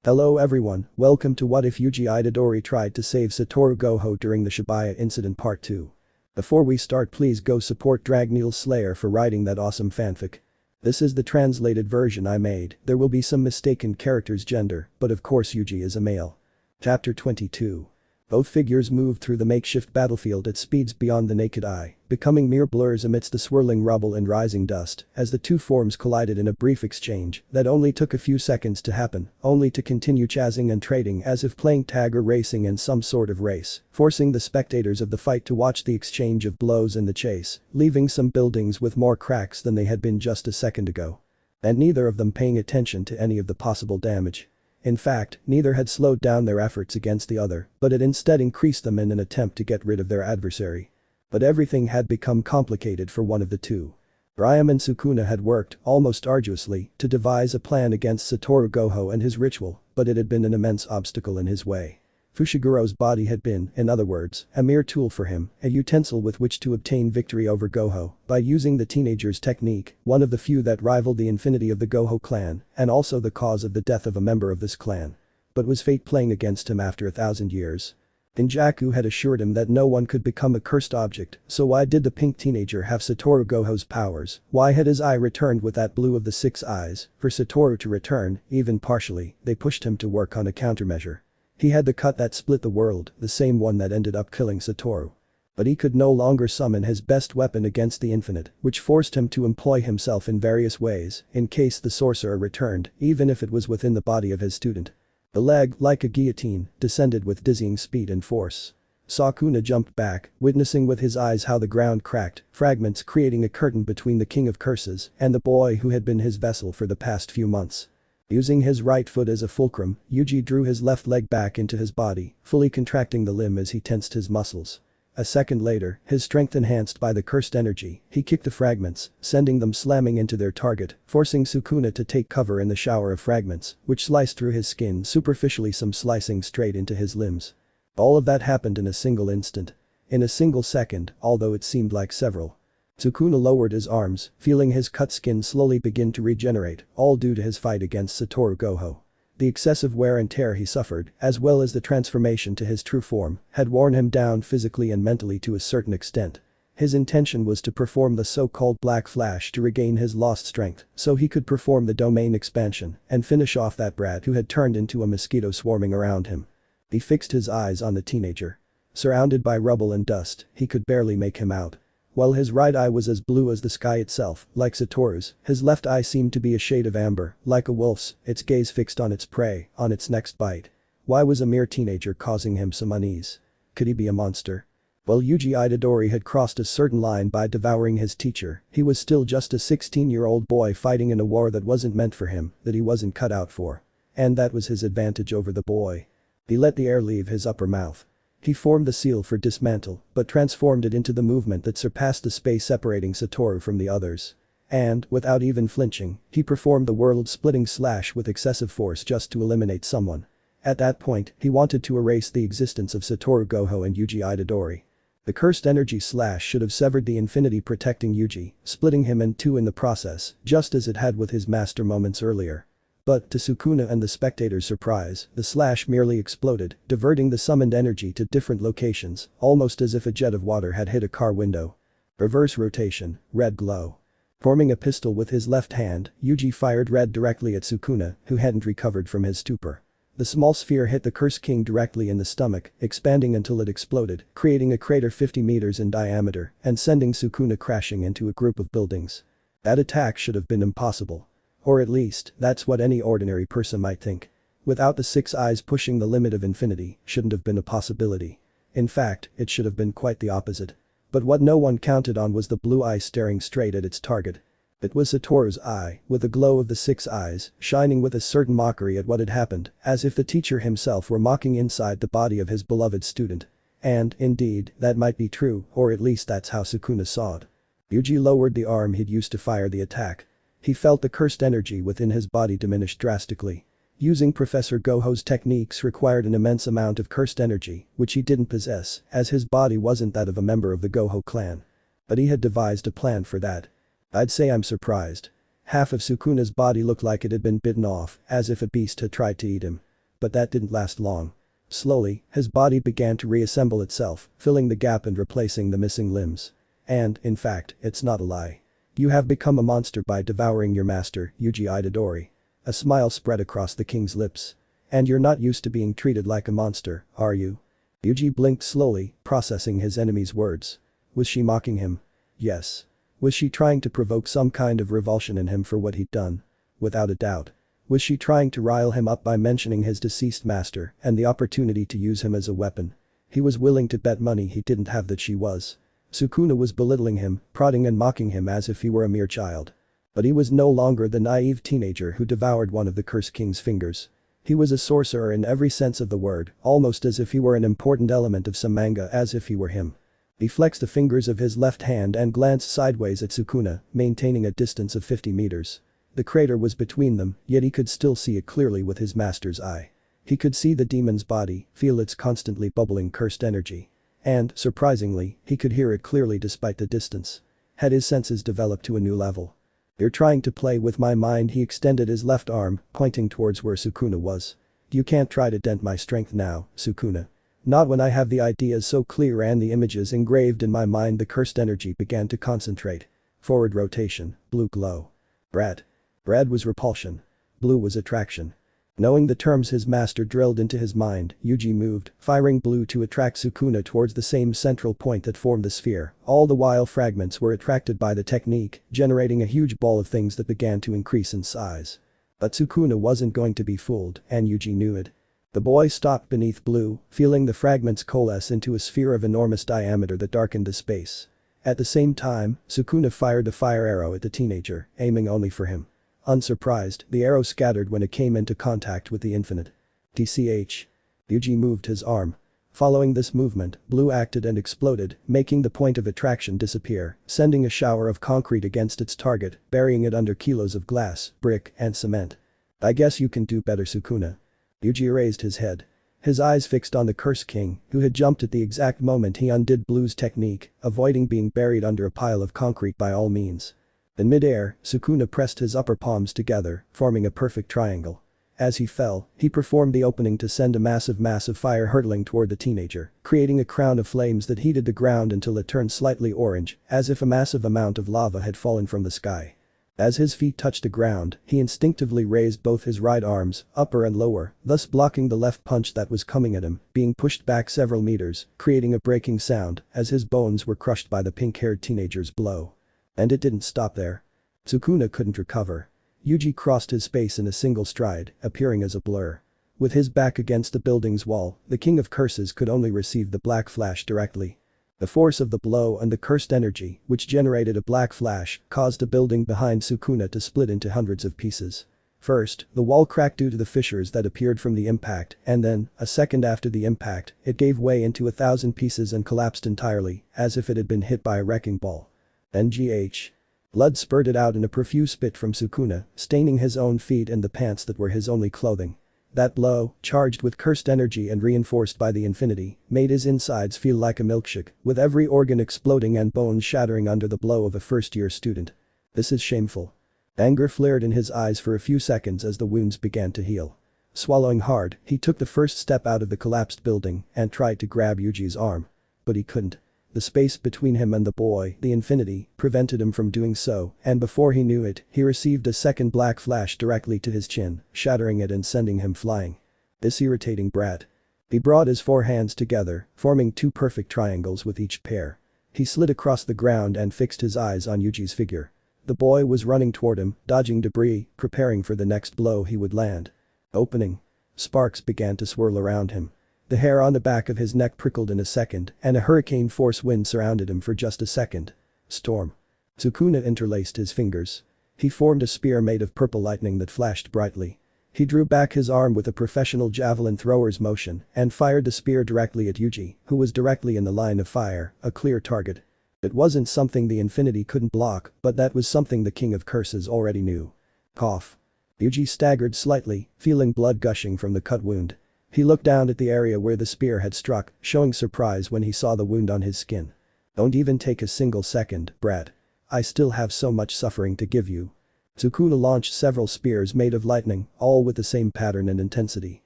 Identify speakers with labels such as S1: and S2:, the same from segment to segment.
S1: Hello everyone, welcome to What If Yuji Itadori Tried to Save Satoru Gojo during the Shibuya Incident Part 2. Before we start, please go support Dragneel Slayer for writing that awesome fanfic. This is the translated version I made, there will be some mistaken character's gender, but of course Yuji is a male. Chapter 22. Both figures moved through the makeshift battlefield at speeds beyond the naked eye, becoming mere blurs amidst the swirling rubble and rising dust, as the two forms collided in a brief exchange that only took a few seconds to happen, only to continue chasing and trading as if playing tag or racing in some sort of race, forcing the spectators of the fight to watch the exchange of blows and the chase, leaving some buildings with more cracks than they had been just a second ago. And neither of them paying attention to any of the possible damage. In fact, neither had slowed down their efforts against the other, but had instead increased them in an attempt to get rid of their adversary. But everything had become complicated for one of the two. Uraume and Sukuna had worked, almost arduously, to devise a plan against Satoru Gojo and his ritual, but it had been an immense obstacle in his way. Fushiguro's body had been, in other words, a mere tool for him, a utensil with which to obtain victory over Gojo by using the teenager's technique, one of the few that rivaled the infinity of the Gojo clan, and also the cause of the death of a member of this clan. But was fate playing against him after 1,000 years? Kenjaku had assured him that no one could become a cursed object, so why did the pink teenager have Satoru Gojo's powers? Why had his eye returned with that blue of the 6 eyes? For Satoru to return, even partially, they pushed him to work on a countermeasure. He had the cut that split the world, the same one that ended up killing Satoru. But he could no longer summon his best weapon against the infinite, which forced him to employ himself in various ways, in case the sorcerer returned, even if it was within the body of his student. The leg, like a guillotine, descended with dizzying speed and force. Sukuna jumped back, witnessing with his eyes how the ground cracked, fragments creating a curtain between the King of Curses and the boy who had been his vessel for the past few months. Using his right foot as a fulcrum, Yuji drew his left leg back into his body, fully contracting the limb as he tensed his muscles. A second later, his strength enhanced by the cursed energy, he kicked the fragments, sending them slamming into their target, forcing Sukuna to take cover in the shower of fragments, which sliced through his skin, superficially, some slicing straight into his limbs. All of that happened in a single instant. In a single second, although it seemed like several. Sukuna lowered his arms, feeling his cut skin slowly begin to regenerate, all due to his fight against Satoru Gojo. The excessive wear and tear he suffered, as well as the transformation to his true form, had worn him down physically and mentally to a certain extent. His intention was to perform the so-called Black Flash to regain his lost strength, so he could perform the domain expansion and finish off that brat who had turned into a mosquito swarming around him. He fixed his eyes on the teenager. Surrounded by rubble and dust, he could barely make him out. While his right eye was as blue as the sky itself, like Satoru's, his left eye seemed to be a shade of amber, like a wolf's, its gaze fixed on its prey, on its next bite. Why was a mere teenager causing him some unease? Could he be a monster? While Yuji Itadori had crossed a certain line by devouring his teacher, he was still just a 16-year-old boy fighting in a war that wasn't meant for him, that he wasn't cut out for. And that was his advantage over the boy. He let the air leave his upper mouth. He formed the seal for dismantle, but transformed it into the movement that surpassed the space separating Satoru from the others. And, without even flinching, he performed the world-splitting slash with excessive force just to eliminate someone. At that point, he wanted to erase the existence of Satoru Gojo and Yuji Itadori. The cursed energy slash should have severed the infinity protecting Yuji, splitting him in two in the process, just as it had with his master moments earlier. But, to Sukuna and the spectators' surprise, the slash merely exploded, diverting the summoned energy to different locations, almost as if a jet of water had hit a car window. Reverse rotation, red glow. Forming a pistol with his left hand, Yuji fired red directly at Sukuna, who hadn't recovered from his stupor. The small sphere hit the Curse King directly in the stomach, expanding until it exploded, creating a crater 50 meters in diameter and sending Sukuna crashing into a group of buildings. That attack should have been impossible. Or at least, that's what any ordinary person might think. Without the 6 eyes pushing the limit of infinity, shouldn't have been a possibility. In fact, it should have been quite the opposite. But what no one counted on was the blue eye staring straight at its target. It was Satoru's eye, with the glow of the 6 eyes, shining with a certain mockery at what had happened, as if the teacher himself were mocking inside the body of his beloved student. And, indeed, that might be true, or at least that's how Sukuna saw it. Yuji lowered the arm he'd used to fire the attack. He felt the cursed energy within his body diminish drastically. Using Professor Gojo's techniques required an immense amount of cursed energy, which he didn't possess, as his body wasn't that of a member of the Gojo clan. But he had devised a plan for that. I'd say I'm surprised. Half of Sukuna's body looked like it had been bitten off, as if a beast had tried to eat him. But that didn't last long. Slowly, his body began to reassemble itself, filling the gap and replacing the missing limbs. And, in fact, it's not a lie. You have become a monster by devouring your master, Yuji Itadori. A smile spread across the king's lips. And you're not used to being treated like a monster, are you? Yuji blinked slowly, processing his enemy's words. Was she mocking him? Yes. Was she trying to provoke some kind of revulsion in him for what he'd done? Without a doubt. Was she trying to rile him up by mentioning his deceased master and the opportunity to use him as a weapon? He was willing to bet money he didn't have that she was. Sukuna was belittling him, prodding and mocking him as if he were a mere child. But he was no longer the naive teenager who devoured one of the Cursed King's fingers. He was a sorcerer in every sense of the word, almost as if he were an important element of some manga, as if he were him. He flexed the fingers of his left hand and glanced sideways at Sukuna, maintaining a distance of 50 meters. The crater was between them, yet he could still see it clearly with his master's eye. He could see the demon's body, feel its constantly bubbling cursed energy. And, surprisingly, he could hear it clearly despite the distance. Had his senses developed to a new level? You're trying to play with my mind. He extended his left arm, pointing towards where Sukuna was. You can't try to dent my strength now, Sukuna. Not when I have the ideas so clear and the images engraved in my mind. The cursed energy began to concentrate. Forward rotation, blue glow. Red was repulsion. Blue was attraction. Knowing the terms his master drilled into his mind, Yuji moved, firing blue to attract Sukuna towards the same central point that formed the sphere. All the while fragments were attracted by the technique, generating a huge ball of things that began to increase in size. But Sukuna wasn't going to be fooled, and Yuji knew it. The boy stopped beneath blue, feeling the fragments coalesce into a sphere of enormous diameter that darkened the space. At the same time, Sukuna fired a fire arrow at the teenager, aiming only for him. Unsurprised, the arrow scattered when it came into contact with the infinite. TCH. Yuji moved his arm. Following this movement, blue acted and exploded, making the point of attraction disappear, sending a shower of concrete against its target, burying it under kilos of glass, brick, and cement. I guess you can do better, Sukuna. Yuji raised his head. His eyes fixed on the Cursed King, who had jumped at the exact moment he undid Blue's technique, avoiding being buried under a pile of concrete by all means. In mid-air, Sukuna pressed his upper palms together, forming a perfect triangle. As he fell, he performed the opening to send a massive fire hurtling toward the teenager, creating a crown of flames that heated the ground until it turned slightly orange, as if a massive amount of lava had fallen from the sky. As his feet touched the ground, he instinctively raised both his right arms, upper and lower, thus blocking the left punch that was coming at him, being pushed back several meters, creating a breaking sound as his bones were crushed by the pink-haired teenager's blow. And it didn't stop there. Sukuna couldn't recover. Yuji crossed his space in a single stride, appearing as a blur. With his back against the building's wall, the King of Curses could only receive the black flash directly. The force of the blow and the cursed energy, which generated a black flash, caused the building behind Sukuna to split into hundreds of pieces. First, the wall cracked due to the fissures that appeared from the impact, and then, a second after the impact, it gave way into 1,000 pieces and collapsed entirely, as if it had been hit by a wrecking ball. NGH. Blood spurted out in a profuse spit from Sukuna, staining his own feet and the pants that were his only clothing. That blow, charged with cursed energy and reinforced by the infinity, made his insides feel like a milkshake, with every organ exploding and bones shattering under the blow of a first-year student. This is shameful. Anger flared in his eyes for a few seconds as the wounds began to heal. Swallowing hard, he took the first step out of the collapsed building and tried to grab Yuji's arm. But he couldn't. The space between him and the boy, the infinity, prevented him from doing so, and before he knew it, he received a second black flash directly to his chin, shattering it and sending him flying. This irritating brat. He brought his four hands together, forming two perfect triangles with each pair. He slid across the ground and fixed his eyes on Yuji's figure. The boy was running toward him, dodging debris, preparing for the next blow he would land. Opening. Sparks began to swirl around him. The hair on the back of his neck prickled in a second, and a hurricane-force wind surrounded him for just a second. Storm. Sukuna interlaced his fingers. He formed a spear made of purple lightning that flashed brightly. He drew back his arm with a professional javelin thrower's motion and fired the spear directly at Yuji, who was directly in the line of fire, a clear target. It wasn't something the infinity couldn't block, but that was something the King of Curses already knew. Cough. Yuji staggered slightly, feeling blood gushing from the cut wound. He looked down at the area where the spear had struck, showing surprise when he saw the wound on his skin. Don't even take a single second, brat. I still have so much suffering to give you. Sukuna launched several spears made of lightning, all with the same pattern and intensity.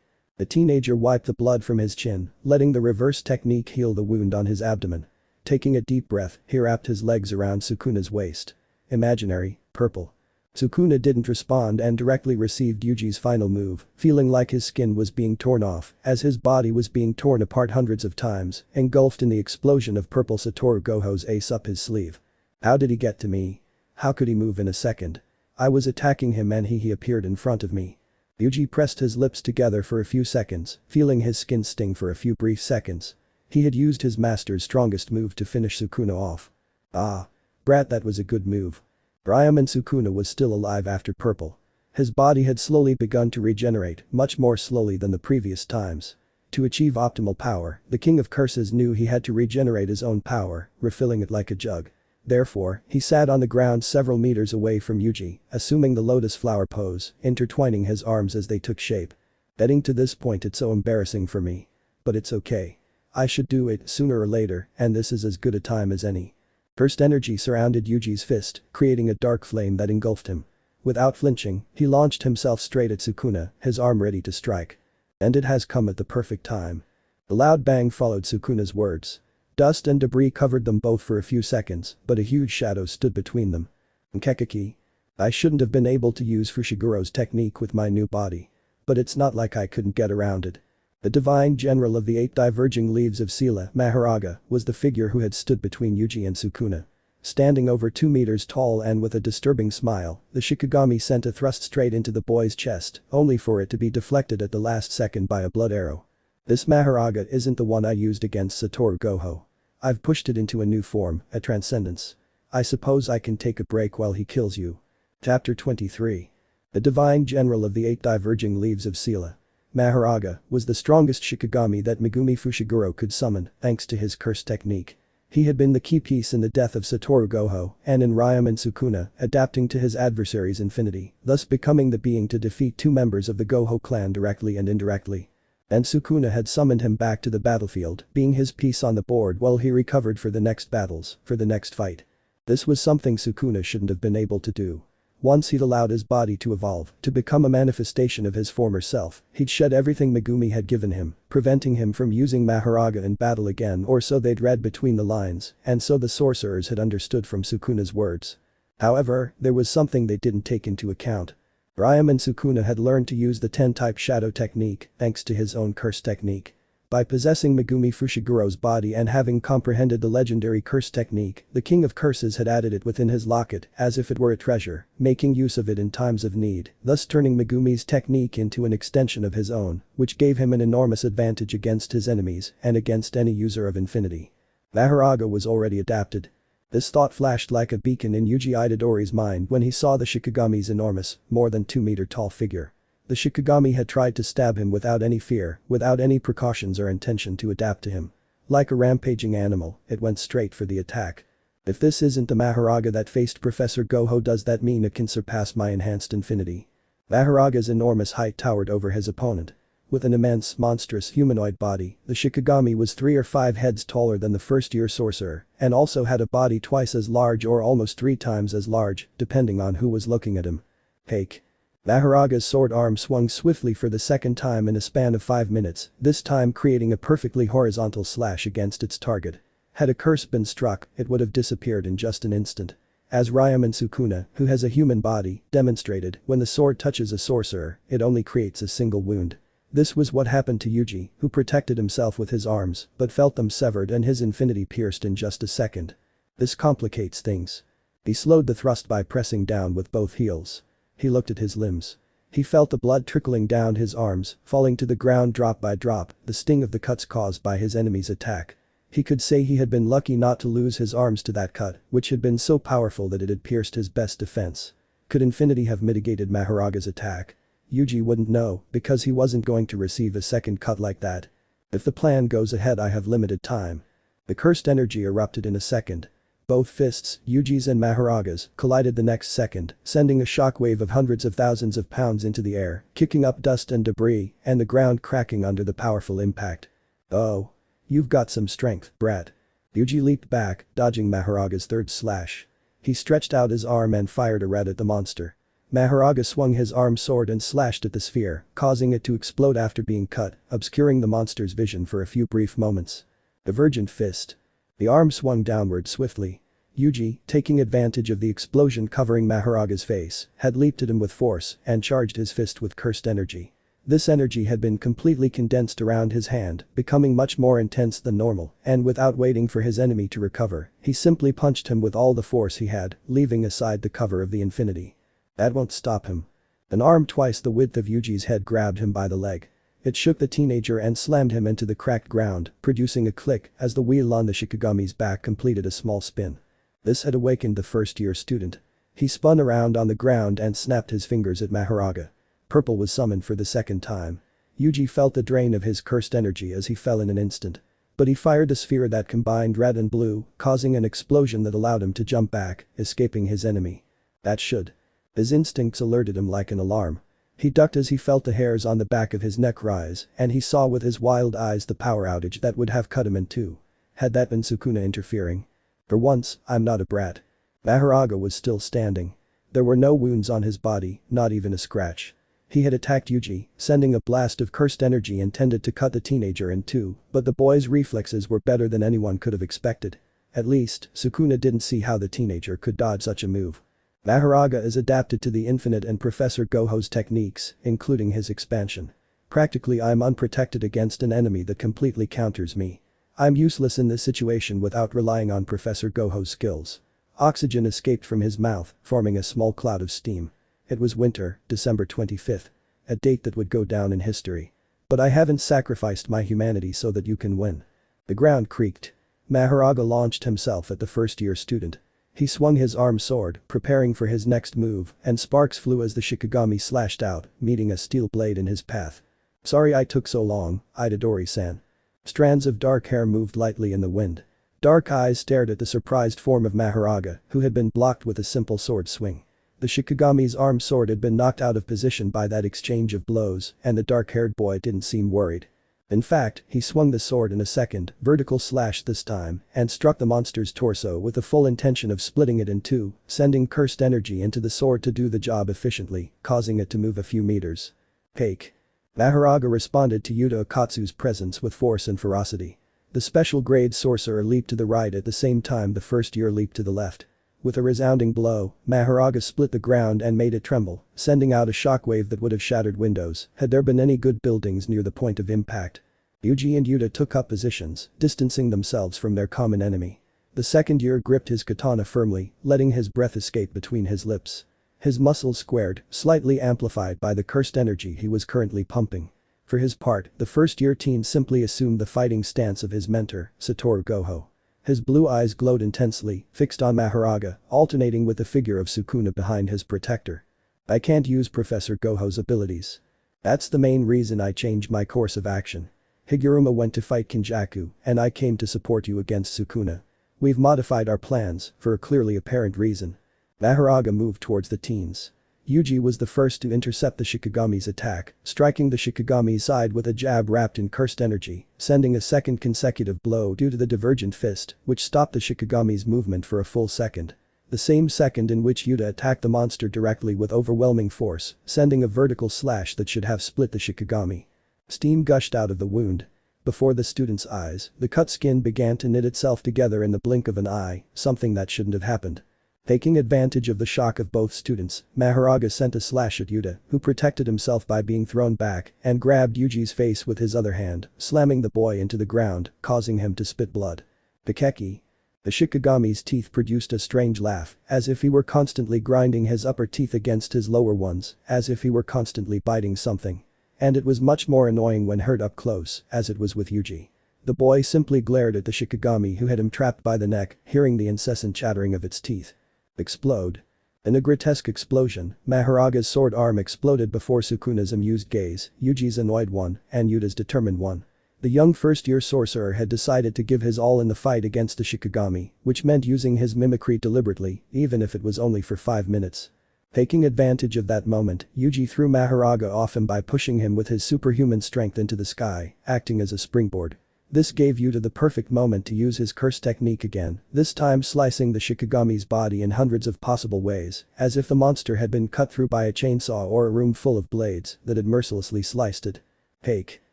S1: The teenager wiped the blood from his chin, letting the reverse technique heal the wound on his abdomen. Taking a deep breath, he wrapped his legs around Sukuna's waist. Imaginary, purple. Sukuna didn't respond and directly received Yuji's final move, feeling like his skin was being torn off as his body was being torn apart hundreds of times, engulfed in the explosion of purple Satoru Gojo's ace up his sleeve. How did he get to me? How could he move in a second? I was attacking him and he appeared in front of me. Yuji pressed his lips together for a few seconds, feeling his skin sting for a few brief seconds. He had used his master's strongest move to finish Sukuna off. Ah. Brat, that was a good move. Uraume and Sukuna was still alive after purple. His body had slowly begun to regenerate, much more slowly than the previous times. To achieve optimal power, the King of Curses knew he had to regenerate his own power, refilling it like a jug. Therefore, he sat on the ground several meters away from Yuji, assuming the lotus flower pose, intertwining his arms as they took shape. Getting to this point, it's so embarrassing for me. But it's okay. I should do it sooner or later, and this is as good a time as any. Cursed energy surrounded Yuji's fist, creating a dark flame that engulfed him. Without flinching, he launched himself straight at Sukuna, his arm ready to strike. And it has come at the perfect time. A loud bang followed Sukuna's words. Dust and debris covered them both for a few seconds, but a huge shadow stood between them. Nkekiki. I shouldn't have been able to use Fushigiro's technique with my new body. But it's not like I couldn't get around it. The divine general of the 8 diverging leaves of Sila, Mahoraga, was the figure who had stood between Yuji and Sukuna. Standing over 2 meters tall and with a disturbing smile, the Shikigami sent a thrust straight into the boy's chest, only for it to be deflected at the last second by a blood arrow. This Mahoraga isn't the one I used against Satoru Gojo. I've pushed it into a new form, a transcendence. I suppose I can take a break while he kills you. Chapter 23. The divine general of the 8 diverging leaves of Sila. Mahoraga was the strongest Shikigami that Megumi Fushiguro could summon, thanks to his curse technique. He had been the key piece in the death of Satoru Gojo and in Uraume and Sukuna, adapting to his adversary's infinity, thus becoming the being to defeat 2 members of the Gojo clan directly and indirectly. And Sukuna had summoned him back to the battlefield, being his piece on the board while he recovered for the next battles, for the next fight. This was something Sukuna shouldn't have been able to do. Once he'd allowed his body to evolve, to become a manifestation of his former self, he'd shed everything Megumi had given him, preventing him from using Mahoraga in battle again, or so they'd read between the lines, and so the sorcerers had understood from Sukuna's words. However, there was something they didn't take into account. Uraume and Sukuna had learned to use the 10-type shadow technique, thanks to his own curse technique. By possessing Megumi Fushiguro's body and having comprehended the legendary curse technique, the King of Curses had added it within his locket as if it were a treasure, making use of it in times of need, thus turning Megumi's technique into an extension of his own, which gave him an enormous advantage against his enemies and against any user of infinity. Mahoraga was already adapted. This thought flashed like a beacon in Yuji Itadori's mind when he saw the Shikigami's enormous, more than 2-meter-tall figure. The Shikigami had tried to stab him without any fear, without any precautions or intention to adapt to him. Like a rampaging animal, it went straight for the attack. If this isn't the Mahoraga that faced Professor Gojo, does that mean it can surpass my enhanced infinity? Mahoraga's enormous height towered over his opponent. With an immense, monstrous humanoid body, the Shikigami was 3 or 5 heads taller than the first-year sorcerer, and also had a body twice as large or almost 3 times as large, depending on who was looking at him. Hake. Mahoraga's sword arm swung swiftly for the second time in a span of 5 minutes, this time creating a perfectly horizontal slash against its target. Had a curse been struck, it would have disappeared in just an instant. As Uraume and Sukuna, who has a human body, demonstrated, when the sword touches a sorcerer, it only creates a single wound. This was what happened to Yuji, who protected himself with his arms, but felt them severed and his infinity pierced in just a second. This complicates things. He slowed the thrust by pressing down with both heels. He looked at his limbs. He felt the blood trickling down his arms, falling to the ground drop by drop, the sting of the cuts caused by his enemy's attack. He could say he had been lucky not to lose his arms to that cut, which had been so powerful that it had pierced his best defense. Could infinity have mitigated Mahoraga's attack? Yuji wouldn't know, because he wasn't going to receive a second cut like that. If the plan goes ahead, I have limited time. The cursed energy erupted in a second. Both fists, Yuji's and Mahoraga's, collided the next second, sending a shockwave of hundreds of thousands of pounds into the air, kicking up dust and debris, and the ground cracking under the powerful impact. Oh. You've got some strength, brat. Yuji leaped back, dodging Mahoraga's third slash. He stretched out his arm and fired a red at the monster. Mahoraga swung his arm sword and slashed at the sphere, causing it to explode after being cut, obscuring the monster's vision for a few brief moments. Divergent fist. The arm swung downward swiftly. Yuji, taking advantage of the explosion covering Mahoraga's face, had leaped at him with force and charged his fist with cursed energy. This energy had been completely condensed around his hand, becoming much more intense than normal, and without waiting for his enemy to recover, he simply punched him with all the force he had, leaving aside the cover of the infinity. That won't stop him. An arm twice the width of Yuji's head grabbed him by the leg. It shook the teenager and slammed him into the cracked ground, producing a click as the wheel on the Shikigami's back completed a small spin. This had awakened the first-year student. He spun around on the ground and snapped his fingers at Mahoraga. Purple was summoned for the second time. Yuji felt the drain of his cursed energy as he fell in an instant. But he fired a sphere that combined red and blue, causing an explosion that allowed him to jump back, escaping his enemy. That should. His instincts alerted him like an alarm. He ducked as he felt the hairs on the back of his neck rise, and he saw with his wild eyes the power outage that would have cut him in two. Had that been Sukuna interfering? For once, I'm not a brat. Mahoraga was still standing. There were no wounds on his body, not even a scratch. He had attacked Yuji, sending a blast of cursed energy intended to cut the teenager in two, but the boy's reflexes were better than anyone could have expected. At least, Sukuna didn't see how the teenager could dodge such a move. Mahoraga is adapted to the Infinite and Professor Gojo's techniques, including his expansion. Practically I'm unprotected against an enemy that completely counters me. I'm useless in this situation without relying on Professor Gojo's skills. Oxygen escaped from his mouth, forming a small cloud of steam. It was winter, December 25th. A date that would go down in history. But I haven't sacrificed my humanity so that you can win. The ground creaked. Mahoraga launched himself at the first-year student. He swung his arm sword, preparing for his next move, and sparks flew as the Shikigami slashed out, meeting a steel blade in his path. Sorry I took so long, Itadori-san. Strands of dark hair moved lightly in the wind. Dark eyes stared at the surprised form of Mahoraga, who had been blocked with a simple sword swing. The Shikigami's arm sword had been knocked out of position by that exchange of blows, and the dark-haired boy didn't seem worried. In fact, he swung the sword in a second, vertical slash this time, and struck the monster's torso with the full intention of splitting it in two, sending cursed energy into the sword to do the job efficiently, causing it to move a few meters. Fake. Mahoraga responded to Yuta Okkotsu's presence with force and ferocity. The special grade sorcerer leaped to the right at the same time the first-year leaped to the left. With a resounding blow, Mahoraga split the ground and made it tremble, sending out a shockwave that would have shattered windows had there been any good buildings near the point of impact. Yuji and Yuta took up positions, distancing themselves from their common enemy. The second-year gripped his katana firmly, letting his breath escape between his lips. His muscles squared, slightly amplified by the cursed energy he was currently pumping. For his part, the first-year teen simply assumed the fighting stance of his mentor, Satoru Gojo. His blue eyes glowed intensely, fixed on Mahoraga, alternating with the figure of Sukuna behind his protector. I can't use Professor Gojo's abilities. That's the main reason I changed my course of action. Uraume went to fight Kenjaku, and I came to support you against Sukuna. We've modified our plans, for a clearly apparent reason. Mahoraga moved towards the teens. Yuji was the first to intercept the Shikigami's attack, striking the Shikigami's side with a jab wrapped in cursed energy, sending a second consecutive blow due to the divergent fist, which stopped the Shikigami's movement for a full second. The same second in which Yuta attacked the monster directly with overwhelming force, sending a vertical slash that should have split the Shikigami. Steam gushed out of the wound. Before the student's eyes, the cut skin began to knit itself together in the blink of an eye, something that shouldn't have happened. Taking advantage of the shock of both students, Mahoraga sent a slash at Yuta, who protected himself by being thrown back and grabbed Yuji's face with his other hand, slamming the boy into the ground, causing him to spit blood. Pikeki. The Shikigami's teeth produced a strange laugh, as if he were constantly grinding his upper teeth against his lower ones, as if he were constantly biting something. And it was much more annoying when heard up close, as it was with Yuji. The boy simply glared at the Shikigami who had him trapped by the neck, hearing the incessant chattering of its teeth. Explode. In a grotesque explosion, Mahoraga's sword arm exploded before Sukuna's amused gaze, Yuji's annoyed one, and Yuta's determined one. The young first-year sorcerer had decided to give his all in the fight against the Shikigami, which meant using his mimicry deliberately, even if it was only for 5 minutes. Taking advantage of that moment, Yuji threw Mahoraga off him by pushing him with his superhuman strength into the sky, acting as a springboard. This gave Yuta the perfect moment to use his curse technique again, this time slicing the Shikigami's body in hundreds of possible ways, as if the monster had been cut through by a chainsaw or a room full of blades that had mercilessly sliced it. Hake.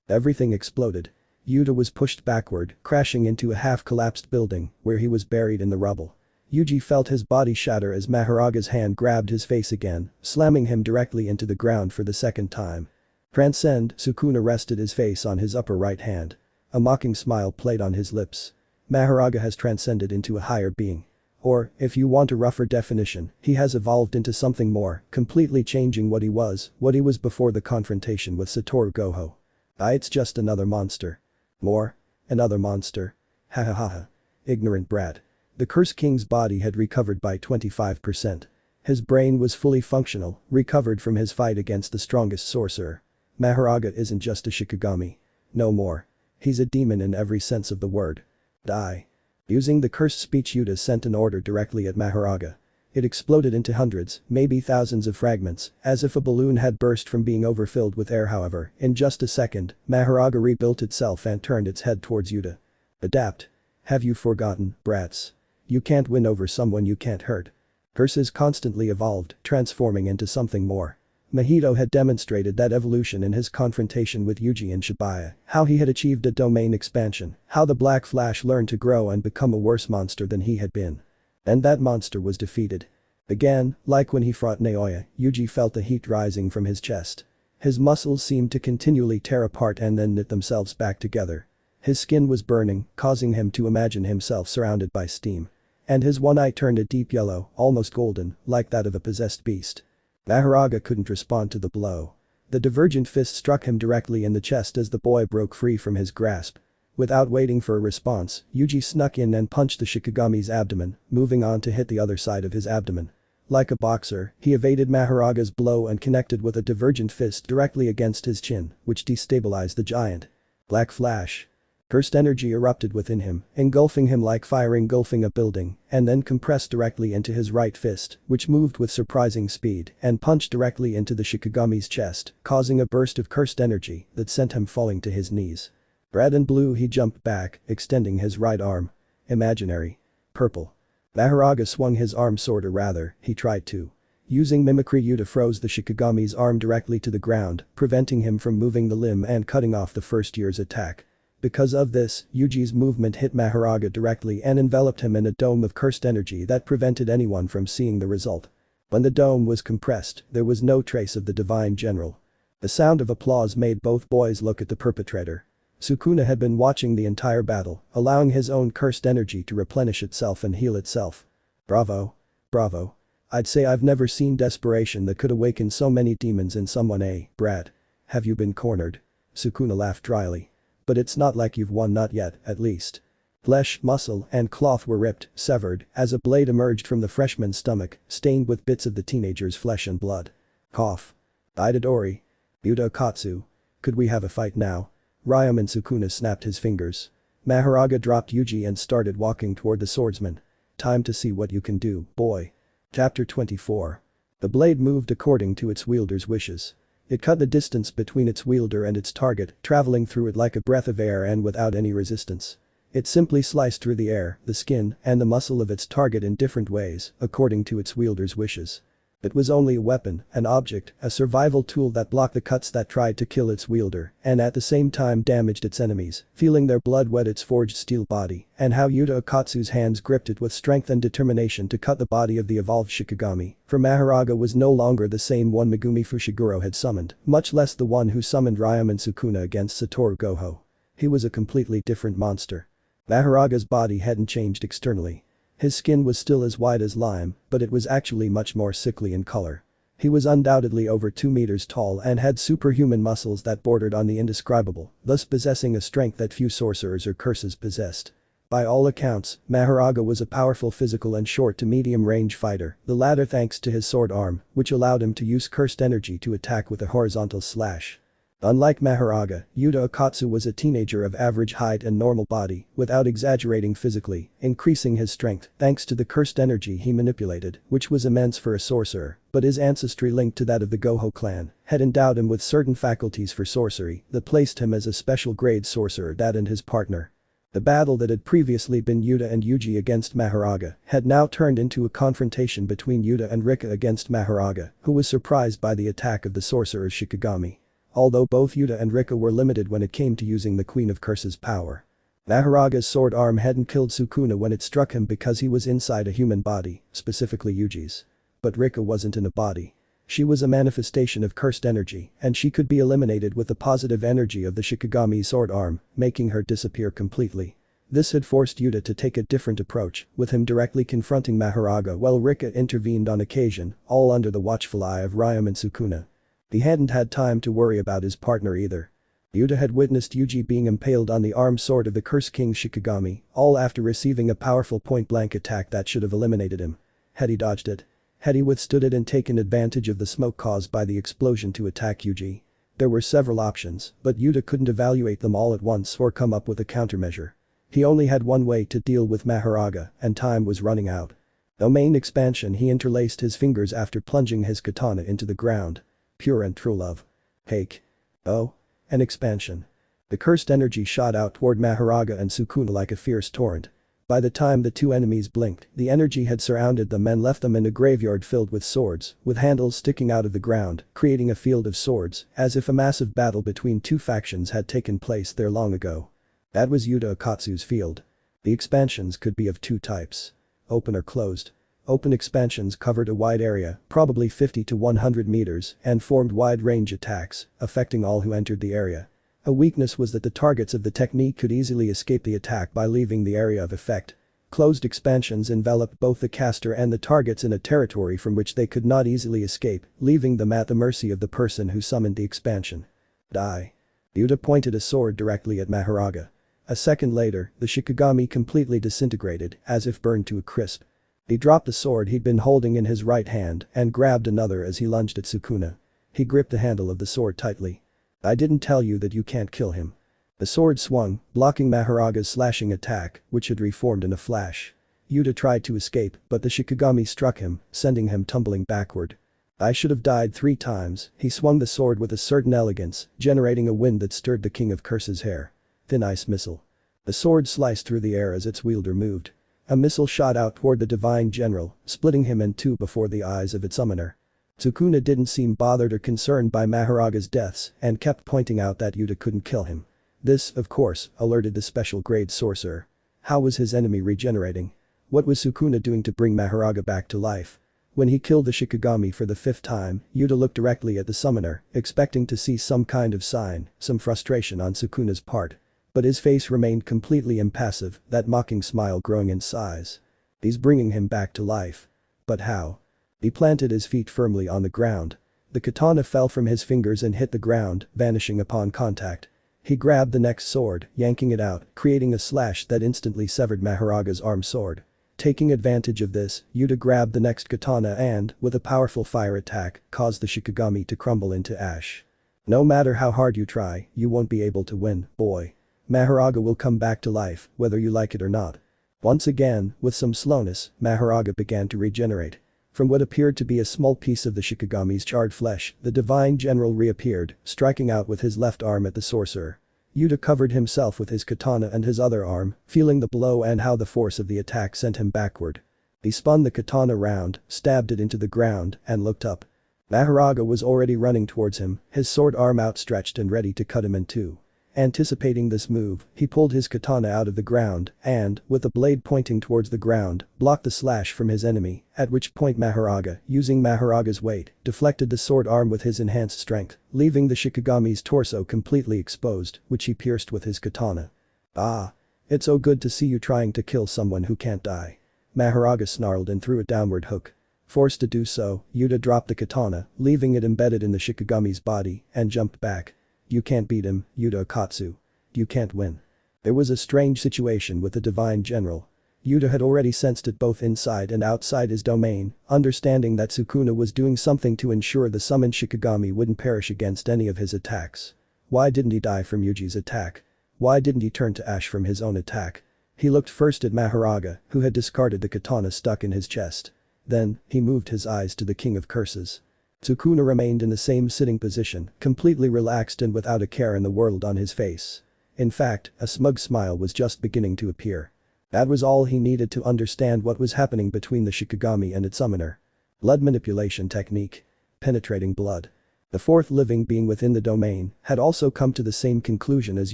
S1: Everything exploded. Yuta was pushed backward, crashing into a half-collapsed building, where he was buried in the rubble. Yuji felt his body shatter as Mahoraga's hand grabbed his face again, slamming him directly into the ground for the second time. Transcend, Sukuna rested his face on his upper right hand. A mocking smile played on his lips. Mahoraga has transcended into a higher being. Or, if you want a rougher definition, he has evolved into something more, completely changing what he was before the confrontation with Satoru Gojo. It's just another monster. More? Another monster. Ha ha ha ha. Ignorant brat. The Curse King's body had recovered by 25%. His brain was fully functional, recovered from his fight against the strongest sorcerer. Mahoraga isn't just a Shikigami. No more. He's a demon in every sense of the word. Die. Using the cursed speech, Yuta sent an order directly at Mahoraga. It exploded into hundreds, maybe thousands of fragments, as if a balloon had burst from being overfilled with air. However, in just a second, Mahoraga rebuilt itself and turned its head towards Yuta. Adapt. Have you forgotten, brats? You can't win over someone you can't hurt. Curses constantly evolved, transforming into something more. Mahito had demonstrated that evolution in his confrontation with Yuji in Shibuya, how he had achieved a domain expansion, how the Black Flash learned to grow and become a worse monster than he had been. And that monster was defeated. Again, like when he fought Naoya, Yuji felt the heat rising from his chest. His muscles seemed to continually tear apart and then knit themselves back together. His skin was burning, causing him to imagine himself surrounded by steam. And his one eye turned a deep yellow, almost golden, like that of a possessed beast. Mahoraga couldn't respond to the blow. The divergent fist struck him directly in the chest as the boy broke free from his grasp. Without waiting for a response, Yuji snuck in and punched the Shikigami's abdomen, moving on to hit the other side of his abdomen. Like a boxer, he evaded Mahoraga's blow and connected with a divergent fist directly against his chin, which destabilized the giant. Black Flash. Cursed energy erupted within him, engulfing him like fire engulfing a building, and then compressed directly into his right fist, which moved with surprising speed and punched directly into the Shikigami's chest, causing a burst of cursed energy that sent him falling to his knees. Red and blue, he jumped back, extending his right arm. Imaginary. Purple. Mahoraga swung his arm sword, or rather, he tried to. Using mimicry, Yuta froze the Shikigami's arm directly to the ground, preventing him from moving the limb and cutting off the first year's attack. Because of this, Yuji's movement hit Mahoraga directly and enveloped him in a dome of cursed energy that prevented anyone from seeing the result. When the dome was compressed, there was no trace of the divine general. The sound of applause made both boys look at the perpetrator. Sukuna had been watching the entire battle, allowing his own cursed energy to replenish itself and heal itself. Bravo. Bravo. I'd say I've never seen desperation that could awaken so many demons in someone, brat. Have you been cornered? Sukuna laughed dryly. But it's not like you've won, not yet, at least. Flesh, muscle, and cloth were ripped, severed, as a blade emerged from the freshman's stomach, stained with bits of the teenager's flesh and blood. Cough. Itadori. Yuta Okkotsu. Could we have a fight now? Uraume and Sukuna snapped his fingers. Mahoraga dropped Yuji and started walking toward the swordsman. Time to see what you can do, boy. Chapter 24. The blade moved according to its wielder's wishes. It cut the distance between its wielder and its target, traveling through it like a breath of air and without any resistance. It simply sliced through the air, the skin, and the muscle of its target in different ways, according to its wielder's wishes. It was only a weapon, an object, a survival tool that blocked the cuts that tried to kill its wielder and at the same time damaged its enemies, feeling their blood wet its forged steel body, and how Yuta Okkotsu's hands gripped it with strength and determination to cut the body of the evolved Shikigami, for Mahoraga was no longer the same one Megumi Fushiguro had summoned, much less the one who summoned Uraume and Sukuna against Satoru Gojo. He was a completely different monster. Mahoraga's body hadn't changed externally. His skin was still as white as lime, but it was actually much more sickly in color. He was undoubtedly over 2 meters tall and had superhuman muscles that bordered on the indescribable, thus possessing a strength that few sorcerers or curses possessed. By all accounts, Mahoraga was a powerful physical and short to medium range fighter, the latter thanks to his sword arm, which allowed him to use cursed energy to attack with a horizontal slash. Unlike Mahoraga, Yuta Okkotsu was a teenager of average height and normal body, without exaggerating physically, increasing his strength thanks to the cursed energy he manipulated, which was immense for a sorcerer, but his ancestry linked to that of the Gojo clan had endowed him with certain faculties for sorcery that placed him as a special grade sorcerer that and his partner. The battle that had previously been Yuta and Yuji against Mahoraga had now turned into a confrontation between Yuta and Rika against Mahoraga, who was surprised by the attack of the sorcerer's Shikigami. Although both Yuta and Rika were limited when it came to using the Queen of Curses power. Mahoraga's sword arm hadn't killed Sukuna when it struck him because he was inside a human body, specifically Yuji's. But Rika wasn't in a body. She was a manifestation of cursed energy, and she could be eliminated with the positive energy of the Shikigami's sword arm, making her disappear completely. This had forced Yuta to take a different approach, with him directly confronting Mahoraga while Rika intervened on occasion, all under the watchful eye of Uraume and Sukuna. He hadn't had time to worry about his partner either. Yuta had witnessed Yuji being impaled on the armed sword of the Curse King's Shikigami, all after receiving a powerful point-blank attack that should have eliminated him. Had he dodged it? Had he withstood it and taken advantage of the smoke caused by the explosion to attack Yuji? There were several options, but Yuta couldn't evaluate them all at once or come up with a countermeasure. He only had one way to deal with Mahoraga, and time was running out. Domain expansion. He interlaced his fingers after plunging his katana into the ground. Pure and true love. Hake. Oh. An expansion. The cursed energy shot out toward Mahoraga and Sukuna like a fierce torrent. By the time the two enemies blinked, the energy had surrounded them and left them in a graveyard filled with swords, with handles sticking out of the ground, creating a field of swords, as if a massive battle between two factions had taken place there long ago. That was Yuta Okkotsu's field. The expansions could be of two types. Open or closed. Open expansions covered a wide area, probably 50 to 100 meters, and formed wide-range attacks, affecting all who entered the area. A weakness was that the targets of the technique could easily escape the attack by leaving the area of effect. Closed expansions enveloped both the caster and the targets in a territory from which they could not easily escape, leaving them at the mercy of the person who summoned the expansion. Die. Yuta pointed a sword directly at Mahoraga. A second later, the Shikigami completely disintegrated, as if burned to a crisp. He dropped the sword he'd been holding in his right hand and grabbed another as he lunged at Sukuna. He gripped the handle of the sword tightly. I didn't tell you that you can't kill him. The sword swung, blocking Mahoraga's slashing attack, which had reformed in a flash. Yuta tried to escape, but the Shikigami struck him, sending him tumbling backward. I should have died 3 times. He swung the sword with a certain elegance, generating a wind that stirred the King of Curses' hair. Thin ice missile. The sword sliced through the air as its wielder moved. A missile shot out toward the Divine General, splitting him in two before the eyes of its summoner. Sukuna didn't seem bothered or concerned by Mahoraga's deaths and kept pointing out that Yuta couldn't kill him. This, of course, alerted the special grade sorcerer. How was his enemy regenerating? What was Sukuna doing to bring Mahoraga back to life? When he killed the Shikigami for the 5th time, Yuta looked directly at the summoner, expecting to see some kind of sign, some frustration on Sukuna's part. But his face remained completely impassive, that mocking smile growing in size. He's bringing him back to life. But how? He planted his feet firmly on the ground. The katana fell from his fingers and hit the ground, vanishing upon contact. He grabbed the next sword, yanking it out, creating a slash that instantly severed Mahoraga's arm sword. Taking advantage of this, Yuta grabbed the next katana and, with a powerful fire attack, caused the Shikigami to crumble into ash. No matter how hard you try, you won't be able to win, boy. Mahoraga will come back to life, whether you like it or not. Once again, with some slowness, Mahoraga began to regenerate. From what appeared to be a small piece of the Shikigami's charred flesh, the Divine General reappeared, striking out with his left arm at the sorcerer. Yuta covered himself with his katana and his other arm, feeling the blow and how the force of the attack sent him backward. He spun the katana round, stabbed it into the ground, and looked up. Mahoraga was already running towards him, his sword arm outstretched and ready to cut him in two. Anticipating this move, he pulled his katana out of the ground and, with the blade pointing towards the ground, blocked the slash from his enemy, at which point Mahoraga, using Mahoraga's weight, deflected the sword arm with his enhanced strength, leaving the Shikigami's torso completely exposed, which he pierced with his katana. Ah. It's so good to see you trying to kill someone who can't die. Mahoraga snarled and threw a downward hook. Forced to do so, Yuta dropped the katana, leaving it embedded in the Shikigami's body, and jumped back. You can't beat him, Yuta Okkotsu. You can't win. There was a strange situation with the Divine General. Yuta had already sensed it both inside and outside his domain, understanding that Sukuna was doing something to ensure the summoned Shikigami wouldn't perish against any of his attacks. Why didn't he die from Yuji's attack? Why didn't he turn to ash from his own attack? He looked first at Mahoraga, who had discarded the katana stuck in his chest. Then, he moved his eyes to the King of Curses. Sukuna remained in the same sitting position, completely relaxed and without a care in the world on his face. In fact, a smug smile was just beginning to appear. That was all he needed to understand what was happening between the Shikigami and its summoner. Blood manipulation technique. Penetrating blood. The fourth living being within the domain had also come to the same conclusion as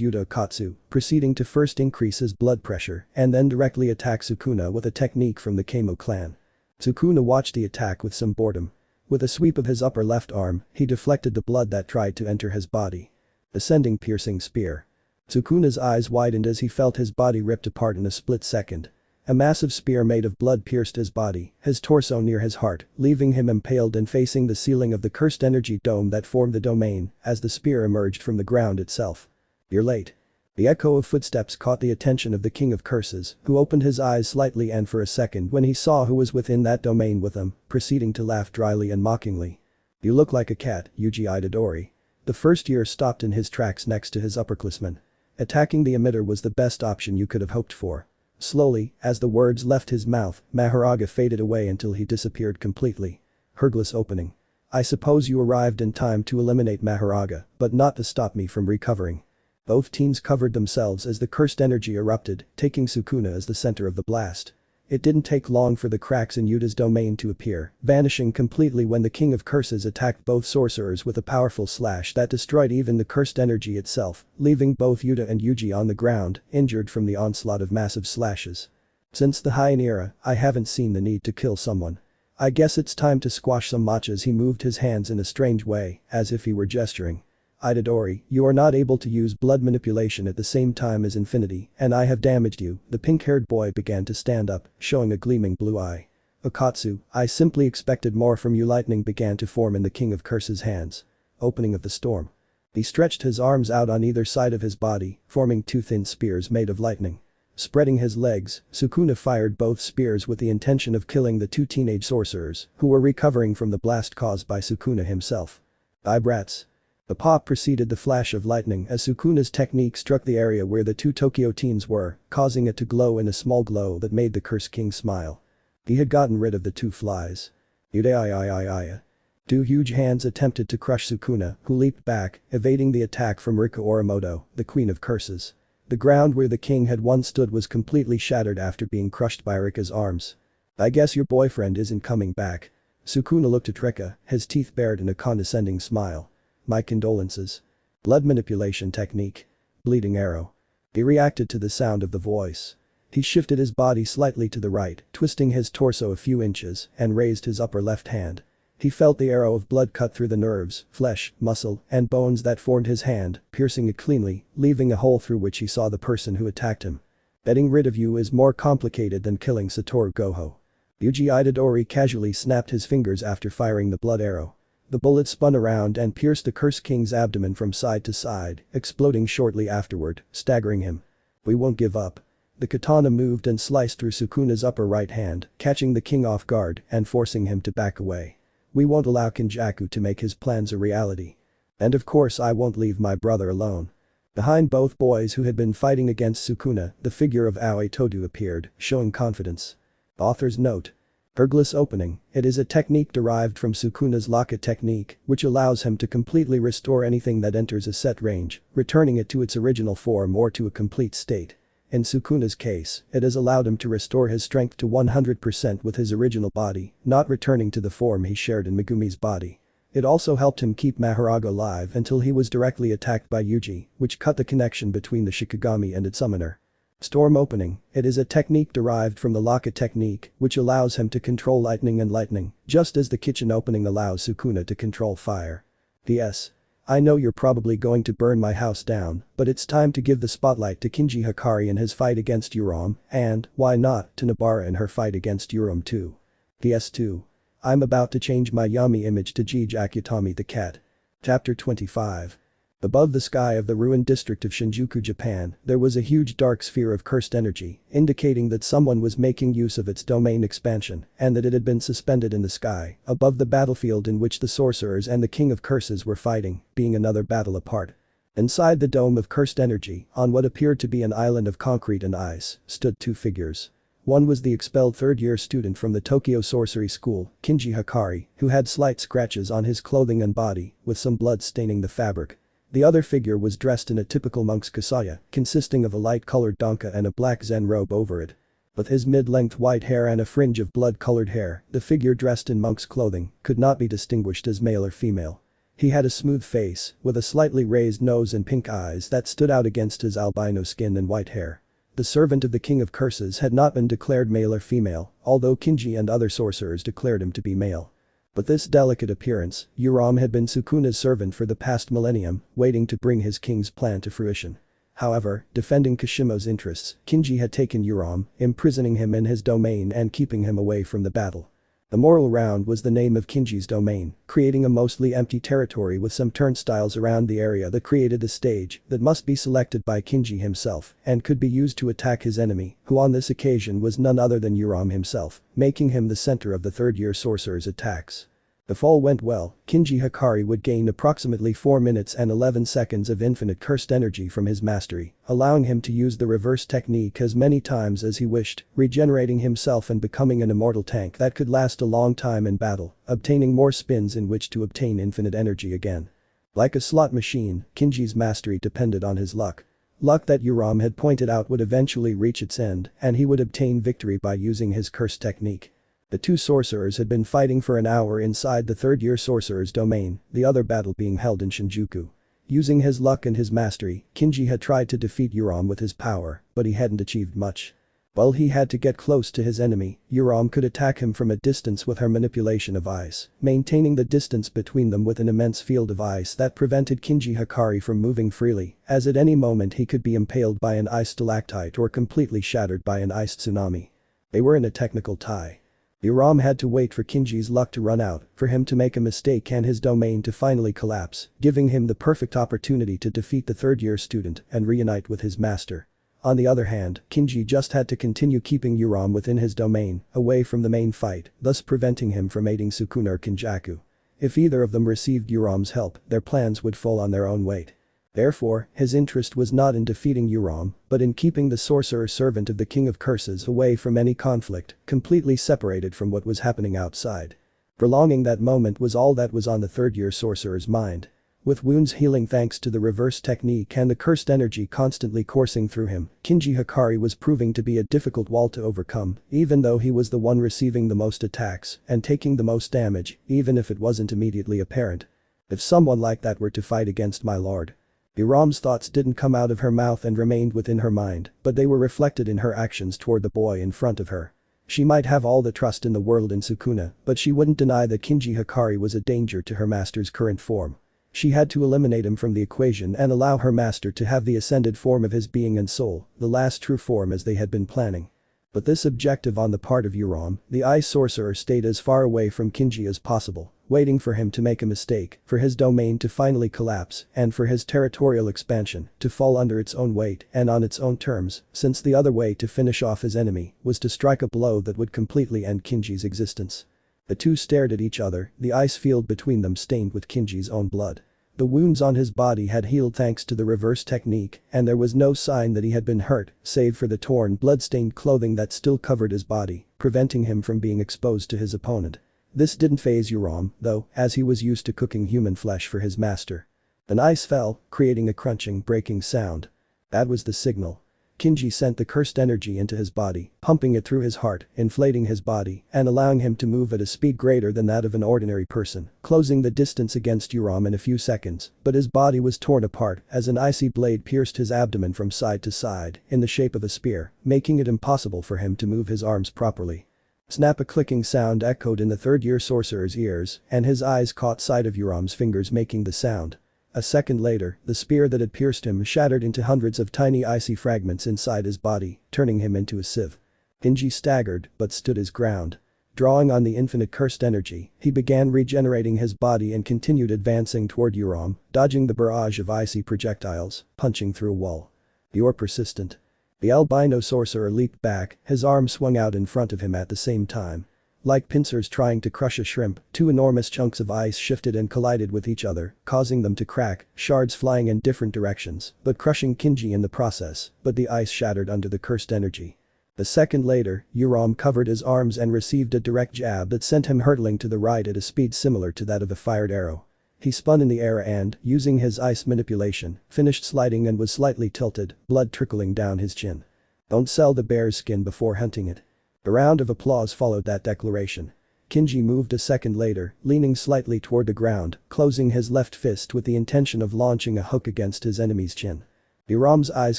S1: Yuta Okkotsu, proceeding to first increase his blood pressure and then directly attack Sukuna with a technique from the Kamo clan. Sukuna watched the attack with some boredom. With a sweep of his upper left arm, he deflected the blood that tried to enter his body. Ascending piercing spear. Sukuna's eyes widened as he felt his body ripped apart in a split second. A massive spear made of blood pierced his body, his torso near his heart, leaving him impaled and facing the ceiling of the cursed energy dome that formed the domain as the spear emerged from the ground itself. "You're late." The echo of footsteps caught the attention of the King of Curses, who opened his eyes slightly and for a second when he saw who was within that domain with him, proceeding to laugh dryly and mockingly. "You look like a cat, Yuji Itadori." The first year stopped in his tracks next to his upperclassman. Attacking the emitter was the best option you could have hoped for. Slowly, as the words left his mouth, Mahoraga faded away until he disappeared completely. Hergless opening. "I suppose you arrived in time to eliminate Mahoraga, but not to stop me from recovering." Both teams covered themselves as the cursed energy erupted, taking Sukuna as the center of the blast. It didn't take long for the cracks in Yuta's domain to appear, vanishing completely when the King of Curses attacked both sorcerers with a powerful slash that destroyed even the cursed energy itself, leaving both Yuta and Yuji on the ground, injured from the onslaught of massive slashes. "Since the Heian era, I haven't seen the need to kill someone. I guess it's time to squash some matchas." He moved his hands in a strange way, as if he were gesturing. "Itadori, you are not able to use blood manipulation at the same time as infinity, and I have damaged you." The pink-haired boy began to stand up, showing a gleaming blue eye. "Okkotsu, I simply expected more from you." Lightning began to form in the King of Curses' hands. Opening of the storm. He stretched his arms out on either side of his body, forming two thin spears made of lightning. Spreading his legs, Sukuna fired both spears with the intention of killing the two teenage sorcerers, who were recovering from the blast caused by Sukuna himself. "Die brats." The pop preceded the flash of lightning as Sukuna's technique struck the area where the two Tokyo teens were, causing it to glow in a small glow that made the Curse King smile. He had gotten rid of the two flies. Udai. Two huge hands attempted to crush Sukuna, who leaped back, evading the attack from Rika Oramoto, the Queen of Curses. The ground where the king had once stood was completely shattered after being crushed by Rika's arms. "I guess your boyfriend isn't coming back." Sukuna looked at Rika, his teeth bared in a condescending smile. "My condolences." Blood manipulation technique. Bleeding arrow. He reacted to the sound of the voice. He shifted his body slightly to the right, twisting his torso a few inches, and raised his upper left hand. He felt the arrow of blood cut through the nerves, flesh, muscle, and bones that formed his hand, piercing it cleanly, leaving a hole through which he saw the person who attacked him. "Getting rid of you is more complicated than killing Satoru Gojo." Yuji Itadori casually snapped his fingers after firing the blood arrow. The bullet spun around and pierced the Curse King's abdomen from side to side, exploding shortly afterward, staggering him. "We won't give up." The katana moved and sliced through Sukuna's upper right hand, catching the king off guard and forcing him to back away. "We won't allow Kenjaku to make his plans a reality. And of course I won't leave my brother alone." Behind both boys who had been fighting against Sukuna, the figure of Aoi Todu appeared, showing confidence. Author's note. Hergless opening. It is a technique derived from Sukuna's locket technique, which allows him to completely restore anything that enters a set range, returning it to its original form or to a complete state. In Sukuna's case, it has allowed him to restore his strength to 100% with his original body, not returning to the form he shared in Megumi's body. It also helped him keep Mahoraga alive until he was directly attacked by Yuji, which cut the connection between the Shikigami and its summoner. Storm opening. It is a technique derived from the locket technique, which allows him to control lightning, just as the kitchen opening allows Sukuna to control fire. P.S. I know you're probably going to burn my house down, but it's time to give the spotlight to Kinji Hakari in his fight against Uraume, and, why not, to Nobara in her fight against Uraume too. PS2. I'm about to change my Yami image to JJK Utami the cat. Chapter 25. Above the sky of the ruined district of Shinjuku, Japan, there was a huge dark sphere of cursed energy, indicating that someone was making use of its domain expansion and that it had been suspended in the sky, above the battlefield in which the sorcerers and the King of Curses were fighting, being another battle apart. Inside the dome of cursed energy, on what appeared to be an island of concrete and ice, stood two figures. One was the expelled third-year student from the Tokyo Sorcery School, Kinji Hakari, who had slight scratches on his clothing and body, with some blood staining the fabric. The other figure was dressed in a typical monk's kasaya, consisting of a light-colored danka and a black zen robe over it. With his mid-length white hair and a fringe of blood-colored hair, the figure dressed in monk's clothing could not be distinguished as male or female. He had a smooth face, with a slightly raised nose and pink eyes that stood out against his albino skin and white hair. The servant of the King of Curses had not been declared male or female, although Kinji and other sorcerers declared him to be male. But this delicate appearance, Uraume had been Sukuna's servant for the past millennium, waiting to bring his king's plan to fruition. However, defending Kashimo's interests, Kinji had taken Uraume, imprisoning him in his domain and keeping him away from the battle. The Moral Round was the name of Kinji's domain, creating a mostly empty territory with some turnstiles around the area that created a stage that must be selected by Kinji himself and could be used to attack his enemy, who on this occasion was none other than Uraume himself, making him the center of the third-year sorcerer's attacks. If all went well, Kinji Hakari would gain approximately 4 minutes and 11 seconds of infinite cursed energy from his mastery, allowing him to use the reverse technique as many times as he wished, regenerating himself and becoming an immortal tank that could last a long time in battle, obtaining more spins in which to obtain infinite energy again. Like a slot machine, Kinji's mastery depended on his luck. Luck that Uraume had pointed out would eventually reach its end, and he would obtain victory by using his curse technique. The two sorcerers had been fighting for an hour inside the third-year sorcerer's domain, the other battle being held in Shinjuku. Using his luck and his mastery, Kinji had tried to defeat Uraume with his power, but he hadn't achieved much. While he had to get close to his enemy, Uraume could attack him from a distance with her manipulation of ice, maintaining the distance between them with an immense field of ice that prevented Kinji Hakari from moving freely, as at any moment he could be impaled by an ice stalactite or completely shattered by an ice tsunami. They were in a technical tie. Uraume had to wait for Kinji's luck to run out, for him to make a mistake and his domain to finally collapse, giving him the perfect opportunity to defeat the third-year student and reunite with his master. On the other hand, Kinji just had to continue keeping Uraume within his domain, away from the main fight, thus preventing him from aiding Sukuna or Kenjaku. If either of them received Uraume's help, their plans would fall on their own weight. Therefore, his interest was not in defeating Uraume, but in keeping the sorcerer servant of the King of Curses away from any conflict, completely separated from what was happening outside. Prolonging that moment was all that was on the third-year sorcerer's mind. With wounds healing thanks to the reverse technique and the cursed energy constantly coursing through him, Kinji Hakari was proving to be a difficult wall to overcome, even though he was the one receiving the most attacks and taking the most damage, even if it wasn't immediately apparent. If someone like that were to fight against my lord. Uraume's thoughts didn't come out of her mouth and remained within her mind, but they were reflected in her actions toward the boy in front of her. She might have all the trust in the world in Sukuna, but she wouldn't deny that Kinji Hakari was a danger to her master's current form. She had to eliminate him from the equation and allow her master to have the ascended form of his being and soul, the last true form as they had been planning. But this objective on the part of Uraume, the ice sorcerer stayed as far away from Kinji as possible, waiting for him to make a mistake, for his domain to finally collapse, and for his territorial expansion to fall under its own weight and on its own terms, since the other way to finish off his enemy was to strike a blow that would completely end Kinji's existence. The two stared at each other, the ice field between them stained with Kinji's own blood. The wounds on his body had healed thanks to the reverse technique, and there was no sign that he had been hurt, save for the torn, blood-stained clothing that still covered his body, preventing him from being exposed to his opponent. This didn't faze Uraume, though, as he was used to cooking human flesh for his master. An ice fell, creating a crunching, breaking sound. That was the signal. Kinji sent the cursed energy into his body, pumping it through his heart, inflating his body, and allowing him to move at a speed greater than that of an ordinary person, closing the distance against Uraume in a few seconds, but his body was torn apart as an icy blade pierced his abdomen from side to side, in the shape of a spear, making it impossible for him to move his arms properly. Snap! A clicking sound echoed in the third-year sorcerer's ears, and his eyes caught sight of Uraume's fingers making the sound. A second later, the spear that had pierced him shattered into hundreds of tiny icy fragments inside his body, turning him into a sieve. Kinji staggered, but stood his ground. Drawing on the infinite cursed energy, he began regenerating his body and continued advancing toward Uraume, dodging the barrage of icy projectiles, punching through a wall. "You're persistent." The albino sorcerer leaped back, his arm swung out in front of him at the same time. Like pincers trying to crush a shrimp, two enormous chunks of ice shifted and collided with each other, causing them to crack, shards flying in different directions, but crushing Kinji in the process, but the ice shattered under the cursed energy. A second later, Uraume covered his arms and received a direct jab that sent him hurtling to the right at a speed similar to that of a fired arrow. He spun in the air and, using his ice manipulation, finished sliding and was slightly tilted, blood trickling down his chin. Don't sell the bear's skin before hunting it. A round of applause followed that declaration. Kinji moved a second later, leaning slightly toward the ground, closing his left fist with the intention of launching a hook against his enemy's chin. Uraume's eyes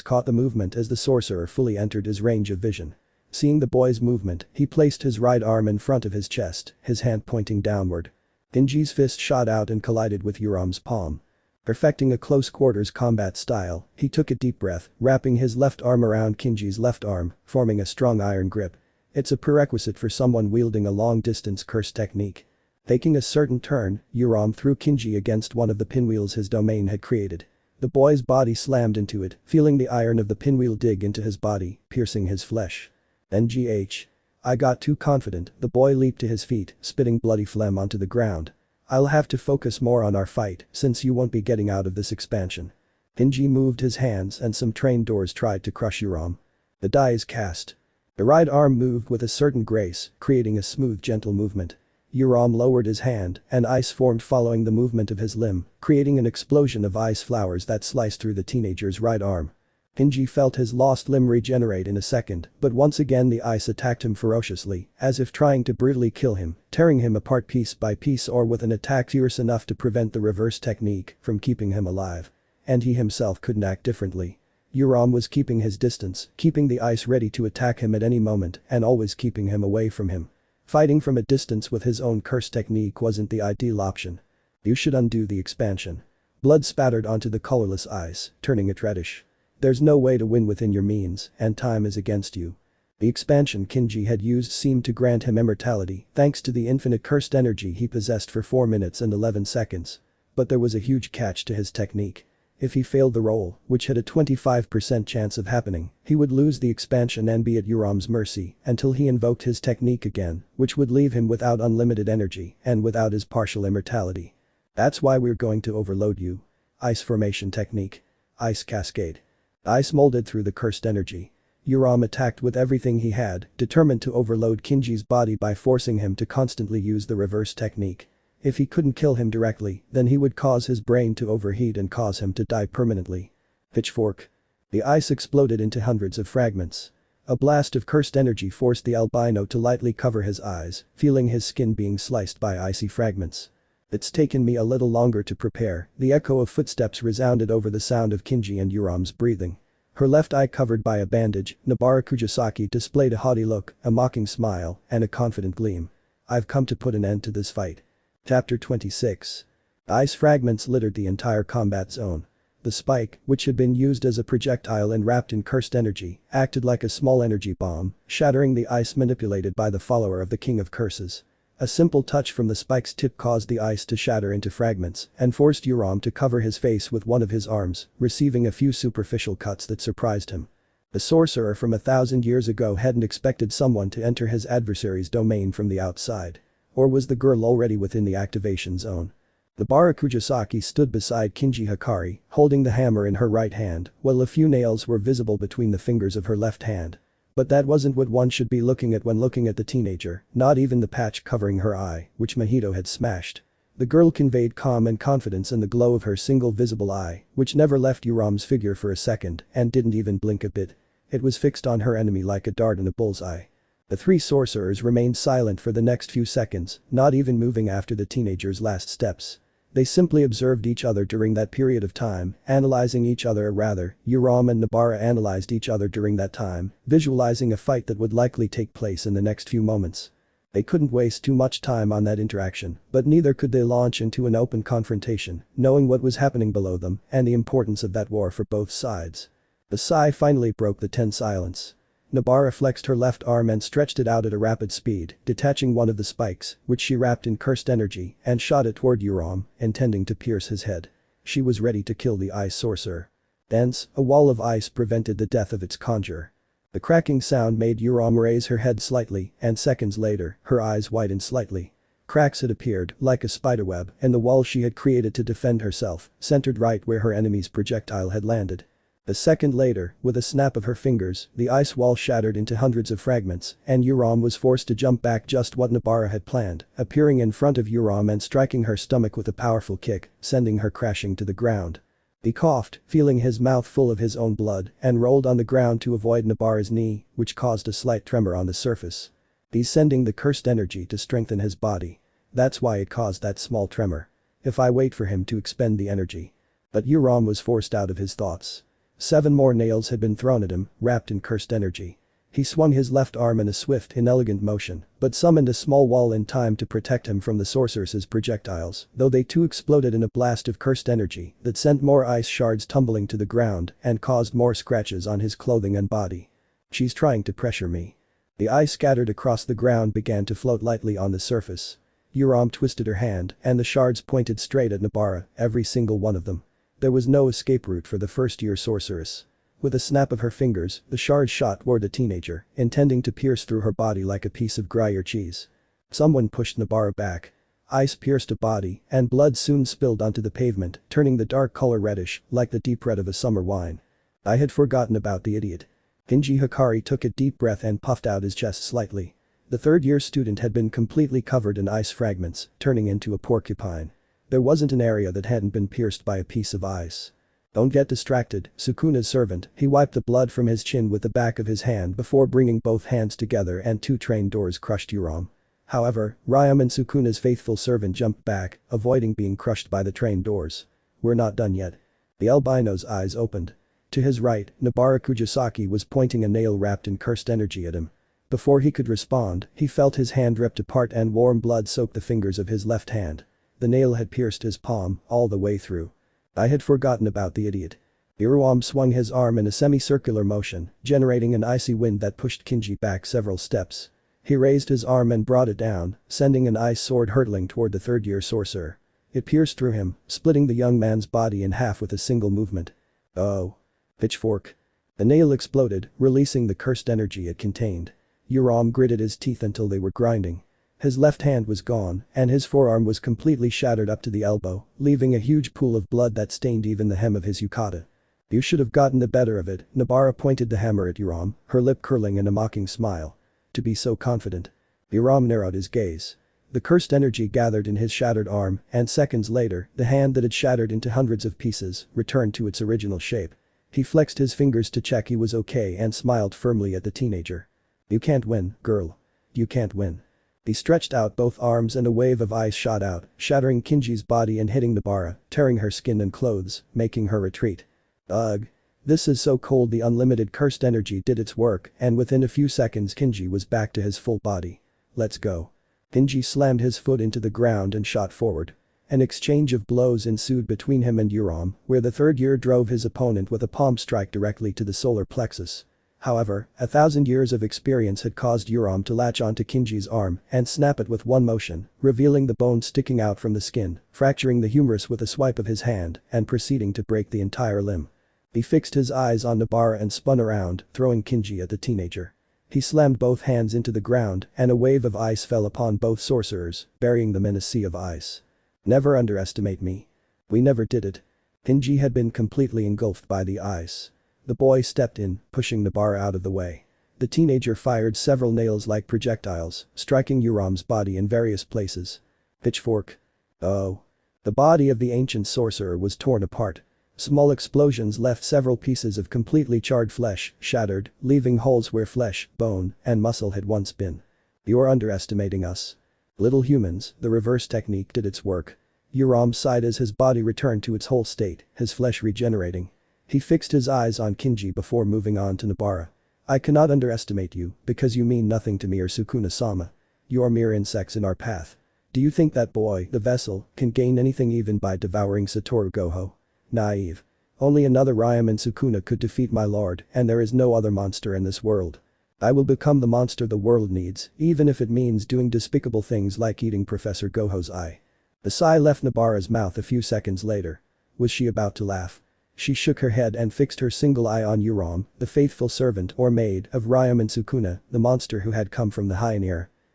S1: caught the movement as the sorcerer fully entered his range of vision. Seeing the boy's movement, he placed his right arm in front of his chest, his hand pointing downward. Kinji's fist shot out and collided with Uraume's palm. Perfecting a close-quarters combat style, he took a deep breath, wrapping his left arm around Kinji's left arm, forming a strong iron grip. It's a prerequisite for someone wielding a long-distance curse technique. Taking a certain turn, Uraume threw Kinji against one of the pinwheels his domain had created. The boy's body slammed into it, feeling the iron of the pinwheel dig into his body, piercing his flesh. NGH. I got too confident, the boy leaped to his feet, spitting bloody phlegm onto the ground. I'll have to focus more on our fight, since you won't be getting out of this expansion. Kinji moved his hands and some train doors tried to crush Uraume. The die is cast. The right arm moved with a certain grace, creating a smooth gentle movement. Uraume lowered his hand, and ice formed following the movement of his limb, creating an explosion of ice flowers that sliced through the teenager's right arm. Kinji felt his lost limb regenerate in a second, but once again the ice attacked him ferociously, as if trying to brutally kill him, tearing him apart piece by piece or with an attack fierce enough to prevent the reverse technique from keeping him alive. And he himself couldn't act differently. Uraume was keeping his distance, keeping the ice ready to attack him at any moment and always keeping him away from him. Fighting from a distance with his own curse technique wasn't the ideal option. You should undo the expansion. Blood spattered onto the colorless ice, turning it reddish. There's no way to win within your means, and time is against you. The expansion Kinji had used seemed to grant him immortality thanks to the infinite cursed energy he possessed for 4 minutes and 11 seconds. But there was a huge catch to his technique. If he failed the roll, which had a 25% chance of happening, he would lose the expansion and be at Uraume's mercy until he invoked his technique again, which would leave him without unlimited energy and without his partial immortality. That's why we're going to overload you. Ice formation technique. Ice cascade. Ice molded through the cursed energy. Uraume attacked with everything he had, determined to overload Kinji's body by forcing him to constantly use the reverse technique. If he couldn't kill him directly, then he would cause his brain to overheat and cause him to die permanently. Pitchfork. The ice exploded into hundreds of fragments. A blast of cursed energy forced the albino to lightly cover his eyes, feeling his skin being sliced by icy fragments. It's taken me a little longer to prepare, the echo of footsteps resounded over the sound of Kinji and Uraume's breathing. Her left eye covered by a bandage, Nobara Kujisaki displayed a haughty look, a mocking smile, and a confident gleam. I've come to put an end to this fight. Chapter 26. Ice fragments littered the entire combat zone. The spike, which had been used as a projectile and wrapped in cursed energy, acted like a small energy bomb, shattering the ice manipulated by the follower of the King of Curses. A simple touch from the spike's tip caused the ice to shatter into fragments and forced Uraume to cover his face with one of his arms, receiving a few superficial cuts that surprised him. The sorcerer from 1,000 years ago hadn't expected someone to enter his adversary's domain from the outside. Or was the girl already within the activation zone? Nobara Kujisaki stood beside Kinji Hakari, holding the hammer in her right hand, while a few nails were visible between the fingers of her left hand. But that wasn't what one should be looking at when looking at the teenager, not even the patch covering her eye, which Maldito had smashed. The girl conveyed calm and confidence in the glow of her single visible eye, which never left Uraume's figure for a second and didn't even blink a bit. It was fixed on her enemy like a dart in a bullseye. The three sorcerers remained silent for the next few seconds, not even moving after the teenager's last steps. They simply observed each other during that period of time, analyzing each other or rather, Uraume and Nobara analyzed each other during that time, visualizing a fight that would likely take place in the next few moments. They couldn't waste too much time on that interaction, but neither could they launch into an open confrontation, knowing what was happening below them and the importance of that war for both sides. The sigh finally broke the tense silence. Nobara flexed her left arm and stretched it out at a rapid speed, detaching one of the spikes, which she wrapped in cursed energy, and shot it toward Uraume, intending to pierce his head. She was ready to kill the ice sorcerer. Thence, a wall of ice prevented the death of its conjurer. The cracking sound made Uraume raise her head slightly, and seconds later, her eyes widened slightly. Cracks had appeared, like a spiderweb, in the wall she had created to defend herself, centered right where her enemy's projectile had landed. A second later, with a snap of her fingers, the ice wall shattered into hundreds of fragments, and Uraume was forced to jump back just what Nobara had planned, appearing in front of Uraume and striking her stomach with a powerful kick, sending her crashing to the ground. He coughed, feeling his mouth full of his own blood, and rolled on the ground to avoid Nobara's knee, which caused a slight tremor on the surface. He's sending the cursed energy to strengthen his body. That's why it caused that small tremor. If I wait for him to expend the energy. But Uraume was forced out of his thoughts. 7 more nails had been thrown at him, wrapped in cursed energy. He swung his left arm in a swift, inelegant motion, but summoned a small wall in time to protect him from the sorceress's projectiles, though they too exploded in a blast of cursed energy that sent more ice shards tumbling to the ground and caused more scratches on his clothing and body. She's trying to pressure me. The ice scattered across the ground began to float lightly on the surface. Uraume twisted her hand, and the shards pointed straight at Nobara, every single one of them. There was no escape route for the first-year sorceress. With a snap of her fingers, the shards shot toward the teenager, intending to pierce through her body like a piece of Gruyere cheese. Someone pushed Nobara back. Ice pierced her body, and blood soon spilled onto the pavement, turning the dark color reddish, like the deep red of a summer wine. I had forgotten about the idiot. Hakari took a deep breath and puffed out his chest slightly. The third-year student had been completely covered in ice fragments, turning into a porcupine. There wasn't an area that hadn't been pierced by a piece of ice. Don't get distracted, Sukuna's servant. He wiped the blood from his chin with the back of his hand before bringing both hands together and 2 train doors crushed Uraume. However, Ryam and Sukuna's faithful servant jumped back, avoiding being crushed by the train doors. We're not done yet. The albino's eyes opened. To his right, Nobara Kujisaki was pointing a nail wrapped in cursed energy at him. Before he could respond, he felt his hand ripped apart and warm blood soaked the fingers of his left hand. The nail had pierced his palm, all the way through. I had forgotten about the idiot. Uraume swung his arm in a semicircular motion, generating an icy wind that pushed Kinji back several steps. He raised his arm and brought it down, sending an ice sword hurtling toward the third-year sorcerer. It pierced through him, splitting the young man's body in half with a single movement. Oh. Pitchfork. The nail exploded, releasing the cursed energy it contained. Uraume gritted his teeth until they were grinding. His left hand was gone, and his forearm was completely shattered up to the elbow, leaving a huge pool of blood that stained even the hem of his yukata. You should have gotten the better of it, Nobara pointed the hammer at Uraume, her lip curling in a mocking smile. To be so confident. Uraume narrowed his gaze. The cursed energy gathered in his shattered arm, and seconds later, the hand that had shattered into hundreds of pieces returned to its original shape. He flexed his fingers to check he was okay and smiled firmly at the teenager. You can't win, girl. You can't win. He stretched out both arms and a wave of ice shot out, shattering Kinji's body and hitting Nobara, tearing her skin and clothes, making her retreat. Ugh. This is so cold. The unlimited cursed energy did its work, and within a few seconds Kinji was back to his full body. Let's go. Kinji slammed his foot into the ground and shot forward. An exchange of blows ensued between him and Uraume, where the third year drove his opponent with a palm strike directly to the solar plexus. However, 1,000 years of experience had caused Uraume to latch onto Kinji's arm and snap it with one motion, revealing the bone sticking out from the skin, fracturing the humerus with a swipe of his hand, and proceeding to break the entire limb. He fixed his eyes on Nobara and spun around, throwing Kinji at the teenager. He slammed both hands into the ground, and a wave of ice fell upon both sorcerers, burying them in a sea of ice. Never underestimate me. We never did it. Kinji had been completely engulfed by the ice. The boy stepped in, pushing Nobara out of the way. The teenager fired several nails-like projectiles, striking Uraume's body in various places. Pitchfork. Oh. The body of the ancient sorcerer was torn apart. Small explosions left several pieces of completely charred flesh shattered, leaving holes where flesh, bone, and muscle had once been. You're underestimating us. Little humans, the reverse technique did its work. Uraume sighed as his body returned to its whole state, his flesh regenerating. He fixed his eyes on Kinji before moving on to Nobara. I cannot underestimate you, because you mean nothing to me or Sukuna-sama. You are mere insects in our path. Do you think that boy, the vessel, can gain anything even by devouring Satoru Gojo? Naive. Only another Ryam and Sukuna could defeat my lord, and there is no other monster in this world. I will become the monster the world needs, even if it means doing despicable things like eating Professor Gojo's eye. The sigh left Nobara's mouth a few seconds later. Was she about to laugh? She shook her head and fixed her single eye on Uraume, the faithful servant or maid of Ryam and Sukuna, the monster who had come from the High.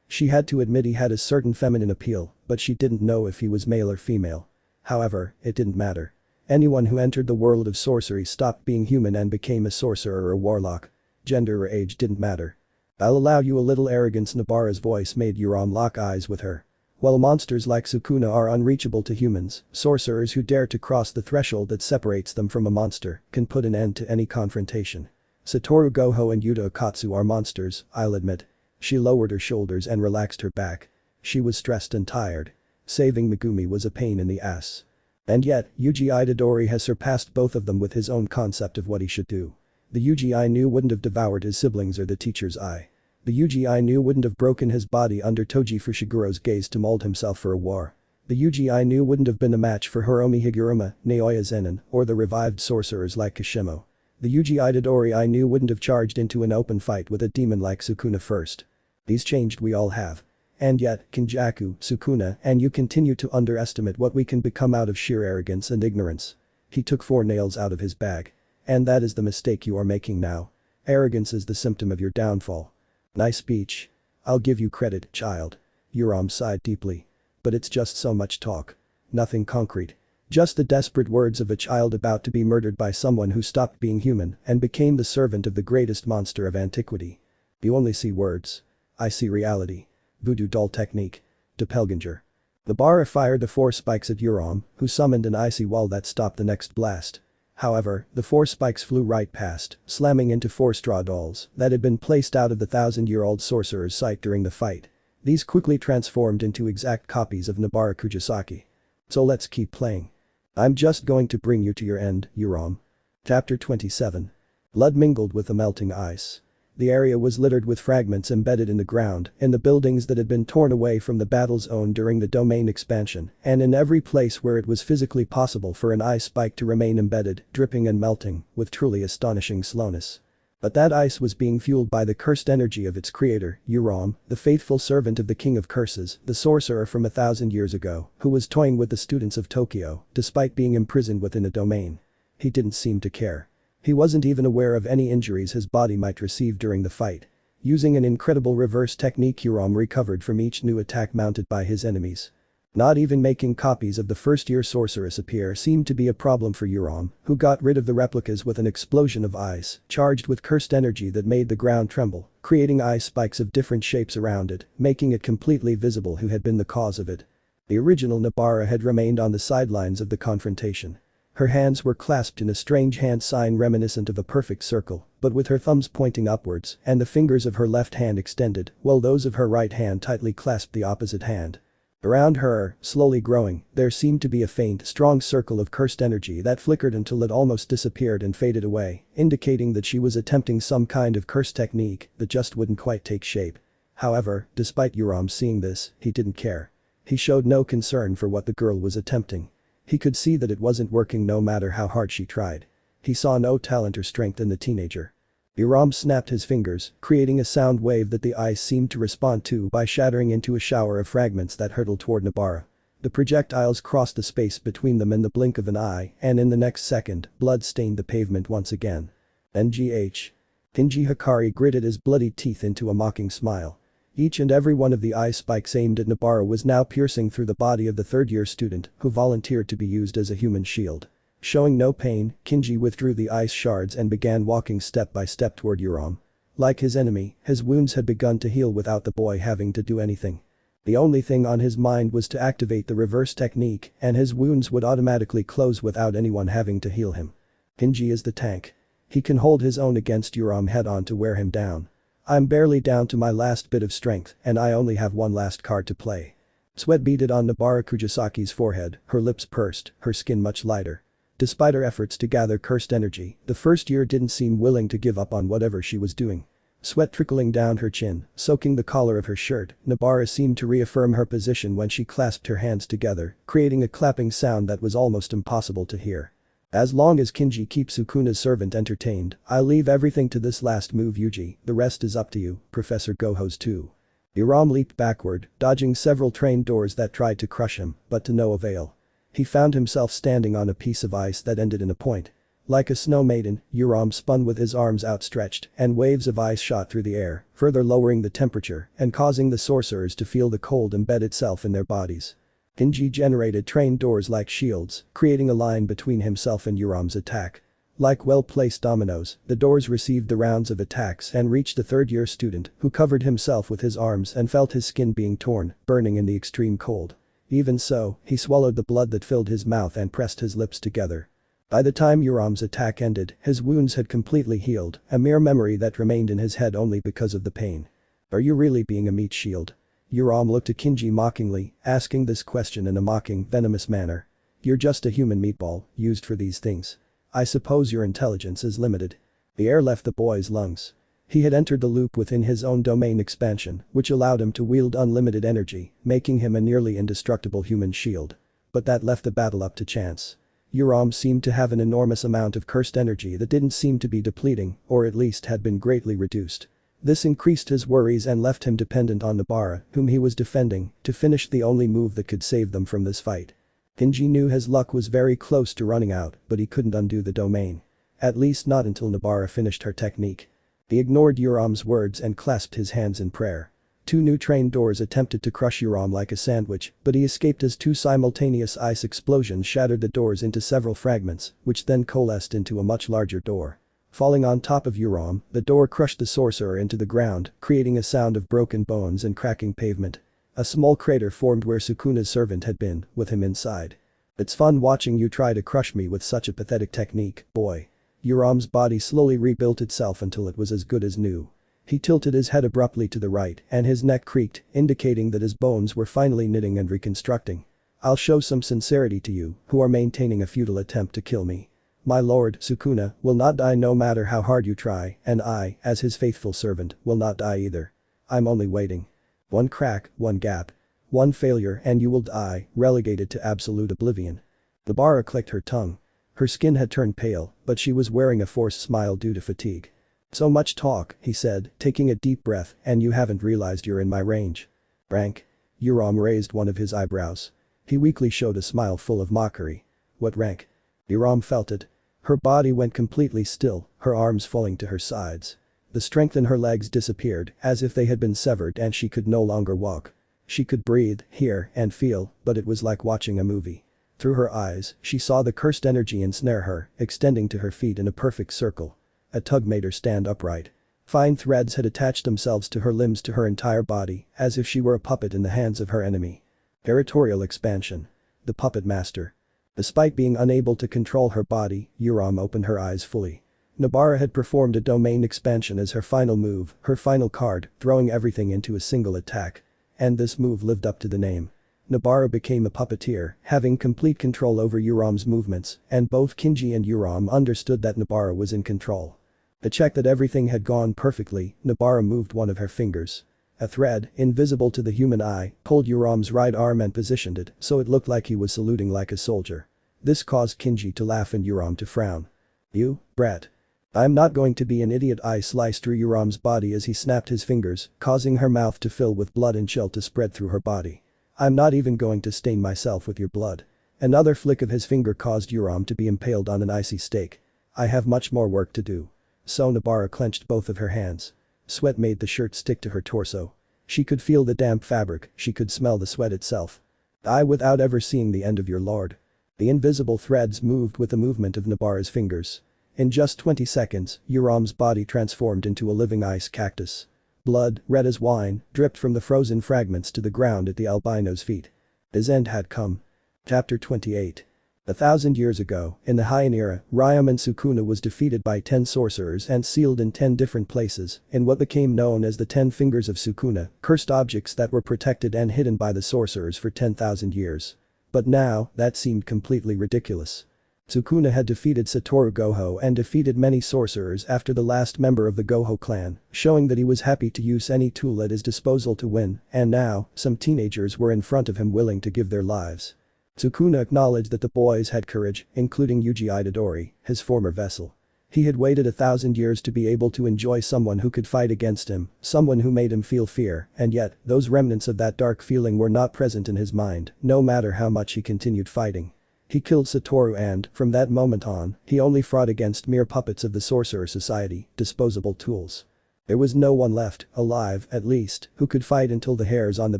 S1: She had to admit he had a certain feminine appeal, but she didn't know if he was male or female. However, it didn't matter. Anyone who entered the world of sorcery stopped being human and became a sorcerer or a warlock. Gender or age didn't matter. "I'll allow you a little arrogance." Nobara's voice made Uraume lock eyes with her. While monsters like Sukuna are unreachable to humans, sorcerers who dare to cross the threshold that separates them from a monster can put an end to any confrontation. Satoru Gojo and Yuta Okkotsu are monsters, I'll admit. She lowered her shoulders and relaxed her back. She was stressed and tired. Saving Megumi was a pain in the ass. And yet, Yuji Itadori has surpassed both of them with his own concept of what he should do. The Yuji I knew wouldn't have devoured his siblings or the teacher's eye. The Yuji I knew wouldn't have broken his body under Toji Fushiguro's gaze to mold himself for a war. The Yuji I knew wouldn't have been a match for Uraume Higuruma, Naoya Zenin, or the revived sorcerers like Kashimo. The Yuji Itadori I knew wouldn't have charged into an open fight with a demon like Sukuna first. These changed, we all have. And yet, Kenjaku, Sukuna, and you continue to underestimate what we can become out of sheer arrogance and ignorance. He took 4 nails out of his bag. And that is the mistake you are making now. Arrogance is the symptom of your downfall. Nice speech. I'll give you credit, child. Uraume sighed deeply. But it's just so much talk. Nothing concrete. Just the desperate words of a child about to be murdered by someone who stopped being human and became the servant of the greatest monster of antiquity. You only see words. I see reality. Voodoo doll technique. Doppelganger. Nobara fired the 4 spikes at Uraume, who summoned an icy wall that stopped the next blast. However, the 4 spikes flew right past, slamming into 4 straw dolls that had been placed out of the 1,000-year-old sorcerer's sight during the fight. These quickly transformed into exact copies of Nobara Kujisaki. So let's keep playing. I'm just going to bring you to your end, Uraume. Chapter 27. Blood mingled with the melting ice. The area was littered with fragments embedded in the ground, in the buildings that had been torn away from the battle zone during the domain expansion, and in every place where it was physically possible for an ice spike to remain embedded, dripping and melting, with truly astonishing slowness. But that ice was being fueled by the cursed energy of its creator, Uraume, the faithful servant of the King of Curses, the sorcerer from 1,000 years ago, who was toying with the students of Tokyo, despite being imprisoned within a domain. He didn't seem to care. He wasn't even aware of any injuries his body might receive during the fight. Using an incredible reverse technique, Uraume recovered from each new attack mounted by his enemies. Not even making copies of the first-year sorceress appear seemed to be a problem for Uraume, who got rid of the replicas with an explosion of ice, charged with cursed energy that made the ground tremble, creating ice spikes of different shapes around it, making it completely visible who had been the cause of it. The original Nobara had remained on the sidelines of the confrontation. Her hands were clasped in a strange hand sign reminiscent of a perfect circle, but with her thumbs pointing upwards and the fingers of her left hand extended, while those of her right hand tightly clasped the opposite hand. Around her, slowly growing, there seemed to be a faint, strong circle of cursed energy that flickered until it almost disappeared and faded away, indicating that she was attempting some kind of curse technique that just wouldn't quite take shape. However, despite Uraume seeing this, he didn't care. He showed no concern for what the girl was attempting. He could see that it wasn't working no matter how hard she tried. He saw no talent or strength in the teenager. Uraume snapped his fingers, creating a sound wave that the ice seemed to respond to by shattering into a shower of fragments that hurtled toward Nobara. The projectiles crossed the space between them in the blink of an eye, and in the next second, blood stained the pavement once again. NGH. Kinji Hakari gritted his bloody teeth into a mocking smile. Each and every one of the ice spikes aimed at Nobara was now piercing through the body of the 3rd-year student, who volunteered to be used as a human shield. Showing no pain, Kinji withdrew the ice shards and began walking step by step toward Uraume. Like his enemy, his wounds had begun to heal without the boy having to do anything. The only thing on his mind was to activate the reverse technique, and his wounds would automatically close without anyone having to heal him. Kinji is the tank. He can hold his own against Uraume head-on to wear him down. I'm barely down to my last bit of strength, and I only have one last card to play. Sweat beaded on Nobara Kujisaki's forehead, her lips pursed, her skin much lighter. Despite her efforts to gather cursed energy, the first year didn't seem willing to give up on whatever she was doing. Sweat trickling down her chin, soaking the collar of her shirt, Nobara seemed to reaffirm her position when she clasped her hands together, creating a clapping sound that was almost impossible to hear. As long as Kinji keeps Sukuna's servant entertained, I'll leave everything to this last move, Yuji, the rest is up to you, Professor Gojo's too. Uraume leaped backward, dodging several train doors that tried to crush him, but to no avail. He found himself standing on a piece of ice that ended in a point. Like a snow maiden, Uraume spun with his arms outstretched and waves of ice shot through the air, further lowering the temperature and causing the sorcerers to feel the cold embed itself in their bodies. Kenji generated train doors like shields, creating a line between himself and Uraume's attack. Like well-placed dominoes, the doors received the rounds of attacks and reached the third-year student, who covered himself with his arms and felt his skin being torn, burning in the extreme cold. Even so, he swallowed the blood that filled his mouth and pressed his lips together. By the time Uraume's attack ended, his wounds had completely healed, a mere memory that remained in his head only because of the pain. Are you really being a meat shield? Uraume looked at Kenji mockingly, asking this question in a mocking, venomous manner. You're just a human meatball, used for these things. I suppose your intelligence is limited. The air left the boy's lungs. He had entered the loop within his own domain expansion, which allowed him to wield unlimited energy, making him a nearly indestructible human shield. But that left the battle up to chance. Uraume seemed to have an enormous amount of cursed energy that didn't seem to be depleting, or at least had been greatly reduced. This increased his worries and left him dependent on Nobara, whom he was defending, to finish the only move that could save them from this fight. Kenji knew his luck was very close to running out, but he couldn't undo the domain. At least not until Nobara finished her technique. He ignored Uraume's words and clasped his hands in prayer. Two new train doors attempted to crush Uraume like a sandwich, but he escaped as two simultaneous ice explosions shattered the doors into several fragments, which then coalesced into a much larger door. Falling on top of Uraume, the door crushed the sorcerer into the ground, creating a sound of broken bones and cracking pavement. A small crater formed where Sukuna's servant had been, with him inside. It's fun watching you try to crush me with such a pathetic technique, boy. Uraume's body slowly rebuilt itself until it was as good as new. He tilted his head abruptly to the right and his neck creaked, indicating that his bones were finally knitting and reconstructing. I'll show some sincerity to you, who are maintaining a futile attempt to kill me. My lord, Sukuna, will not die no matter how hard you try, and I, as his faithful servant, will not die either. I'm only waiting. One crack, one gap. One failure and you will die, relegated to absolute oblivion. Nobara clicked her tongue. Her skin had turned pale, but she was wearing a forced smile due to fatigue. So much talk, he said, taking a deep breath, and you haven't realized you're in my range. Rank? Uraume raised one of his eyebrows. He weakly showed a smile full of mockery. What rank? Uraume felt it. Her body went completely still, her arms falling to her sides. The strength in her legs disappeared, as if they had been severed and she could no longer walk. She could breathe, hear, and feel, but it was like watching a movie. Through her eyes, she saw the cursed energy ensnare her, extending to her feet in a perfect circle. A tug made her stand upright. Fine threads had attached themselves to her limbs to her entire body, as if she were a puppet in the hands of her enemy. Territorial expansion. The puppet master. Despite being unable to control her body, Uraume opened her eyes fully. Nobara had performed a domain expansion as her final move, her final card, throwing everything into a single attack. And this move lived up to the name. Nobara became a puppeteer, having complete control over Uraume's movements, and both Kenji and Uraume understood that Nobara was in control. To check that everything had gone perfectly, Nobara moved one of her fingers. A thread, invisible to the human eye, pulled Uraume's right arm and positioned it so it looked like he was saluting like a soldier. This caused Kenji to laugh and Uraume to frown. You, brat. I'm not going to be an idiot. I sliced through Uraume's body as he snapped his fingers, causing her mouth to fill with blood and chill to spread through her body. I'm not even going to stain myself with your blood. Another flick of his finger caused Uraume to be impaled on an icy stake. I have much more work to do. So Nobara clenched both of her hands. Sweat made the shirt stick to her torso. She could feel the damp fabric, she could smell the sweat itself. Die without ever seeing the end of your lord. The invisible threads moved with the movement of Nobara's fingers. In just 20 seconds, Uraume's body transformed into a living ice cactus. Blood, red as wine, dripped from the frozen fragments to the ground at the albino's feet. His end had come. Chapter 28. 1,000 years ago, in the Heian era, Uraume and Sukuna was defeated by 10 sorcerers and sealed in 10 different places, in what became known as the 10 Fingers of Sukuna, cursed objects that were protected and hidden by the sorcerers for 10,000 years. But now, that seemed completely ridiculous. Sukuna had defeated Satoru Gojo and defeated many sorcerers after the last member of the Gojo clan, showing that he was happy to use any tool at his disposal to win, and now, some teenagers were in front of him willing to give their lives. Sukuna acknowledged that the boys had courage, including Yuji Itadori, his former vessel. He had waited 1,000 years to be able to enjoy someone who could fight against him, someone who made him feel fear, and yet, those remnants of that dark feeling were not present in his mind, no matter how much he continued fighting. He killed Satoru and, from that moment on, he only fought against mere puppets of the Sorcerer Society, disposable tools. There was no one left, alive at least, who could fight until the hairs on the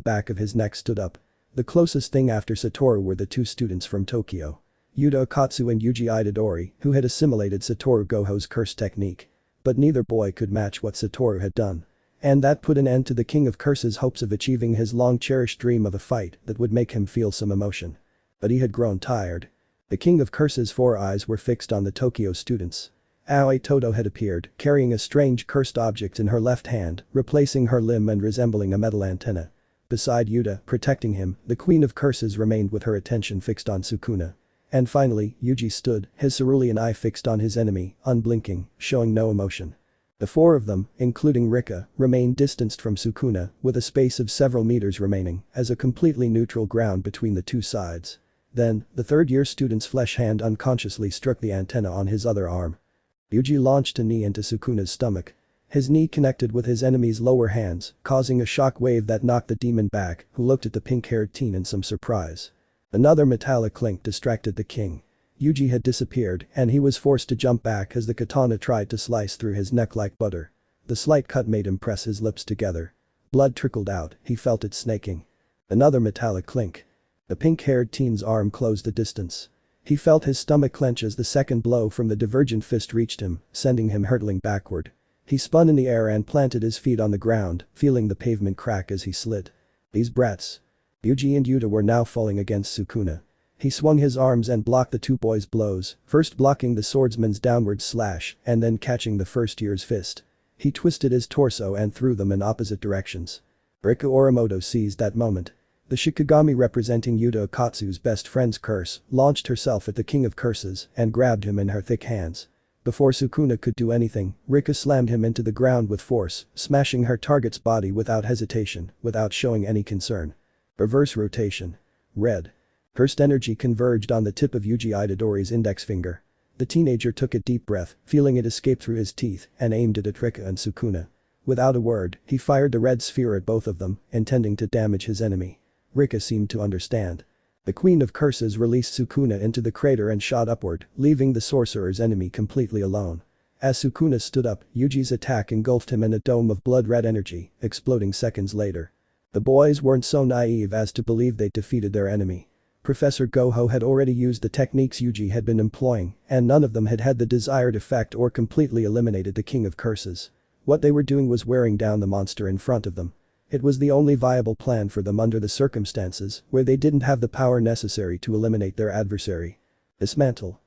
S1: back of his neck stood up. The closest thing after Satoru were the two students from Tokyo. Yuta Okkotsu and Yuji Itadori, who had assimilated Satoru Gojo's curse technique. But neither boy could match what Satoru had done. And that put an end to the King of Curse's hopes of achieving his long-cherished dream of a fight that would make him feel some emotion. But he had grown tired. The King of Curse's 4 eyes were fixed on the Tokyo students. Aoi Todo had appeared, carrying a strange cursed object in her left hand, replacing her limb and resembling a metal antenna. Beside Yuta, protecting him, the Queen of Curses remained with her attention fixed on Sukuna. And finally, Yuji stood, his cerulean eye fixed on his enemy, unblinking, showing no emotion. The 4 of them, including Rika, remained distanced from Sukuna, with a space of several meters remaining, as a completely neutral ground between the two sides. Then, the third-year student's flesh hand unconsciously struck the antenna on his other arm. Yuji launched a knee into Sukuna's stomach. His knee connected with his enemy's lower hands, causing a shock wave that knocked the demon back, who looked at the pink-haired teen in some surprise. Another metallic clink distracted the king. Yuji had disappeared, and he was forced to jump back as the katana tried to slice through his neck like butter. The slight cut made him press his lips together. Blood trickled out, he felt it snaking. Another metallic clink. The pink-haired teen's arm closed the distance. He felt his stomach clench as the second blow from the divergent fist reached him, sending him hurtling backward. He spun in the air and planted his feet on the ground, feeling the pavement crack as he slid. These brats. Yuji and Yuta were now falling against Sukuna. He swung his arms and blocked the two boys' blows, first blocking the swordsman's downward slash and then catching the first-year's fist. He twisted his torso and threw them in opposite directions. Rika Oramoto seized that moment. The Shikigami representing Yuta Okkotsu's best friend's curse launched herself at the King of Curses and grabbed him in her thick hands. Before Sukuna could do anything, Rika slammed him into the ground with force, smashing her target's body without hesitation, without showing any concern. Reverse rotation. Red. Cursed energy converged on the tip of Yuji Itadori's index finger. The teenager took a deep breath, feeling it escape through his teeth, and aimed it at Rika and Sukuna. Without a word, he fired the red sphere at both of them, intending to damage his enemy. Rika seemed to understand. The Queen of Curses released Sukuna into the crater and shot upward, leaving the sorcerer's enemy completely alone. As Sukuna stood up, Yuji's attack engulfed him in a dome of blood-red energy, exploding seconds later. The boys weren't so naive as to believe they'd defeated their enemy. Professor Gojo had already used the techniques Yuji had been employing, and none of them had had the desired effect or completely eliminated the King of Curses. What they were doing was wearing down the monster in front of them. It was the only viable plan for them under the circumstances where they didn't have the power necessary to eliminate their adversary. Dismantle.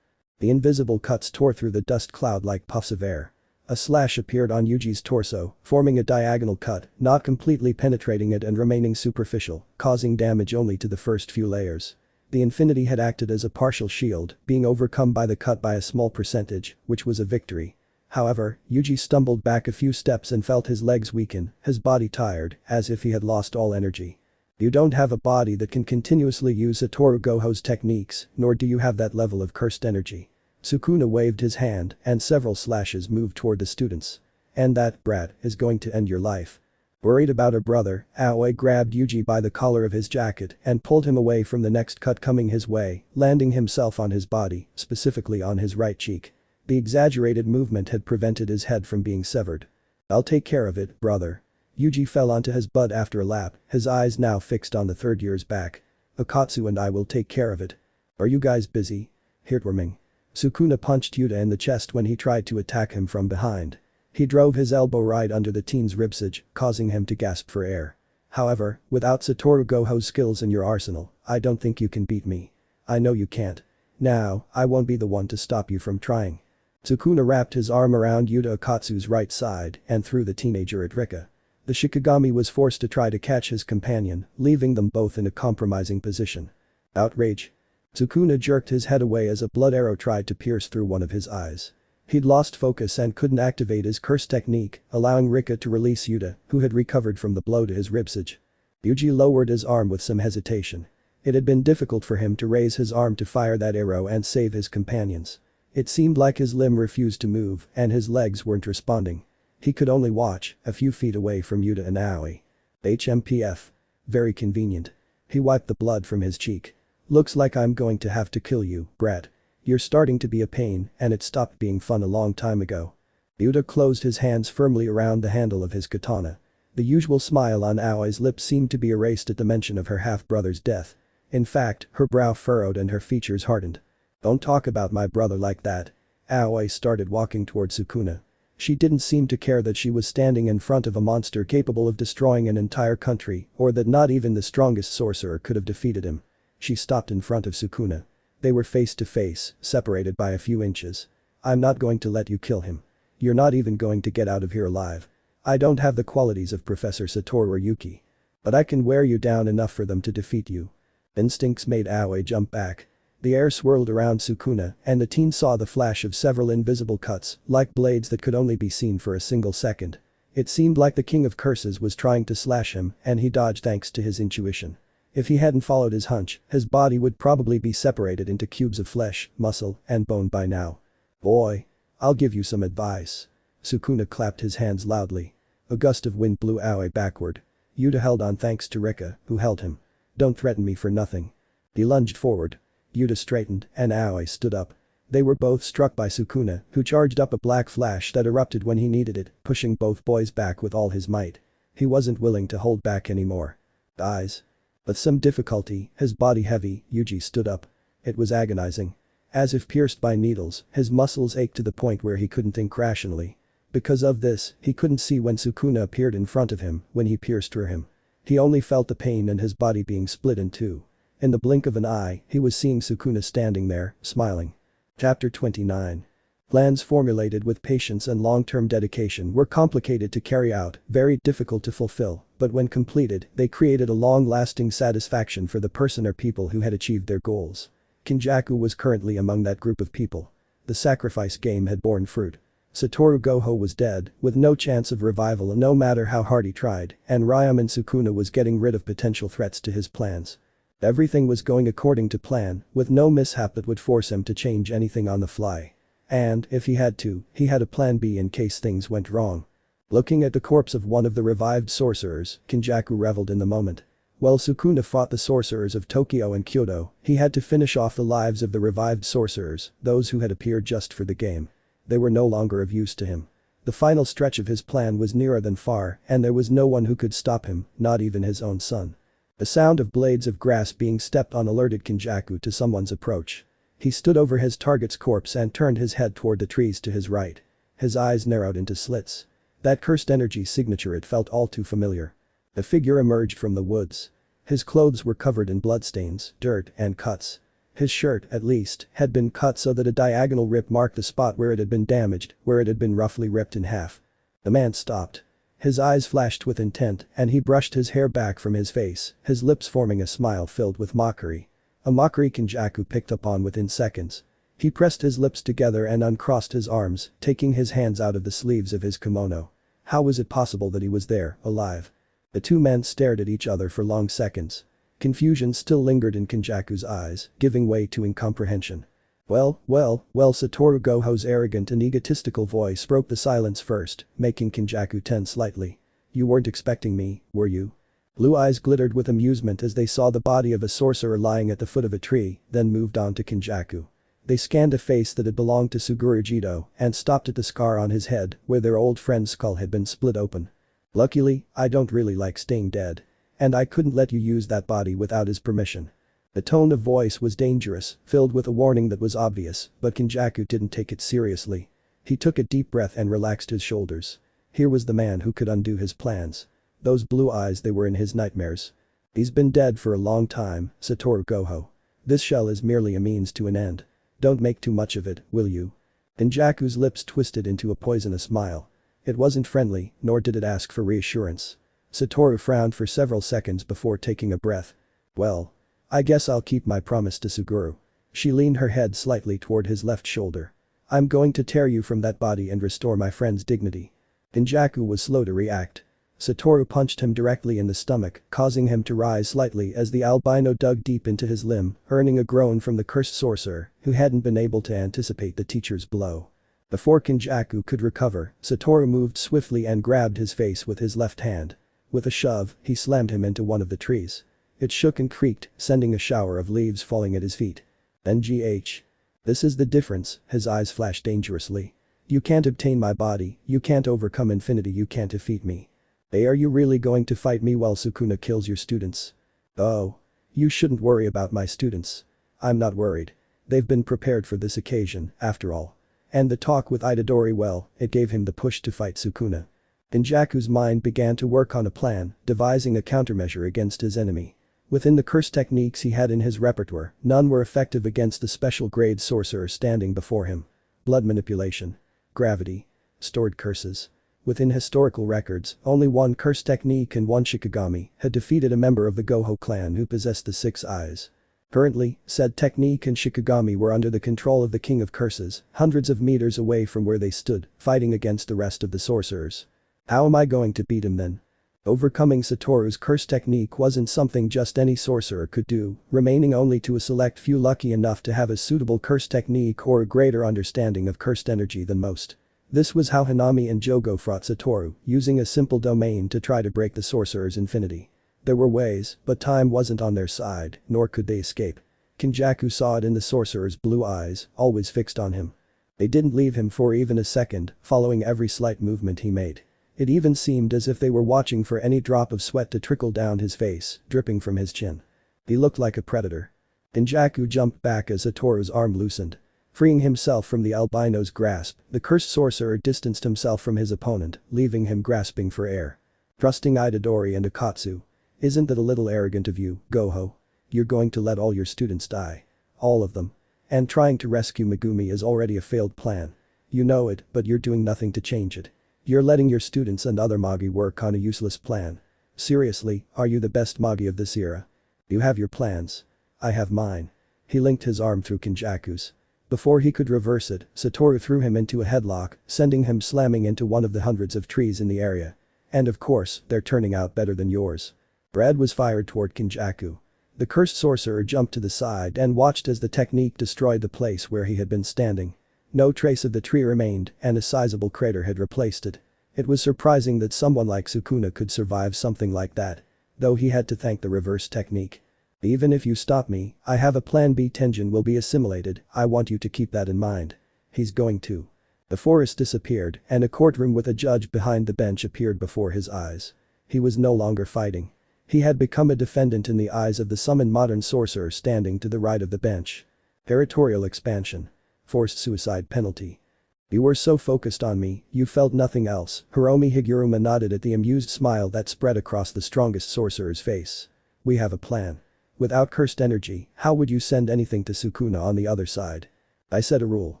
S1: The invisible cuts tore through the dust cloud like puffs of air. A slash appeared on Yuji's torso, forming a diagonal cut, not completely penetrating it and remaining superficial, causing damage only to the first few layers. The infinity had acted as a partial shield, being overcome by the cut by a small percentage, which was a victory. However, Yuji stumbled back a few steps and felt his legs weaken, his body tired, as if he had lost all energy. You don't have a body that can continuously use Satoru Gojo's techniques, nor do you have that level of cursed energy. Sukuna waved his hand, and several slashes moved toward the students. And that, brat, is going to end your life. Worried about her brother, Aoi grabbed Yuji by the collar of his jacket and pulled him away from the next cut coming his way, landing himself on his body, specifically on his right cheek. The exaggerated movement had prevented his head from being severed. I'll take care of it, brother. Yuji fell onto his butt after a lap, his eyes now fixed on the third year's back. Okkotsu and I will take care of it. Are you guys busy? Heartwarming. Sukuna punched Yuta in the chest when he tried to attack him from behind. He drove his elbow right under the teen's ribcage, causing him to gasp for air. However, without Satoru Gojo's skills in your arsenal, I don't think you can beat me. I know you can't. Now, I won't be the one to stop you from trying. Sukuna wrapped his arm around Yuta Okkotsu's right side and threw the teenager at Rika. The Shikigami was forced to try to catch his companion, leaving them both in a compromising position. Outrage. Sukuna jerked his head away as a blood arrow tried to pierce through one of his eyes. He'd lost focus and couldn't activate his curse technique, allowing Rika to release Yuta, who had recovered from the blow to his ribcage. Yuji lowered his arm with some hesitation. It had been difficult for him to raise his arm to fire that arrow and save his companions. It seemed like his limb refused to move and his legs weren't responding. He could only watch, a few feet away from Yuta and Aoi. HMPF. Very convenient. He wiped the blood from his cheek. Looks like I'm going to have to kill you, brat. You're starting to be a pain and it stopped being fun a long time ago. Yuta closed his hands firmly around the handle of his katana. The usual smile on Aoi's lips seemed to be erased at the mention of her half-brother's death. In fact, her brow furrowed and her features hardened. Don't talk about my brother like that. Aoi started walking toward Sukuna. She didn't seem to care that she was standing in front of a monster capable of destroying an entire country or that not even the strongest sorcerer could have defeated him. She stopped in front of Sukuna. They were face to face, separated by a few inches. I'm not going to let you kill him. You're not even going to get out of here alive. I don't have the qualities of Professor Satoru or Yuki. But I can wear you down enough for them to defeat you. Instincts made Aoi jump back. The air swirled around Sukuna and the teen saw the flash of several invisible cuts, like blades that could only be seen for a single second. It seemed like the King of Curses was trying to slash him and he dodged thanks to his intuition. If he hadn't followed his hunch, his body would probably be separated into cubes of flesh, muscle, and bone by now. Boy. I'll give you some advice. Sukuna clapped his hands loudly. A gust of wind blew Aoi backward. Yuta held on thanks to Rika, who held him. Don't threaten me for nothing. He lunged forward. Yuta straightened and Aoi stood up. They were both struck by Sukuna, who charged up a black flash that erupted when he needed it, pushing both boys back with all his might. He wasn't willing to hold back anymore. Eyes. With some difficulty, his body heavy, Yuji stood up. It was agonizing. As if pierced by needles, his muscles ached to the point where he couldn't think rationally. Because of this, he couldn't see when Sukuna appeared in front of him when he pierced through him. He only felt the pain and his body being split in two. In the blink of an eye, he was seeing Sukuna standing there, smiling. Chapter 29. Plans formulated with patience and long-term dedication were complicated to carry out, very difficult to fulfill, but when completed, they created a long-lasting satisfaction for the person or people who had achieved their goals. Kenjaku was currently among that group of people. The sacrifice game had borne fruit. Satoru Gojo was dead, with no chance of revival no matter how hard he tried, and Uraume and Sukuna was getting rid of potential threats to his plans. Everything was going according to plan, with no mishap that would force him to change anything on the fly. And, if he had to, he had a plan B in case things went wrong. Looking at the corpse of one of the revived sorcerers, Kenjaku reveled in the moment. While Sukuna fought the sorcerers of Tokyo and Kyoto, he had to finish off the lives of the revived sorcerers, those who had appeared just for the game. They were no longer of use to him. The final stretch of his plan was nearer than far and there was no one who could stop him, not even his own son. The sound of blades of grass being stepped on alerted Kenjaku to someone's approach. He stood over his target's corpse and turned his head toward the trees to his right. His eyes narrowed into slits. That cursed energy signature, it felt all too familiar. The figure emerged from the woods. His clothes were covered in bloodstains, dirt, and cuts. His shirt, at least, had been cut so that a diagonal rip marked the spot where it had been damaged, where it had been roughly ripped in half. The man stopped. His eyes flashed with intent and he brushed his hair back from his face, his lips forming a smile filled with mockery. A mockery Kenjaku picked up on within seconds. He pressed his lips together and uncrossed his arms, taking his hands out of the sleeves of his kimono. How was it possible that he was there, alive? The two men stared at each other for long seconds. Confusion still lingered in Kenjaku's eyes, giving way to incomprehension. Well, Satoru Gojo's arrogant and egotistical voice broke the silence first, making Kenjaku tense slightly. You weren't expecting me, were you? Blue eyes glittered with amusement as they saw the body of a sorcerer lying at the foot of a tree, then moved on to Kenjaku. They scanned a face that had belonged to Suguru Geto and stopped at the scar on his head where their old friend's skull had been split open. Luckily, I don't really like staying dead. And I couldn't let you use that body without his permission. The tone of voice was dangerous, filled with a warning that was obvious, but Kenjaku didn't take it seriously. He took a deep breath and relaxed his shoulders. Here was the man who could undo his plans. Those blue eyes, they were in his nightmares. He's been dead for a long time, Satoru Gojo. This shell is merely a means to an end. Don't make too much of it, will you? Kenjaku's lips twisted into a poisonous smile. It wasn't friendly, nor did it ask for reassurance. Satoru frowned for several seconds before taking a breath. Well. I guess I'll keep my promise to Suguru. She leaned her head slightly toward his left shoulder. I'm going to tear you from that body and restore my friend's dignity. Kenjaku was slow to react. Satoru punched him directly in the stomach, causing him to rise slightly as the albino dug deep into his limb, earning a groan from the cursed sorcerer, who hadn't been able to anticipate the teacher's blow. Before Kenjaku could recover, Satoru moved swiftly and grabbed his face with his left hand. With a shove, he slammed him into one of the trees. It shook and creaked, sending a shower of leaves falling at his feet. Then GH. This is the difference, his eyes flashed dangerously. You can't obtain my body, you can't overcome infinity, you can't defeat me. Hey, are you really going to fight me while Sukuna kills your students? Oh. You shouldn't worry about my students. I'm not worried. They've been prepared for this occasion, after all. And the talk with Itadori, well, it gave him the push to fight Sukuna. Kenjaku's mind began to work on a plan, devising a countermeasure against his enemy. Within the curse techniques he had in his repertoire, none were effective against the special grade sorcerer standing before him. Blood manipulation. Gravity. Stored curses. Within historical records, only one curse technique and one Shikigami had defeated a member of the Gojo clan who possessed the 6 eyes. Currently, said technique and Shikigami were under the control of the King of Curses, hundreds of meters away from where they stood, fighting against the rest of the sorcerers. How am I going to beat him then? Overcoming Satoru's curse technique wasn't something just any sorcerer could do, remaining only to a select few lucky enough to have a suitable curse technique or a greater understanding of cursed energy than most. This was how Nanami and Jogo fought Satoru, using a simple domain to try to break the sorcerer's infinity. There were ways, but time wasn't on their side, nor could they escape. Kenjaku saw it in the sorcerer's blue eyes, always fixed on him. They didn't leave him for even a second, following every slight movement he made. It even seemed as if they were watching for any drop of sweat to trickle down his face, dripping from his chin. He looked like a predator. Kenjaku jumped back as Satoru's arm loosened. Freeing himself from the albino's grasp, the cursed sorcerer distanced himself from his opponent, leaving him grasping for air. Trusting Itadori and Okkotsu. Isn't that a little arrogant of you, Gojo? You're going to let all your students die. All of them. And trying to rescue Megumi is already a failed plan. You know it, but you're doing nothing to change it. You're letting your students and other Magi work on a useless plan. Seriously, are you the best Magi of this era? You have your plans. I have mine. He linked his arm through Kenjaku's. Before he could reverse it, Satoru threw him into a headlock, sending him slamming into one of the hundreds of trees in the area. And of course, they're turning out better than yours. Bread was fired toward Kenjaku. The cursed sorcerer jumped to the side and watched as the technique destroyed the place where he had been standing. No trace of the tree remained, and a sizable crater had replaced it. It was surprising that someone like Sukuna could survive something like that. Though he had to thank the reverse technique. Even if you stop me, I have a plan B. Tenjin will be assimilated, I want you to keep that in mind. He's going to. The forest disappeared, and a courtroom with a judge behind the bench appeared before his eyes. He was no longer fighting. He had become a defendant in the eyes of the summoned modern sorcerer standing to the right of the bench. Territorial expansion. Forced suicide penalty. You were so focused on me, you felt nothing else. Uraume Higuruma nodded at the amused smile that spread across the strongest sorcerer's face. We have a plan. Without cursed energy, how would you send anything to Sukuna on the other side? I set a rule.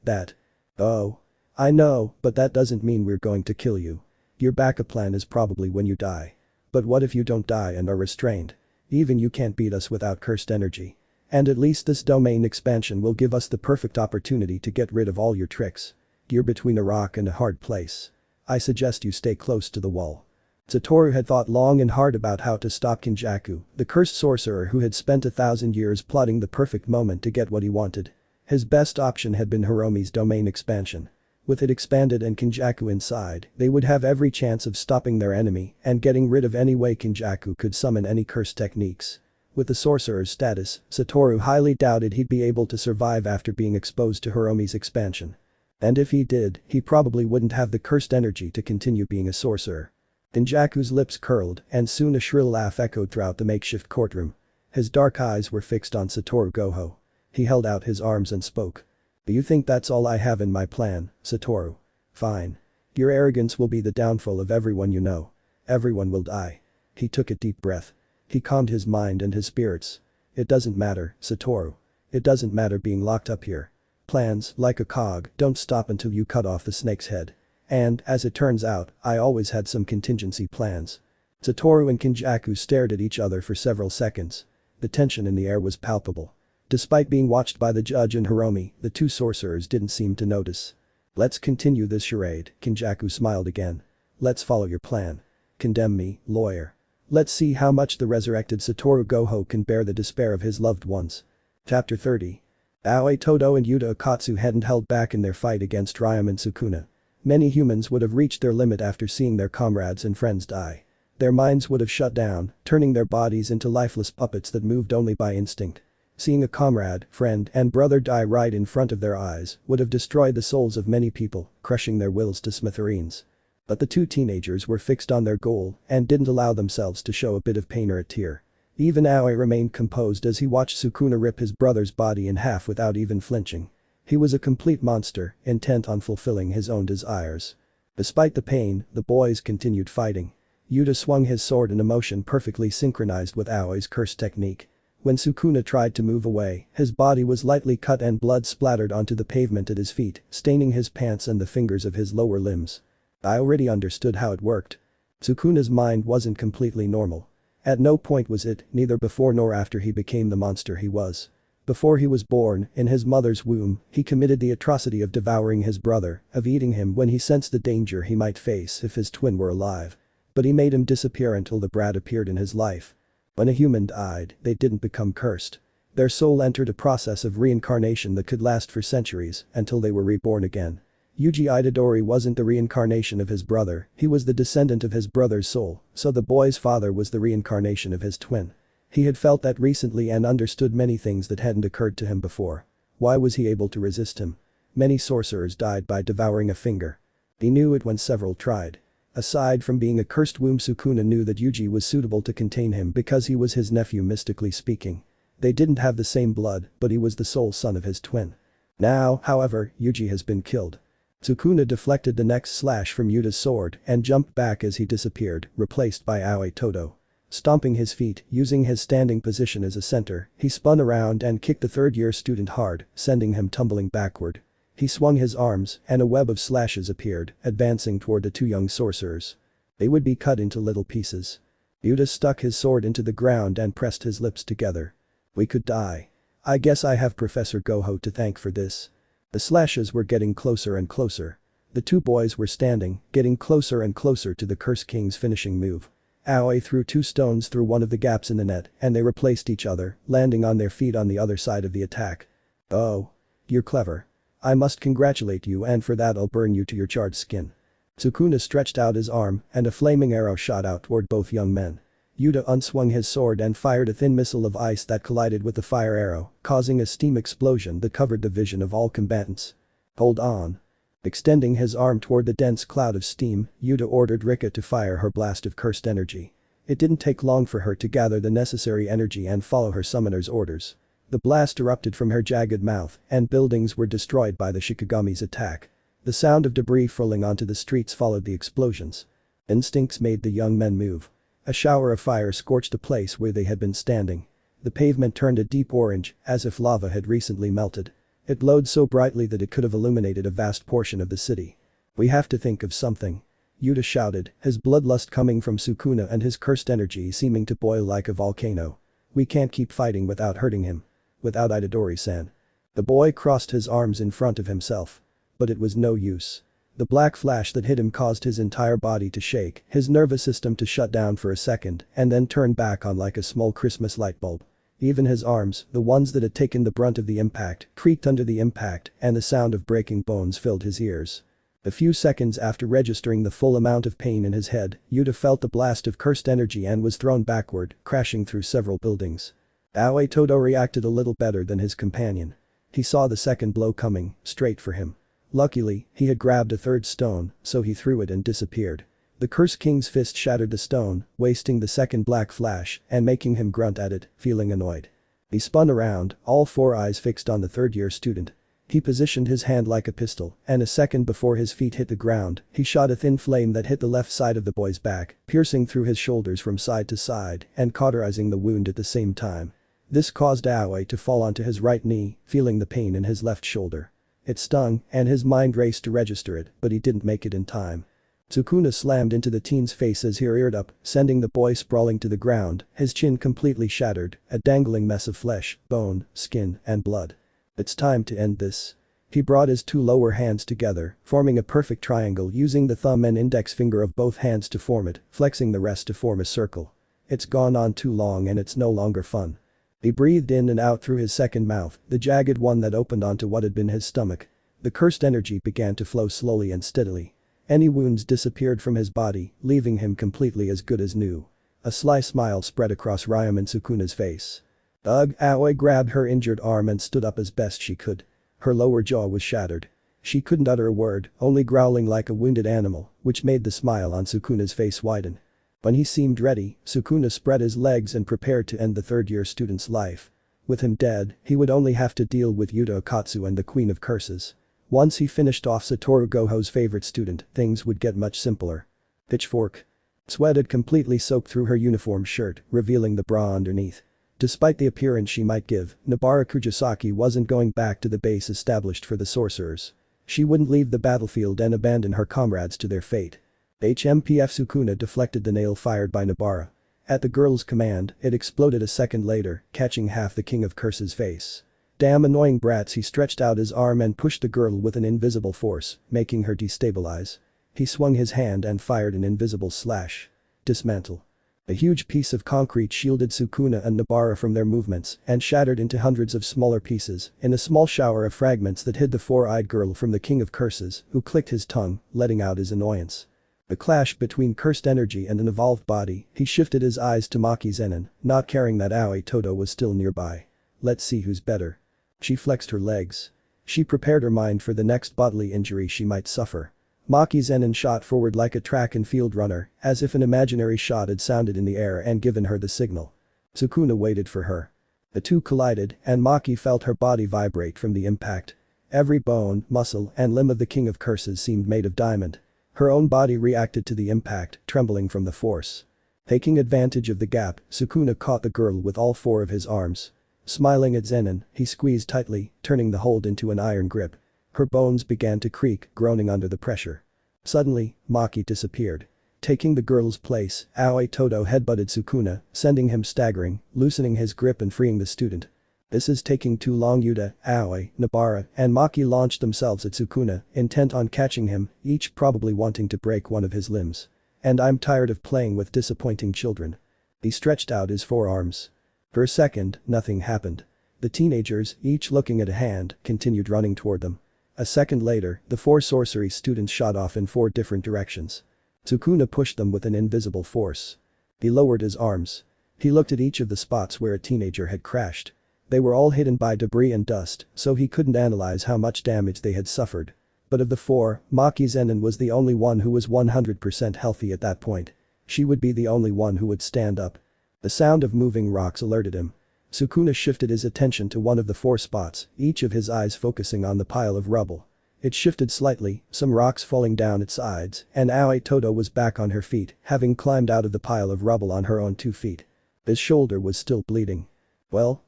S1: That. Oh. I know, but that doesn't mean we're going to kill you. Your backup plan is probably when you die. But what if you don't die and are restrained? Even you can't beat us without cursed energy. And at least this domain expansion will give us the perfect opportunity to get rid of all your tricks. You're between a rock and a hard place. I suggest you stay close to the wall. Satoru had thought long and hard about how to stop Kenjaku, the cursed sorcerer who had spent 1,000 years plotting the perfect moment to get what he wanted. His best option had been Uraume's domain expansion. With it expanded and Kenjaku inside, they would have every chance of stopping their enemy and getting rid of any way Kenjaku could summon any cursed techniques. With the sorcerer's status, Satoru highly doubted he'd be able to survive after being exposed to Uraume's expansion. And if he did, he probably wouldn't have the cursed energy to continue being a sorcerer. Kenjaku's lips curled, and soon a shrill laugh echoed throughout the makeshift courtroom. His dark eyes were fixed on Satoru Gojo. He held out his arms and spoke. Do you think that's all I have in my plan, Satoru? Fine. Your arrogance will be the downfall of everyone you know. Everyone will die. He took a deep breath. He calmed his mind and his spirits. It doesn't matter, Satoru. It doesn't matter being locked up here. Plans, like a cog, don't stop until you cut off the snake's head. And, as it turns out, I always had some contingency plans. Satoru and Kenjaku stared at each other for several seconds. The tension in the air was palpable. Despite being watched by the judge and Uraume, the two sorcerers didn't seem to notice. Let's continue this charade, Kenjaku smiled again. Let's follow your plan. Condemn me, lawyer. Let's see how much the resurrected Satoru Gojo can bear the despair of his loved ones. Chapter 30. Aoi Todo and Yuta Okkotsu hadn't held back in their fight against Uraume and Sukuna. Many humans would have reached their limit after seeing their comrades and friends die. Their minds would have shut down, turning their bodies into lifeless puppets that moved only by instinct. Seeing a comrade, friend, and brother die right in front of their eyes would have destroyed the souls of many people, crushing their wills to smithereens. But the two teenagers were fixed on their goal and didn't allow themselves to show a bit of pain or a tear. Even Aoi remained composed as he watched Sukuna rip his brother's body in half without even flinching. He was a complete monster, intent on fulfilling his own desires. Despite the pain, the boys continued fighting. Yuta swung his sword in a motion perfectly synchronized with Aoi's curse technique. When Sukuna tried to move away, his body was lightly cut and blood splattered onto the pavement at his feet, staining his pants and the fingers of his lower limbs. I already understood how it worked. Sukuna's mind wasn't completely normal. At no point was it, neither before nor after he became the monster he was. Before he was born, in his mother's womb, he committed the atrocity of devouring his brother, of eating him when he sensed the danger he might face if his twin were alive. But he made him disappear until the brat appeared in his life. When a human died, they didn't become cursed. Their soul entered a process of reincarnation that could last for centuries until they were reborn again. Yuji Itadori wasn't the reincarnation of his brother, he was the descendant of his brother's soul, so the boy's father was the reincarnation of his twin. He had felt that recently and understood many things that hadn't occurred to him before. Why was he able to resist him? Many sorcerers died by devouring a finger. He knew it when several tried. Aside from being a cursed womb, Sukuna knew that Yuji was suitable to contain him because he was his nephew mystically speaking. They didn't have the same blood, but he was the sole son of his twin. Now, however, Yuji has been killed. Sukuna deflected the next slash from Yuta's sword and jumped back as he disappeared, replaced by Aoi Todo. Stomping his feet, using his standing position as a center, he spun around and kicked the third-year student hard, sending him tumbling backward. He swung his arms, and a web of slashes appeared, advancing toward the two young sorcerers. They would be cut into little pieces. Yuta stuck his sword into the ground and pressed his lips together. We could die. I guess I have Professor Gojo to thank for this. The slashes were getting closer and closer. The two boys were standing, getting closer and closer to the Curse King's finishing move. Aoi threw two stones through one of the gaps in the net, and they replaced each other, landing on their feet on the other side of the attack. Oh. You're clever. I must congratulate you, and for that I'll burn you to your charred skin. Sukuna stretched out his arm and a flaming arrow shot out toward both young men. Yuta unswung his sword and fired a thin missile of ice that collided with the fire arrow, causing a steam explosion that covered the vision of all combatants. Hold on. Extending his arm toward the dense cloud of steam, Yuta ordered Rika to fire her blast of cursed energy. It didn't take long for her to gather the necessary energy and follow her summoner's orders. The blast erupted from her jagged mouth, and buildings were destroyed by the Shikigami's attack. The sound of debris falling onto the streets followed the explosions. Instincts made the young men move. A shower of fire scorched the place where they had been standing. The pavement turned a deep orange, as if lava had recently melted. It glowed so brightly that it could have illuminated a vast portion of the city. We have to think of something. Yuta shouted, his bloodlust coming from Sukuna and his cursed energy seeming to boil like a volcano. We can't keep fighting without hurting him. Without Itadori-san. The boy crossed his arms in front of himself. But it was no use. The black flash that hit him caused his entire body to shake, his nervous system to shut down for a second, and then turn back on like a small Christmas light bulb. Even his arms, the ones that had taken the brunt of the impact, creaked under the impact, and the sound of breaking bones filled his ears. A few seconds after registering the full amount of pain in his head, Yuta felt the blast of cursed energy and was thrown backward, crashing through several buildings. Aoi Todo reacted a little better than his companion. He saw the second blow coming, straight for him. Luckily, he had grabbed a third stone, so he threw it and disappeared. The Curse King's fist shattered the stone, wasting the second black flash and making him grunt at it, feeling annoyed. He spun around, all four eyes fixed on the third-year student. He positioned his hand like a pistol, and a second before his feet hit the ground, he shot a thin flame that hit the left side of the boy's back, piercing through his shoulders from side to side and cauterizing the wound at the same time. This caused Aoi to fall onto his right knee, feeling the pain in his left shoulder. It stung, and his mind raced to register it, but he didn't make it in time. Sukuna slammed into the teen's face as he reared up, sending the boy sprawling to the ground, his chin completely shattered, a dangling mess of flesh, bone, skin, and blood. It's time to end this. He brought his two lower hands together, forming a perfect triangle using the thumb and index finger of both hands to form it, flexing the rest to form a circle. It's gone on too long and it's no longer fun. He breathed in and out through his second mouth, the jagged one that opened onto what had been his stomach. The cursed energy began to flow slowly and steadily. Any wounds disappeared from his body, leaving him completely as good as new. A sly smile spread across Ryam and Sukuna's face. Ugh, Aoi grabbed her injured arm and stood up as best she could. Her lower jaw was shattered. She couldn't utter a word, only growling like a wounded animal, which made the smile on Sukuna's face widen. When he seemed ready, Sukuna spread his legs and prepared to end the third-year student's life. With him dead, he would only have to deal with Yuta Okkotsu and the Queen of Curses. Once he finished off Satoru Gojo's favorite student, things would get much simpler. Pitchfork. Sweat had completely soaked through her uniform shirt, revealing the bra underneath. Despite the appearance she might give, Nobara Kujisaki wasn't going back to the base established for the sorcerers. She wouldn't leave the battlefield and abandon her comrades to their fate. HMPF Sukuna deflected the nail fired by Nobara. At the girl's command, it exploded a second later, catching half the King of Curses' face. Damn annoying brats, he stretched out his arm and pushed the girl with an invisible force, making her destabilize. He swung his hand and fired an invisible slash. Dismantle. A huge piece of concrete shielded Sukuna and Nobara from their movements and shattered into hundreds of smaller pieces in a small shower of fragments that hid the four-eyed girl from the King of Curses, who clicked his tongue, letting out his annoyance. The clash between cursed energy and an evolved body, he shifted his eyes to Maki Zenin, not caring that Aoi Todo was still nearby. Let's see who's better. She flexed her legs. She prepared her mind for the next bodily injury she might suffer. Maki Zenin shot forward like a track and field runner, as if an imaginary shot had sounded in the air and given her the signal. Sukuna waited for her. The two collided, and Maki felt her body vibrate from the impact. Every bone, muscle, and limb of the King of Curses seemed made of diamond. Her own body reacted to the impact, trembling from the force. Taking advantage of the gap, Sukuna caught the girl with all four of his arms. Smiling at Zenin, he squeezed tightly, turning the hold into an iron grip. Her bones began to creak, groaning under the pressure. Suddenly, Maki disappeared. Taking the girl's place, Aoi Todo headbutted Sukuna, sending him staggering, loosening his grip and freeing the student. This is taking too long. Yuta, Aoi, Nobara, and Maki launched themselves at Sukuna, intent on catching him, each probably wanting to break one of his limbs. And I'm tired of playing with disappointing children. He stretched out his forearms. For a second, nothing happened. The teenagers, each looking at a hand, continued running toward them. A second later, the four sorcery students shot off in four different directions. Sukuna pushed them with an invisible force. He lowered his arms. He looked at each of the spots where a teenager had crashed. They were all hidden by debris and dust, so he couldn't analyze how much damage they had suffered. But of the four, Maki Zenin was the only one who was 100% healthy at that point. She would be the only one who would stand up. The sound of moving rocks alerted him. Sukuna shifted his attention to one of the four spots, each of his eyes focusing on the pile of rubble. It shifted slightly, some rocks falling down its sides, and Aoi Todo was back on her feet, having climbed out of the pile of rubble on her own 2 feet. His shoulder was still bleeding. Well.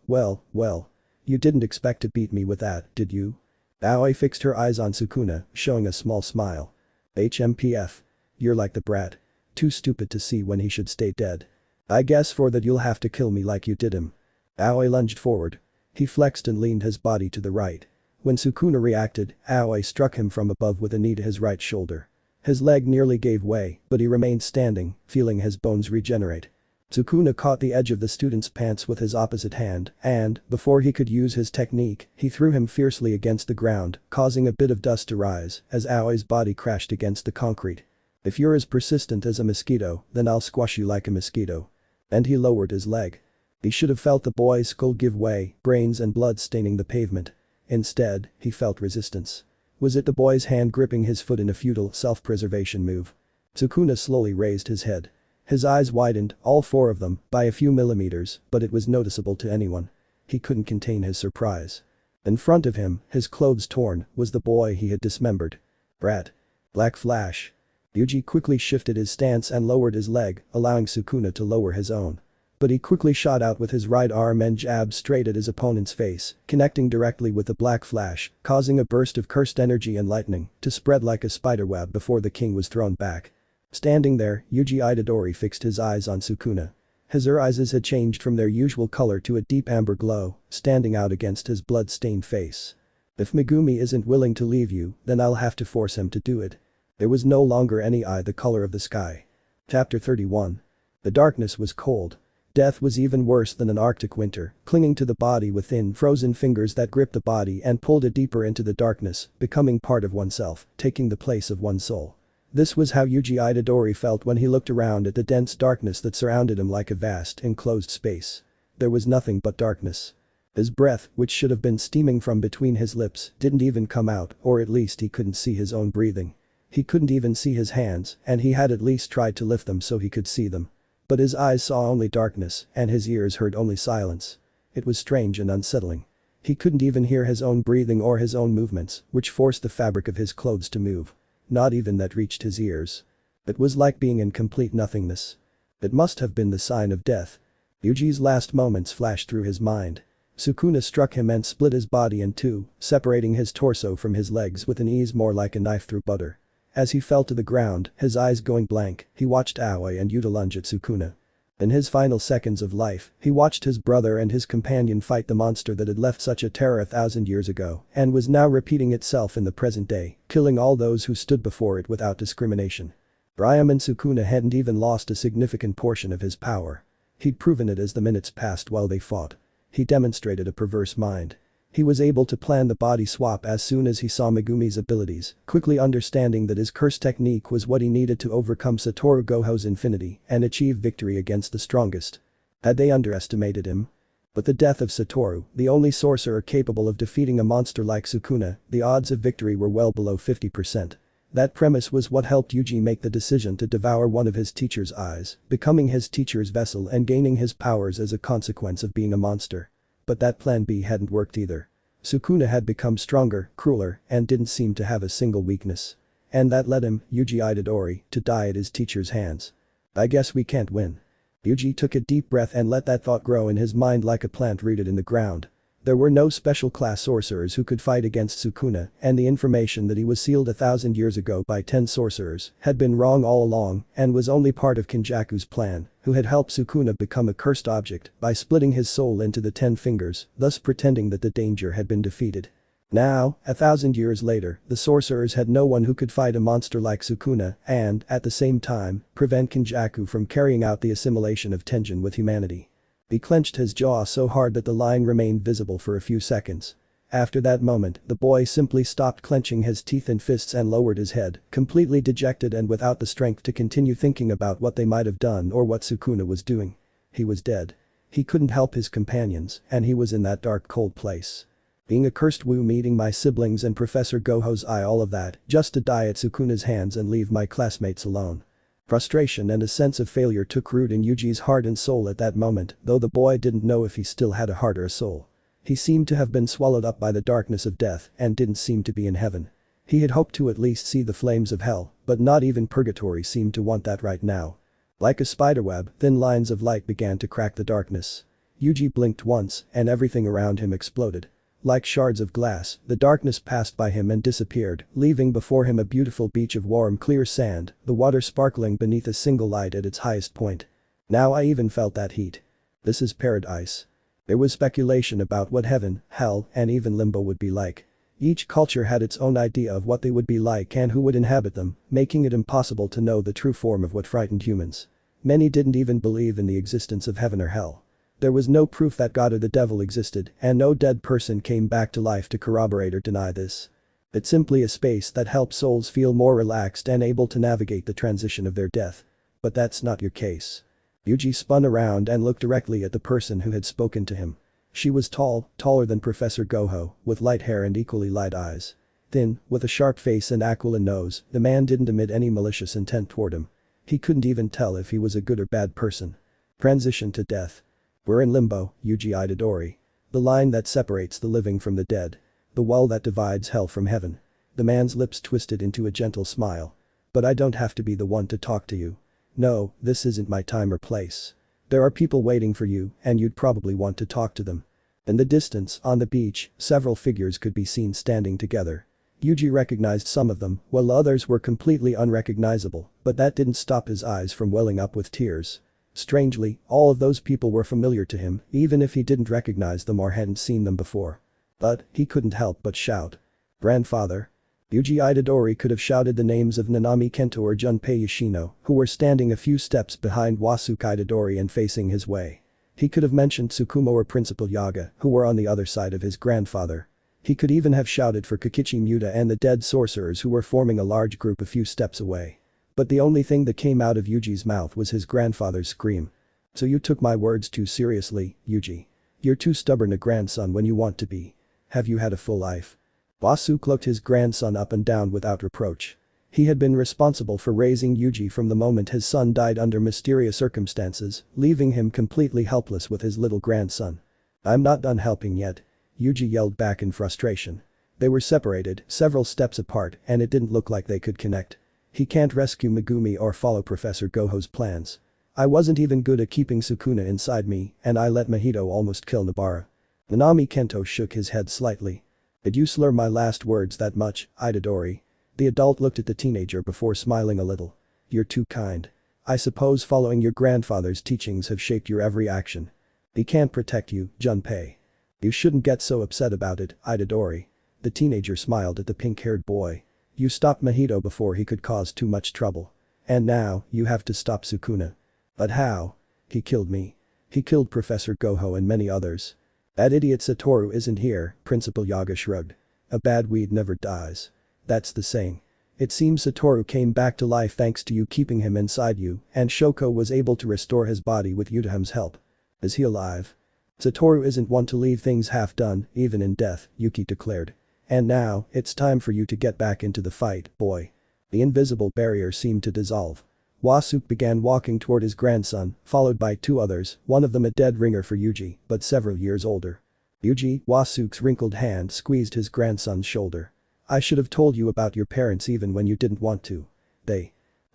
S1: You didn't expect to beat me with that, did you? Aoi fixed her eyes on Sukuna, showing a small smile. HMPF. You're like the brat. Too stupid to see when he should stay dead. I guess for that you'll have to kill me like you did him. Aoi lunged forward. He flexed and leaned his body to the right. When Sukuna reacted, Aoi struck him from above with a knee to his right shoulder. His leg nearly gave way, but he remained standing, feeling his bones regenerate. Sukuna caught the edge of the student's pants with his opposite hand and, before he could use his technique, he threw him fiercely against the ground, causing a bit of dust to rise as Aoi's body crashed against the concrete. If you're as persistent as a mosquito, then I'll squash you like a mosquito. And he lowered his leg. He should have felt the boy's skull give way, brains and blood staining the pavement. Instead, he felt resistance. Was it the boy's hand gripping his foot in a futile self-preservation move? Sukuna slowly raised his head. His eyes widened, all four of them, by a few millimeters, but it was noticeable to anyone. He couldn't contain his surprise. In front of him, his clothes torn, was the boy he had dismembered. Brat. Black flash. Yuji quickly shifted his stance and lowered his leg, allowing Sukuna to lower his own. But he quickly shot out with his right arm and jabbed straight at his opponent's face, connecting directly with the black flash, causing a burst of cursed energy and lightning to spread like a spiderweb before the king was thrown back. Standing there, Yuji Itadori fixed his eyes on Sukuna. His eyes had changed from their usual color to a deep amber glow, standing out against his blood-stained face. If Megumi isn't willing to leave you, then I'll have to force him to do it. There was no longer any eye the color of the sky. Chapter 31. The darkness was cold. Death was even worse than an Arctic winter, clinging to the body with thin, frozen fingers that gripped the body and pulled it deeper into the darkness, becoming part of oneself, taking the place of one's soul. This was how Yuji Itadori felt when he looked around at the dense darkness that surrounded him like a vast, enclosed space. There was nothing but darkness. His breath, which should have been steaming from between his lips, didn't even come out, or at least he couldn't see his own breathing. He couldn't even see his hands, and he had at least tried to lift them so he could see them. But his eyes saw only darkness, and his ears heard only silence. It was strange and unsettling. He couldn't even hear his own breathing or his own movements, which forced the fabric of his clothes to move. Not even that reached his ears. It was like being in complete nothingness. It must have been the sign of death. Yuji's last moments flashed through his mind. Sukuna struck him and split his body in two, separating his torso from his legs with an ease more like a knife through butter. As he fell to the ground, his eyes going blank, he watched Aoi and Yuta lunge at Sukuna. In his final seconds of life, he watched his brother and his companion fight the monster that had left such a terror 1,000 years ago and was now repeating itself in the present day, killing all those who stood before it without discrimination. Uraume and Sukuna hadn't even lost a significant portion of his power. He'd proven it as the minutes passed while they fought. He demonstrated a perverse mind. He was able to plan the body swap as soon as he saw Megumi's abilities, quickly understanding that his curse technique was what he needed to overcome Satoru Gojo's infinity and achieve victory against the strongest. Had they underestimated him? With the death of Satoru, the only sorcerer capable of defeating a monster like Sukuna, the odds of victory were well below 50%. That premise was what helped Yuji make the decision to devour one of his teacher's eyes, becoming his teacher's vessel and gaining his powers as a consequence of being a monster. But that plan B hadn't worked either. Sukuna had become stronger, crueler, and didn't seem to have a single weakness. And that led him, Yuji Itadori, to die at his teacher's hands. I guess we can't win. Yuji took a deep breath and let that thought grow in his mind like a plant rooted in the ground. There were no special class sorcerers who could fight against Sukuna, and the information that he was sealed 1,000 years ago by 10 sorcerers had been wrong all along and was only part of Kenjaku's plan, who had helped Sukuna become a cursed object by splitting his soul into the 10 fingers, thus pretending that the danger had been defeated. Now, 1,000 years later, the sorcerers had no one who could fight a monster like Sukuna and, at the same time, prevent Kenjaku from carrying out the assimilation of Tenjin with humanity. He clenched his jaw so hard that the line remained visible for a few seconds. After that moment, the boy simply stopped clenching his teeth and fists and lowered his head, completely dejected and without the strength to continue thinking about what they might have done or what Sukuna was doing. He was dead. He couldn't help his companions, and he was in that dark cold place. Being a cursed woo, meeting my siblings and Professor Gojo's eye, all of that, just to die at Sukuna's hands and leave my classmates alone. Frustration and a sense of failure took root in Yuji's heart and soul at that moment, though the boy didn't know if he still had a heart or a soul. He seemed to have been swallowed up by the darkness of death and didn't seem to be in heaven. He had hoped to at least see the flames of hell, but not even purgatory seemed to want that right now. Like a spiderweb, thin lines of light began to crack the darkness. Yuji blinked once and everything around him exploded. Like shards of glass, the darkness passed by him and disappeared, leaving before him a beautiful beach of warm clear sand, the water sparkling beneath a single light at its highest point. Now I even felt that heat. This is paradise. There was speculation about what heaven, hell, and even limbo would be like. Each culture had its own idea of what they would be like and who would inhabit them, making it impossible to know the true form of what frightened humans. Many didn't even believe in the existence of heaven or hell. There was no proof that God or the devil existed, and no dead person came back to life to corroborate or deny this. It's simply a space that helps souls feel more relaxed and able to navigate the transition of their death. But that's not your case. Yuji spun around and looked directly at the person who had spoken to him. She was tall, taller than Professor Gojo, with light hair and equally light eyes. Thin, with a sharp face and aquiline nose, the man didn't emit any malicious intent toward him. He couldn't even tell if he was a good or bad person. Transition to death. We're in limbo, Yuji Itadori. The line that separates the living from the dead. The wall that divides hell from heaven. The man's lips twisted into a gentle smile. But I don't have to be the one to talk to you. No, this isn't my time or place. There are people waiting for you, and you'd probably want to talk to them. In the distance, on the beach, several figures could be seen standing together. Yuji recognized some of them, while others were completely unrecognizable, but that didn't stop his eyes from welling up with tears. Strangely, all of those people were familiar to him, even if he didn't recognize them or hadn't seen them before. But, he couldn't help but shout. Grandfather? Yuji Itadori could have shouted the names of Nanami Kento or Junpei Yoshino, who were standing a few steps behind Wasuke Itadori and facing his way. He could have mentioned Tsukumo or Principal Yaga, who were on the other side of his grandfather. He could even have shouted for Kokichi Muta and the dead sorcerers who were forming a large group a few steps away. But the only thing that came out of Yuji's mouth was his grandfather's scream. So you took my words too seriously, Yuji. You're too stubborn a grandson when you want to be. Have you had a full life? Wasuke looked his grandson up and down without reproach. He had been responsible for raising Yuji from the moment his son died under mysterious circumstances, leaving him completely helpless with his little grandson. I'm not done helping yet. Yuji yelled back in frustration. They were separated, several steps apart, and it didn't look like they could connect. He can't rescue Megumi or follow Professor Gojo's plans. I wasn't even good at keeping Sukuna inside me, and I let Maldito almost kill Nobara. Nanami Kento shook his head slightly. Did you slur my last words that much, Itadori? The adult looked at the teenager before smiling a little. You're too kind. I suppose following your grandfather's teachings have shaped your every action. He can't protect you, Junpei. You shouldn't get so upset about it, Itadori. The teenager smiled at the pink-haired boy. You stopped Maldito before he could cause too much trouble. And now, you have to stop Sukuna. But how? He killed me. He killed Professor Gojo and many others. That idiot Satoru isn't here, Principal Yaga shrugged. A bad weed never dies. That's the saying. It seems Satoru came back to life thanks to you keeping him inside you, and Shoko was able to restore his body with Utaham's help. Is he alive? Satoru isn't one to leave things half done, even in death, Yuki declared. And now, it's time for you to get back into the fight, boy. The invisible barrier seemed to dissolve. Wasuke began walking toward his grandson, followed by two others, one of them a dead ringer for Yuji, but several years older. Yuji, Wasuke's wrinkled hand squeezed his grandson's shoulder. I should have told you about your parents even when you didn't want to.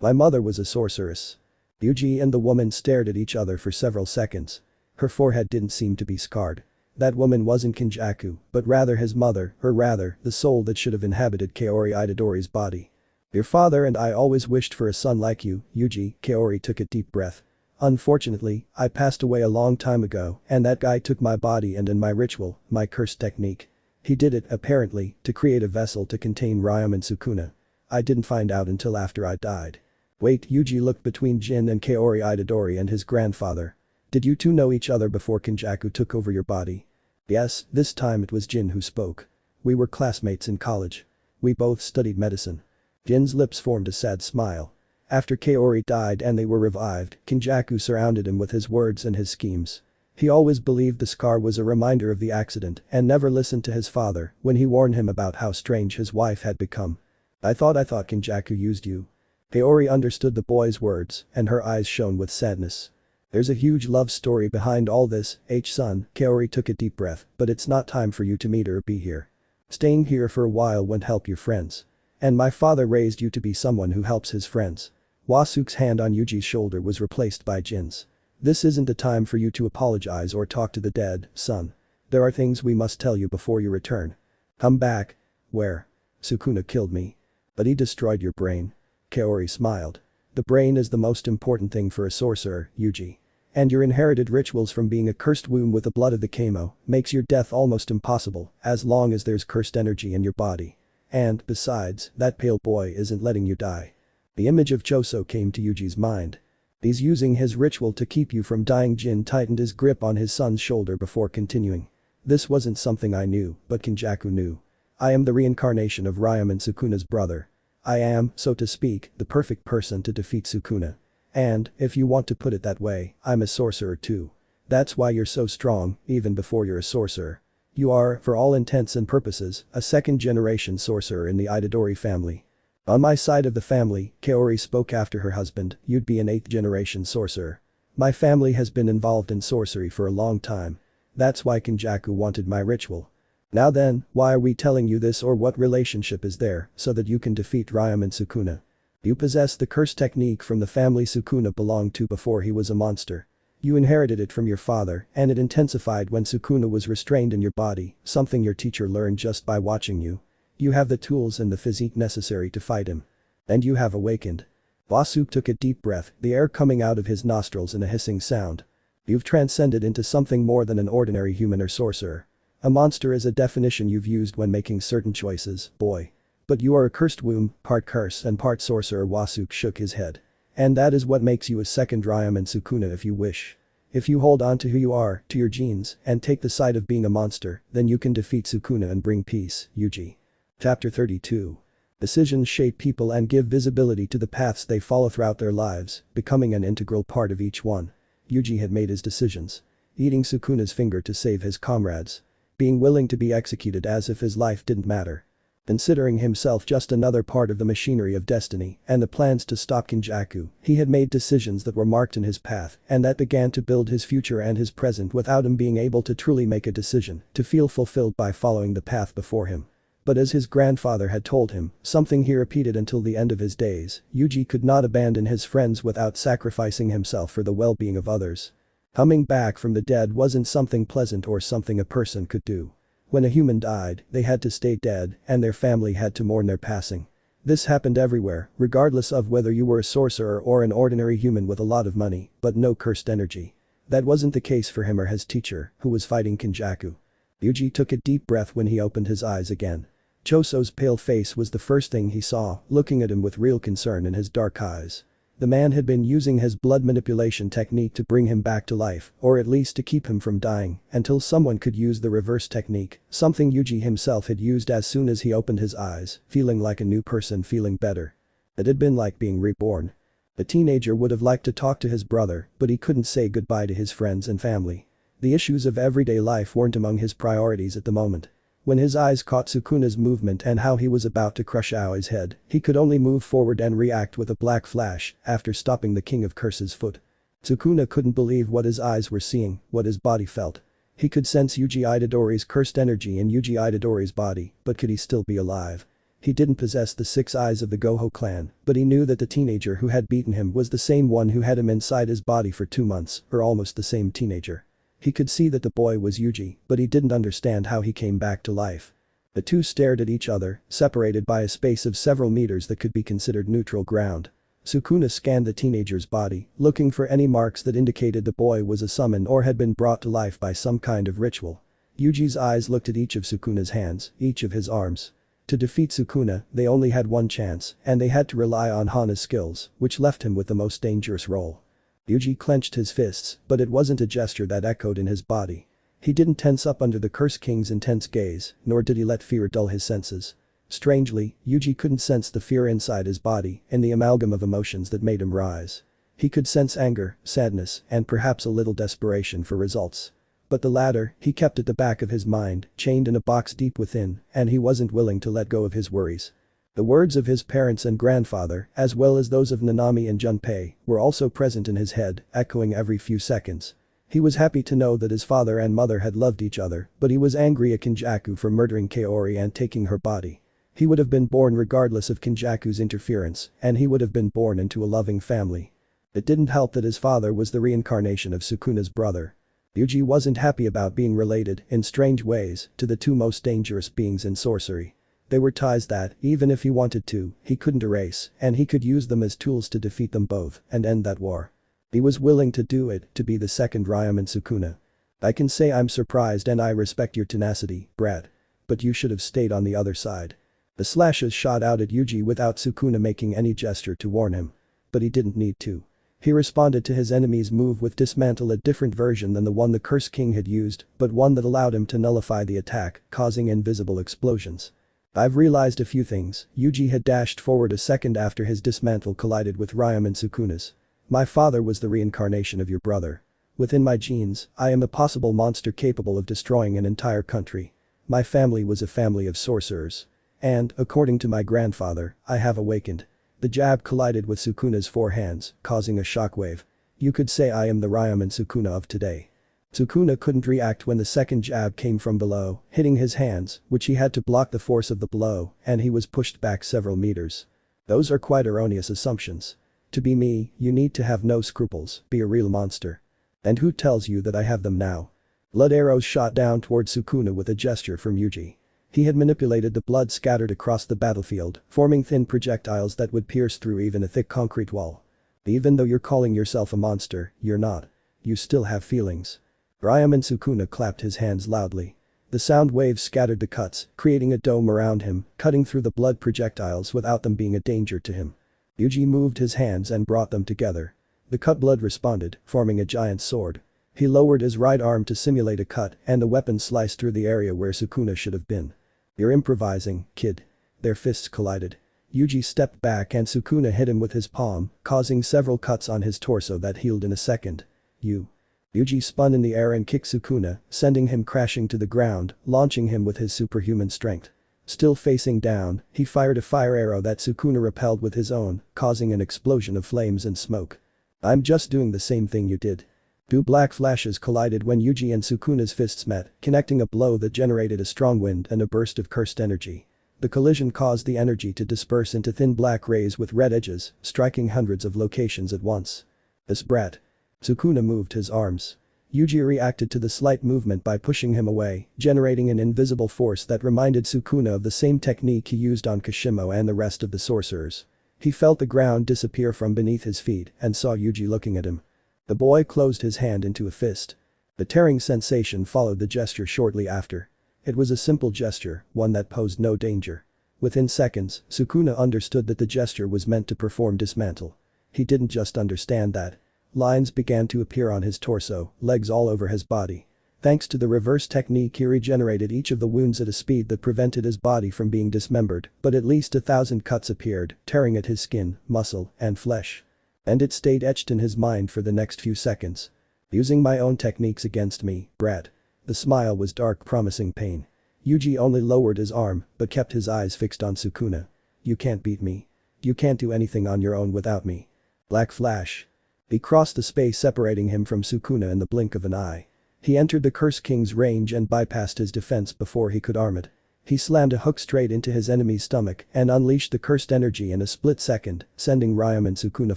S1: My mother was a sorceress. Yuji and the woman stared at each other for several seconds. Her forehead didn't seem to be scarred. That woman wasn't Kenjaku, but rather his mother, or rather, the soul that should have inhabited Kaori Itadori's body. Your father and I always wished for a son like you, Yuji, Kaori took a deep breath. Unfortunately, I passed away a long time ago, and that guy took my body and in my ritual, my cursed technique. He did it, apparently, to create a vessel to contain Uraume and Sukuna. I didn't find out until after I died. Wait, Yuji looked between Jin and Kaori Itadori and his grandfather. Did you two know each other before Kenjaku took over your body? Yes, this time it was Jin who spoke. We were classmates in college. We both studied medicine. Jin's lips formed a sad smile. After Kaori died and they were revived, Kenjaku surrounded him with his words and his schemes. He always believed the scar was a reminder of the accident and never listened to his father when he warned him about how strange his wife had become. I thought Kenjaku used you. Kaori understood the boy's words and her eyes shone with sadness. There's a huge love story behind all this, son, Kaori took a deep breath, but it's not time for you to meet or be here. Staying here for a while won't help your friends. And my father raised you to be someone who helps his friends. Wasuke's hand on Yuji's shoulder was replaced by Jin's. This isn't the time for you to apologize or talk to the dead, son. There are things we must tell you before you return. Come back. Where? Sukuna killed me. But he destroyed your brain. Kaori smiled. The brain is the most important thing for a sorcerer, Yuji. And your inherited rituals from being a cursed womb with the blood of the Kamo makes your death almost impossible as long as there's cursed energy in your body. And, besides, that pale boy isn't letting you die. The image of Choso came to Yuji's mind. He's using his ritual to keep you from dying. Jin tightened his grip on his son's shoulder before continuing. This wasn't something I knew, but Kenjaku knew. I am the reincarnation of Uraume and Sukuna's brother. I am, so to speak, the perfect person to defeat Sukuna. And, if you want to put it that way, I'm a sorcerer too. That's why you're so strong, even before you're a sorcerer. You are, for all intents and purposes, a second-generation sorcerer in the Itadori family. On my side of the family, Kaori spoke after her husband, you'd be an 8th-generation sorcerer. My family has been involved in sorcery for a long time. That's why Kenjaku wanted my ritual. Now then, why are we telling you this, or what relationship is there so that you can defeat Uraume and Sukuna? You possess the curse technique from the family Sukuna belonged to before he was a monster. You inherited it from your father, and it intensified when Sukuna was restrained in your body, something your teacher learned just by watching you. You have the tools and the physique necessary to fight him. And you have awakened. Wasuke took a deep breath, the air coming out of his nostrils in a hissing sound. You've transcended into something more than an ordinary human or sorcerer. A monster is a definition you've used when making certain choices, boy. But you are a cursed womb, part curse and part sorcerer. Wasuke shook his head. And that is what makes you a second Uraume and Sukuna if you wish. If you hold on to who you are, to your genes, and take the side of being a monster, then you can defeat Sukuna and bring peace, Yuji. Chapter 32. Decisions shape people and give visibility to the paths they follow throughout their lives, becoming an integral part of each one. Yuji had made his decisions. Eating Sukuna's finger to save his comrades. Being willing to be executed as if his life didn't matter. Considering himself just another part of the machinery of destiny and the plans to stop Kenjaku, he had made decisions that were marked in his path and that began to build his future and his present without him being able to truly make a decision, to feel fulfilled by following the path before him. But as his grandfather had told him, something he repeated until the end of his days, Yuji could not abandon his friends without sacrificing himself for the well-being of others. Coming back from the dead wasn't something pleasant or something a person could do. When a human died, they had to stay dead and their family had to mourn their passing. This happened everywhere, regardless of whether you were a sorcerer or an ordinary human with a lot of money, but no cursed energy. That wasn't the case for him or his teacher, who was fighting Kenjaku. Yuji took a deep breath when he opened his eyes again. Choso's pale face was the first thing he saw, looking at him with real concern in his dark eyes. The man had been using his blood manipulation technique to bring him back to life, or at least to keep him from dying, until someone could use the reverse technique, something Yuji himself had used as soon as he opened his eyes, feeling like a new person feeling better. It had been like being reborn. The teenager would have liked to talk to his brother, but he couldn't say goodbye to his friends and family. The issues of everyday life weren't among his priorities at the moment. When his eyes caught Sukuna's movement and how he was about to crush Aoi's head, he could only move forward and react with a black flash after stopping the King of Curse's foot. Sukuna couldn't believe what his eyes were seeing, what his body felt. He could sense Yuji Itadori's cursed energy in Yuji Itadori's body, but could he still be alive? He didn't possess the 6 eyes of the Gojo clan, but he knew that the teenager who had beaten him was the same one who had him inside his body for 2 months, or almost the same teenager. He could see that the boy was Yuji, but he didn't understand how he came back to life. The two stared at each other, separated by a space of several meters that could be considered neutral ground. Sukuna scanned the teenager's body, looking for any marks that indicated the boy was a summon or had been brought to life by some kind of ritual. Yuji's eyes looked at each of Sukuna's hands, each of his arms. To defeat Sukuna, they only had one chance, and they had to rely on Hana's skills, which left him with the most dangerous role. Yuji clenched his fists, but it wasn't a gesture that echoed in his body. He didn't tense up under the Curse King's intense gaze, nor did he let fear dull his senses. Strangely, Yuji couldn't sense the fear inside his body and the amalgam of emotions that made him rise. He could sense anger, sadness, and perhaps a little desperation for results. But the latter, he kept at the back of his mind, chained in a box deep within, and he wasn't willing to let go of his worries. The words of his parents and grandfather, as well as those of Nanami and Junpei, were also present in his head, echoing every few seconds. He was happy to know that his father and mother had loved each other, but he was angry at Kenjaku for murdering Kaori and taking her body. He would have been born regardless of Kenjaku's interference, and he would have been born into a loving family. It didn't help that his father was the reincarnation of Sukuna's brother. Yuji wasn't happy about being related, in strange ways, to the 2 most dangerous beings in sorcery. They were ties that, even if he wanted to, he couldn't erase, and he could use them as tools to defeat them both and end that war. He was willing to do it, to be the second Ryam and Sukuna. I can say I'm surprised and I respect your tenacity, brat. But you should have stayed on the other side. The slashes shot out at Yuji without Sukuna making any gesture to warn him. But he didn't need to. He responded to his enemy's move with dismantle, a different version than the one the Curse King had used, but one that allowed him to nullify the attack, causing invisible explosions. I've realized a few things. Yuji had dashed forward a second after his dismantle collided with Ryam and Sukuna's. My father was the reincarnation of your brother. Within my genes, I am a possible monster capable of destroying an entire country. My family was a family of sorcerers. And, according to my grandfather, I have awakened. The jab collided with Sukuna's 4 hands, causing a shockwave. You could say I am the Ryam and Sukuna of today. Sukuna couldn't react when the second jab came from below, hitting his hands, which he had to block the force of the blow, and he was pushed back several meters. Those are quite erroneous assumptions. To be me, you need to have no scruples, be a real monster. And who tells you that I have them now? Blood arrows shot down toward Sukuna with a gesture from Yuji. He had manipulated the blood scattered across the battlefield, forming thin projectiles that would pierce through even a thick concrete wall. Even though you're calling yourself a monster, you're not. You still have feelings. Ryam and Sukuna clapped his hands loudly. The sound waves scattered the cuts, creating a dome around him, cutting through the blood projectiles without them being a danger to him. Yuji moved his hands and brought them together. The cut blood responded, forming a giant sword. He lowered his right arm to simulate a cut, and the weapon sliced through the area where Sukuna should have been. You're improvising, kid. Their fists collided. Yuji stepped back and Sukuna hit him with his palm, causing several cuts on his torso that healed in a second. Yuji spun in the air and kicked Sukuna, sending him crashing to the ground, launching him with his superhuman strength. Still facing down, he fired a fire arrow that Sukuna repelled with his own, causing an explosion of flames and smoke. "I'm just doing the same thing you did." Two black flashes collided when Yuji and Sukuna's fists met, connecting a blow that generated a strong wind and a burst of cursed energy. The collision caused the energy to disperse into thin black rays with red edges, striking hundreds of locations at once. "This brat." Sukuna moved his arms. Yuji reacted to the slight movement by pushing him away, generating an invisible force that reminded Sukuna of the same technique he used on Kashimo and the rest of the sorcerers. He felt the ground disappear from beneath his feet and saw Yuji looking at him. The boy closed his hand into a fist. The tearing sensation followed the gesture shortly after. It was a simple gesture, one that posed no danger. Within seconds, Sukuna understood that the gesture was meant to perform dismantle. He didn't just understand that. Lines began to appear on his torso, legs all over his body. Thanks to the reverse technique, he regenerated each of the wounds at a speed that prevented his body from being dismembered, but at least 1,000 cuts appeared, tearing at his skin, muscle, and flesh. And it stayed etched in his mind for the next few seconds. "Using my own techniques against me, brat." The smile was dark, promising pain. Yuji only lowered his arm, but kept his eyes fixed on Sukuna. "You can't beat me. You can't do anything on your own without me." Black flash. He crossed the space separating him from Sukuna in the blink of an eye. He entered the Curse King's range and bypassed his defense before he could arm it. He slammed a hook straight into his enemy's stomach and unleashed the cursed energy in a split second, sending Uraume and Sukuna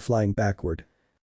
S1: flying backward.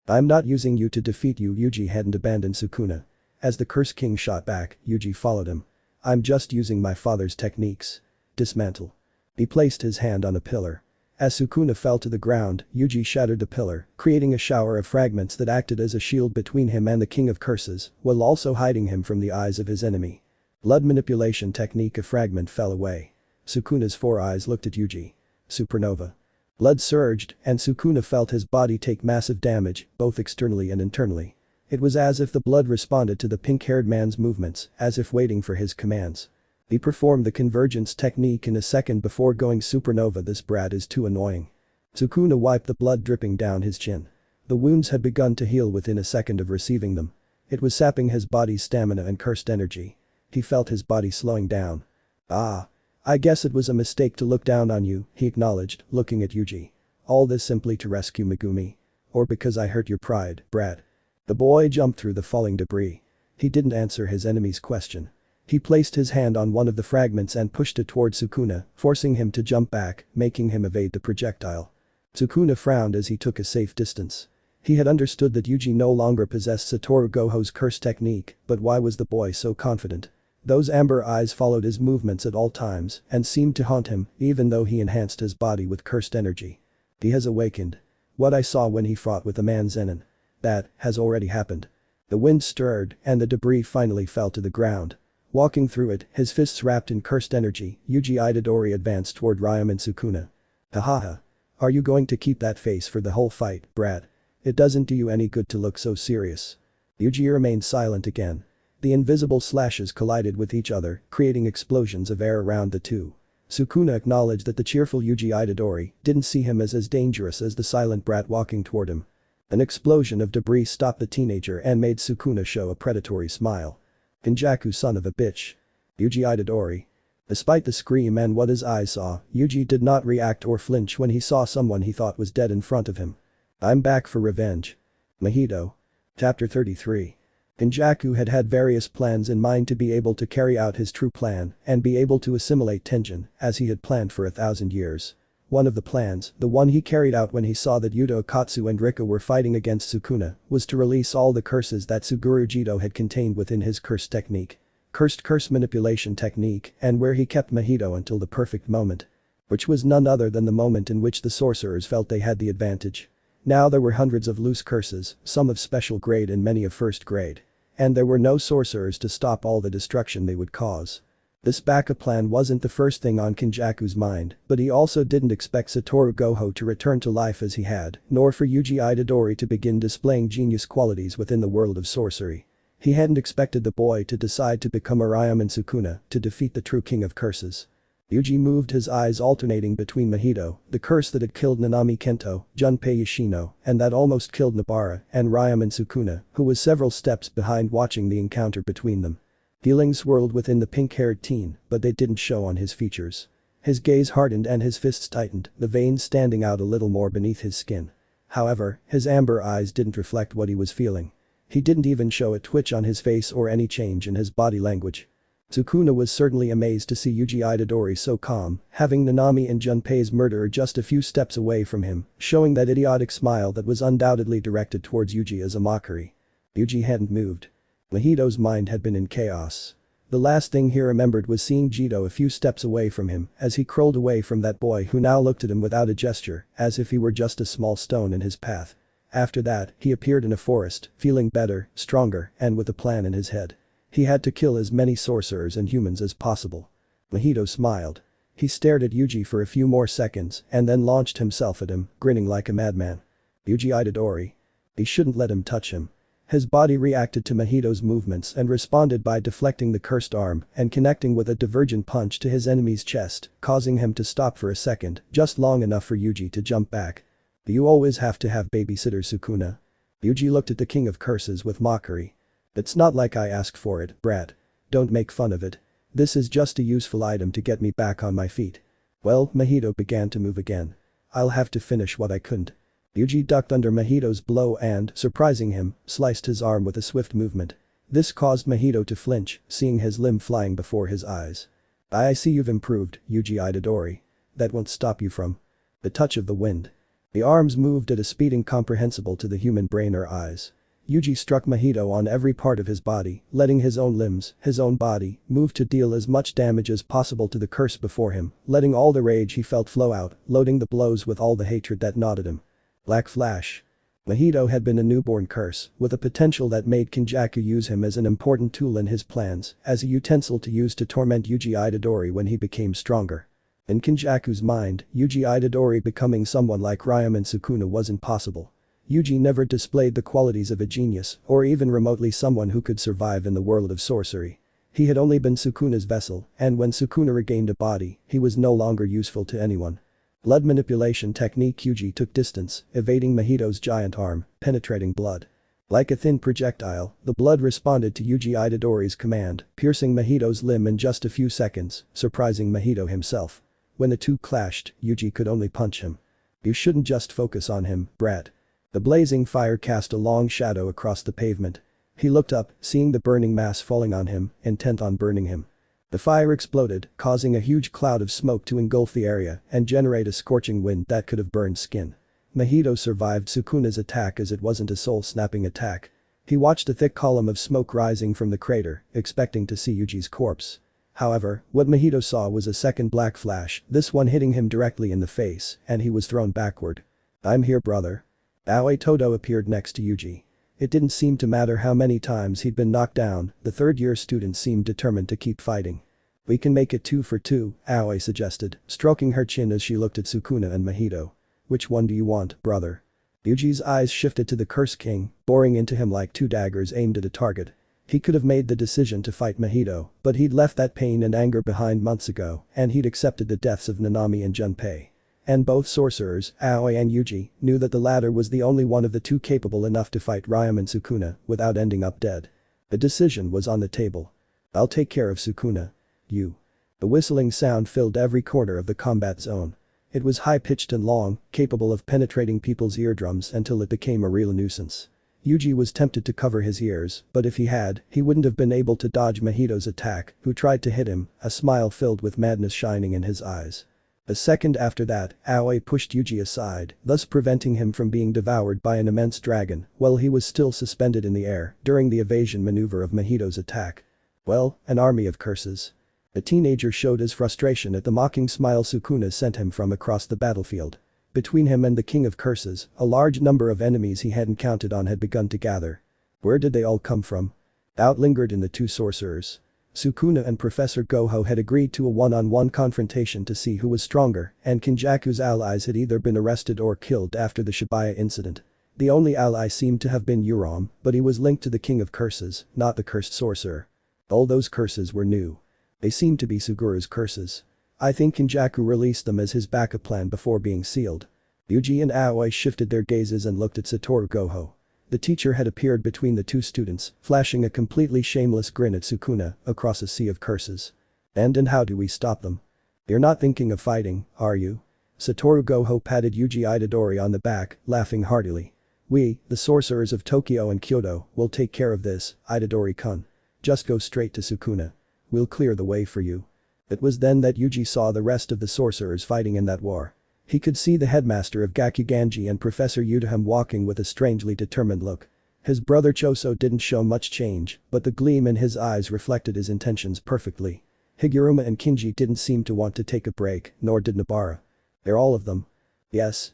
S1: "I'm not using you to defeat you." Yuji hadn't abandoned Sukuna. As the Curse King shot back, Yuji followed him. "I'm just using my father's techniques." Dismantle. He placed his hand on a pillar. As Sukuna fell to the ground, Yuji shattered the pillar, creating a shower of fragments that acted as a shield between him and the King of Curses, while also hiding him from the eyes of his enemy. Blood manipulation technique. A fragment fell away. Sukuna's four eyes looked at Yuji. Supernova. Blood surged, and Sukuna felt his body take massive damage, both externally and internally. It was as if the blood responded to the pink-haired man's movements, as if waiting for his commands. He performed the convergence technique in a second before going supernova. "This brat is too annoying." Sukuna wiped the blood dripping down his chin. The wounds had begun to heal within a second of receiving them. It was sapping his body's stamina and cursed energy. He felt his body slowing down. "Ah. I guess it was a mistake to look down on you," he acknowledged, looking at Yuji. "All this simply to rescue Megumi? Or because I hurt your pride, brat?" The boy jumped through the falling debris. He didn't answer his enemy's question. He placed his hand on one of the fragments and pushed it toward Sukuna, forcing him to jump back, making him evade the projectile. Sukuna frowned as he took a safe distance. He had understood that Yuji no longer possessed Satoru Gojo's curse technique, but why was the boy so confident? Those amber eyes followed his movements at all times and seemed to haunt him, even though he enhanced his body with cursed energy. He has awakened. What I saw when he fought with the man Zenin. That has already happened. The wind stirred and the debris finally fell to the ground. Walking through it, his fists wrapped in cursed energy, Yuji Itadori advanced toward Uraume and Sukuna. "Hahaha. Are you going to keep that face for the whole fight, brat? It doesn't do you any good to look so serious." Yuji remained silent again. The invisible slashes collided with each other, creating explosions of air around the two. Sukuna acknowledged that the cheerful Yuji Itadori didn't see him as dangerous as the silent brat walking toward him. An explosion of debris stopped the teenager and made Sukuna show a predatory smile. "Kenjaku, son of a bitch." Yuji Itadori. Despite the scream and what his eyes saw, Yuji did not react or flinch when he saw someone he thought was dead in front of him. "I'm back for revenge." Maldito. Chapter 33. Kenjaku had had various plans in mind to be able to carry out his true plan and be able to assimilate Tenjin, as he had planned for 1,000 years. One of the plans, the one he carried out when he saw that Yuta Okkotsu and Rika were fighting against Sukuna, was to release all the curses that Suguru Geto had contained within his curse technique. Cursed curse manipulation technique, and where he kept Maldito until the perfect moment. Which was none other than the moment in which the sorcerers felt they had the advantage. Now there were hundreds of loose curses, some of special grade and many of first grade. And there were no sorcerers to stop all the destruction they would cause. This backup plan wasn't the first thing on Kenjaku's mind, but he also didn't expect Satoru Gojo to return to life as he had, nor for Yuji Itadori to begin displaying genius qualities within the world of sorcery. He hadn't expected the boy to decide to become Uraume and Sukuna to defeat the true king of curses. Yuji moved his eyes alternating between Mahito, the curse that had killed Nanami Kento, Junpei Yoshino, and that almost killed Nobara, and Ryam and Sukuna, who was several steps behind watching the encounter between them. Feelings swirled within the pink-haired teen, but they didn't show on his features. His gaze hardened and his fists tightened, the veins standing out a little more beneath his skin. However, his amber eyes didn't reflect what he was feeling. He didn't even show a twitch on his face or any change in his body language. Sukuna was certainly amazed to see Yuji Itadori so calm, having Nanami and Junpei's murderer just a few steps away from him, showing that idiotic smile that was undoubtedly directed towards Yuji as a mockery. Yuji hadn't moved. Mahito's mind had been in chaos. The last thing he remembered was seeing Geto a few steps away from him as he crawled away from that boy who now looked at him without a gesture, as if he were just a small stone in his path. After that, he appeared in a forest, feeling better, stronger, and with a plan in his head. He had to kill as many sorcerers and humans as possible. Mahito smiled. He stared at Yuji for a few more seconds and then launched himself at him, grinning like a madman. Yuji Itadori. He shouldn't let him touch him. His body reacted to Mahito's movements and responded by deflecting the cursed arm and connecting with a divergent punch to his enemy's chest, causing him to stop for a second, just long enough for Yuji to jump back. Do you always have to have babysitters, Sukuna? Yuji looked at the King of Curses with mockery. It's not like I asked for it, brat. Don't make fun of it. This is just a useful item to get me back on my feet. Well, Mahito began to move again. I'll have to finish what I couldn't. Yuji ducked under Mahito's blow and, surprising him, sliced his arm with a swift movement. This caused Mahito to flinch, seeing his limb flying before his eyes. I see you've improved, Yuji Itadori. That won't stop you from the touch of the wind. The arms moved at a speed incomprehensible to the human brain or eyes. Yuji struck Mahito on every part of his body, letting his own limbs, his own body, move to deal as much damage as possible to the curse before him, letting all the rage he felt flow out, loading the blows with all the hatred that gnawed at him. Black Flash. Mahito had been a newborn curse, with a potential that made Kenjaku use him as an important tool in his plans, as a utensil to use to torment Yuji Itadori when he became stronger. In Kenjaku's mind, Yuji Itadori becoming someone like Ryam and Sukuna wasn't possible. Yuji never displayed the qualities of a genius or even remotely someone who could survive in the world of sorcery. He had only been Sukuna's vessel, and when Sukuna regained a body, he was no longer useful to anyone. Blood manipulation technique. Yuji took distance, evading Mahito's giant arm, penetrating blood. Like a thin projectile, the blood responded to Yuji Itadori's command, piercing Mahito's limb in just a few seconds, surprising Mahito himself. When the two clashed, Yuji could only punch him. You shouldn't just focus on him, brat. The blazing fire cast a long shadow across the pavement. He looked up, seeing the burning mass falling on him, intent on burning him. The fire exploded, causing a huge cloud of smoke to engulf the area and generate a scorching wind that could have burned skin. Mahito survived Sukuna's attack as it wasn't a soul-snapping attack. He watched a thick column of smoke rising from the crater, expecting to see Yuji's corpse. However, what Mahito saw was a second black flash, this one hitting him directly in the face, and he was thrown backward. I'm here, brother. Aoi Todo appeared next to Yuji. It didn't seem to matter how many times he'd been knocked down, the third-year student seemed determined to keep fighting. We can make it 2 for 2, Aoi suggested, stroking her chin as she looked at Sukuna and Mahito. Which one do you want, brother? Yuji's eyes shifted to the Curse King, boring into him like 2 daggers aimed at a target. He could have made the decision to fight Mahito, but he'd left that pain and anger behind months ago, and he'd accepted the deaths of Nanami and Junpei. And both sorcerers, Aoi and Yuji, knew that the latter was the only one of the two capable enough to fight Ryam and Sukuna without ending up dead. The decision was on the table. I'll take care of Sukuna. You. The whistling sound filled every corner of the combat zone. It was high-pitched and long, capable of penetrating people's eardrums until it became a real nuisance. Yuji was tempted to cover his ears, but if he had, he wouldn't have been able to dodge Mahito's attack, who tried to hit him, a smile filled with madness shining in his eyes. A second after that, Aoi pushed Yuji aside, thus preventing him from being devoured by an immense dragon while he was still suspended in the air during the evasion maneuver of Mahito's attack. Well, an army of curses. The teenager showed his frustration at the mocking smile Sukuna sent him from across the battlefield. Between him and the King of Curses, a large number of enemies he hadn't counted on had begun to gather. Where did they all come from? Doubt lingered in the two sorcerers. Sukuna and Professor Gojo had agreed to a one-on-one confrontation to see who was stronger, and Kenjaku's allies had either been arrested or killed after the Shibuya Incident. The only ally seemed to have been Uraume, but he was linked to the King of Curses, not the cursed sorcerer. All those curses were new. They seemed to be Sugura's curses. I think Kenjaku released them as his backup plan before being sealed. Yuji and Aoi shifted their gazes and looked at Satoru Gojo. The teacher had appeared between the two students, flashing a completely shameless grin at Sukuna across a sea of curses. And how do we stop them? You're not thinking of fighting, are you? Satoru Gojo patted Yuji Itadori on the back, laughing heartily. We, the sorcerers of Tokyo and Kyoto, will take care of this, Itadori-kun. Just go straight to Sukuna. We'll clear the way for you. It was then that Yuji saw the rest of the sorcerers fighting in that war. He could see the headmaster of Gakuganji and Professor Utaham walking with a strangely determined look. His brother Choso didn't show much change, but the gleam in his eyes reflected his intentions perfectly. Higuruma and Kinji didn't seem to want to take a break, nor did Nobara. They're all of them. Yes.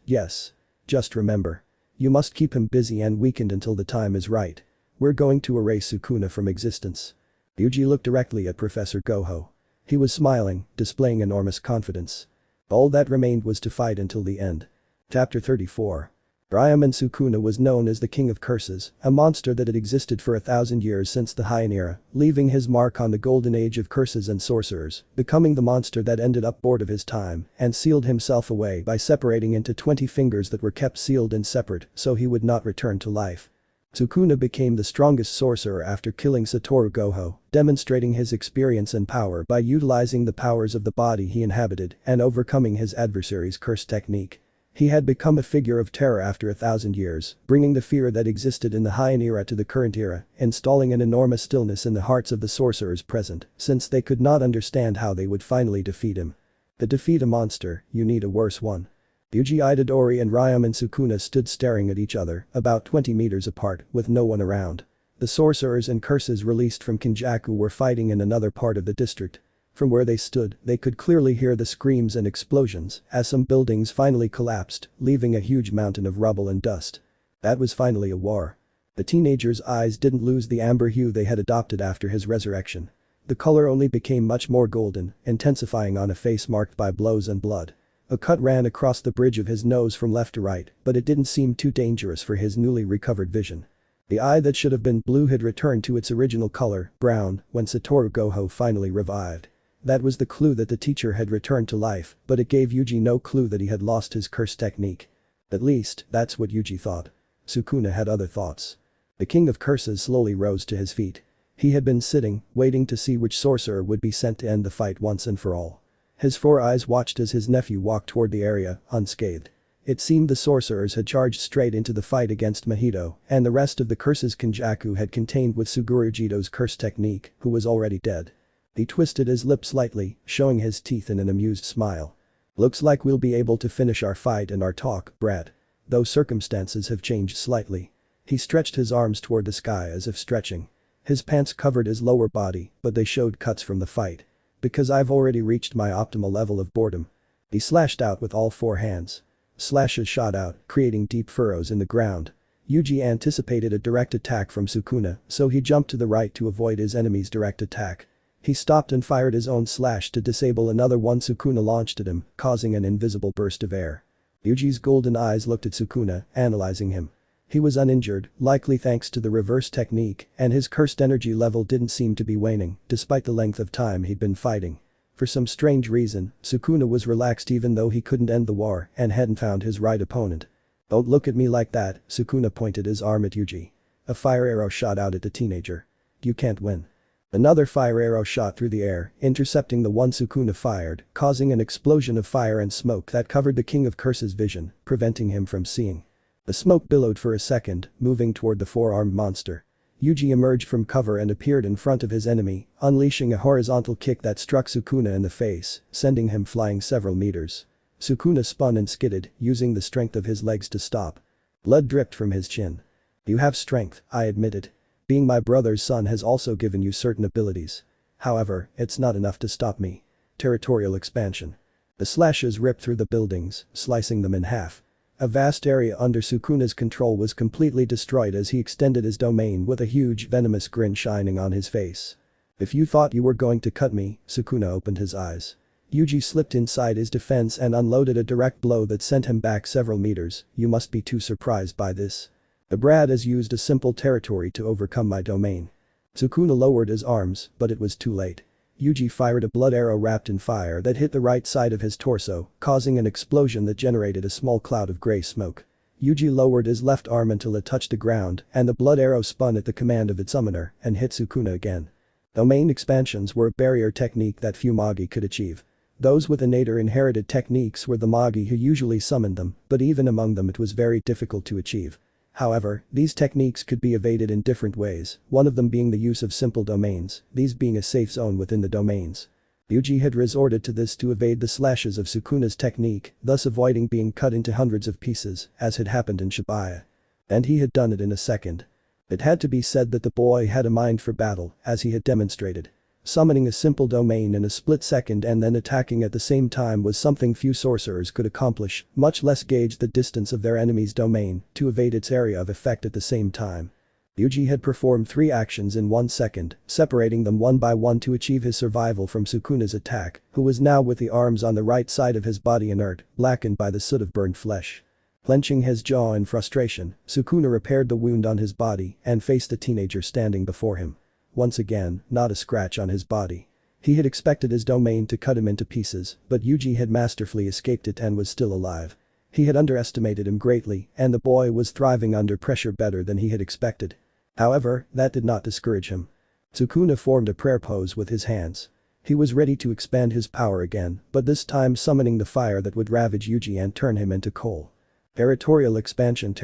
S1: Just remember. You must keep him busy and weakened until the time is right. We're going to erase Sukuna from existence. Yuji looked directly at Professor Gojo. He was smiling, displaying enormous confidence. All that remained was to fight until the end. Chapter 34. Uraume Sukuna was known as the King of Curses, a monster that had existed for 1,000 years since the Heian era, leaving his mark on the golden age of curses and sorcerers, becoming the monster that ended up bored of his time and sealed himself away by separating into 20 fingers that were kept sealed and separate so he would not return to life. Sukuna became the strongest sorcerer after killing Satoru Gojo, demonstrating his experience and power by utilizing the powers of the body he inhabited and overcoming his adversary's curse technique. He had become a figure of terror after 1,000 years, bringing the fear that existed in the Heian era to the current era, installing an enormous stillness in the hearts of the sorcerers present, since they could not understand how they would finally defeat him. To defeat a monster, you need a worse one. Yuji Itadori and Uraume Sukuna stood staring at each other, about 20 meters apart, with no one around. The sorcerers and curses released from Kenjaku were fighting in another part of the district. From where they stood, they could clearly hear the screams and explosions as some buildings finally collapsed, leaving a huge mountain of rubble and dust. That was finally a war. The teenager's eyes didn't lose the amber hue they had adopted after his resurrection. The color only became much more golden, intensifying on a face marked by blows and blood. A cut ran across the bridge of his nose from left to right, but it didn't seem too dangerous for his newly recovered vision. The eye that should have been blue had returned to its original color, brown, when Satoru Gojo finally revived. That was the clue that the teacher had returned to life, but it gave Yuji no clue that he had lost his curse technique. At least, that's what Yuji thought. Sukuna had other thoughts. The king of curses slowly rose to his feet. He had been sitting, waiting to see which sorcerer would be sent to end the fight once and for all. His 4 eyes watched as his nephew walked toward the area, unscathed. It seemed the sorcerers had charged straight into the fight against Maldito, and the rest of the curses Kenjaku had contained with Suguru Jito's curse technique, who was already dead. He twisted his lips slightly, showing his teeth in an amused smile. Looks like we'll be able to finish our fight and our talk, brat. Though circumstances have changed slightly. He stretched his arms toward the sky as if stretching. His pants covered his lower body, but they showed cuts from the fight. Because I've already reached my optimal level of boredom. He slashed out with all 4 hands. Slashes shot out, creating deep furrows in the ground. Yuji anticipated a direct attack from Sukuna, so he jumped to the right to avoid his enemy's direct attack. He stopped and fired his own slash to disable another one Sukuna launched at him, causing an invisible burst of air. Yuji's golden eyes looked at Sukuna, analyzing him. He was uninjured, likely thanks to the reverse technique, and his cursed energy level didn't seem to be waning, despite the length of time he'd been fighting. For some strange reason, Sukuna was relaxed even though he couldn't end the war and hadn't found his right opponent. Don't look at me like that, Sukuna pointed his arm at Yuji. A fire arrow shot out at the teenager. You can't win. Another fire arrow shot through the air, intercepting the one Sukuna fired, causing an explosion of fire and smoke that covered the King of Curses' vision, preventing him from seeing. The smoke billowed for a second, moving toward the 4-armed monster. Yuji emerged from cover and appeared in front of his enemy, unleashing a horizontal kick that struck Sukuna in the face, sending him flying several meters. Sukuna spun and skidded, using the strength of his legs to stop. Blood dripped from his chin. You have strength, I admitted. Being my brother's son has also given you certain abilities. However, it's not enough to stop me. Territorial expansion. The slashes ripped through the buildings, slicing them in half. A vast area under Sukuna's control was completely destroyed as he extended his domain with a huge venomous grin shining on his face. If you thought you were going to cut me, Sukuna opened his eyes. Yuji slipped inside his defense and unloaded a direct blow that sent him back several meters. You must be too surprised by this. The brat has used a simple territory to overcome my domain. Sukuna lowered his arms, but it was too late. Yuji fired a blood arrow wrapped in fire that hit the right side of his torso, causing an explosion that generated a small cloud of grey smoke. Yuji lowered his left arm until it touched the ground, and the blood arrow spun at the command of its summoner and hit Sukuna again. Domain expansions were a barrier technique that few Magi could achieve. Those with innate or inherited techniques were the Magi who usually summoned them, but even among them it was very difficult to achieve. However, these techniques could be evaded in different ways, one of them being the use of simple domains, these being a safe zone within the domains. Yuji had resorted to this to evade the slashes of Sukuna's technique, thus avoiding being cut into hundreds of pieces, as had happened in Shibuya. And he had done it in a second. It had to be said that the boy had a mind for battle, as he had demonstrated. Summoning a simple domain in a split second and then attacking at the same time was something few sorcerers could accomplish, much less gauge the distance of their enemy's domain to evade its area of effect at the same time. Yuji had performed 3 actions in 1 second, separating them one by one to achieve his survival from Sukuna's attack, who was now with the arms on the right side of his body inert, blackened by the soot of burned flesh. Clenching his jaw in frustration, Sukuna repaired the wound on his body and faced the teenager standing before him. Once again, not a scratch on his body. He had expected his domain to cut him into pieces, but Yuji had masterfully escaped it and was still alive. He had underestimated him greatly, and the boy was thriving under pressure better than he had expected. However, that did not discourage him. Sukuna formed a prayer pose with his hands. He was ready to expand his power again, but this time summoning the fire that would ravage Yuji and turn him into coal. Territorial expansion.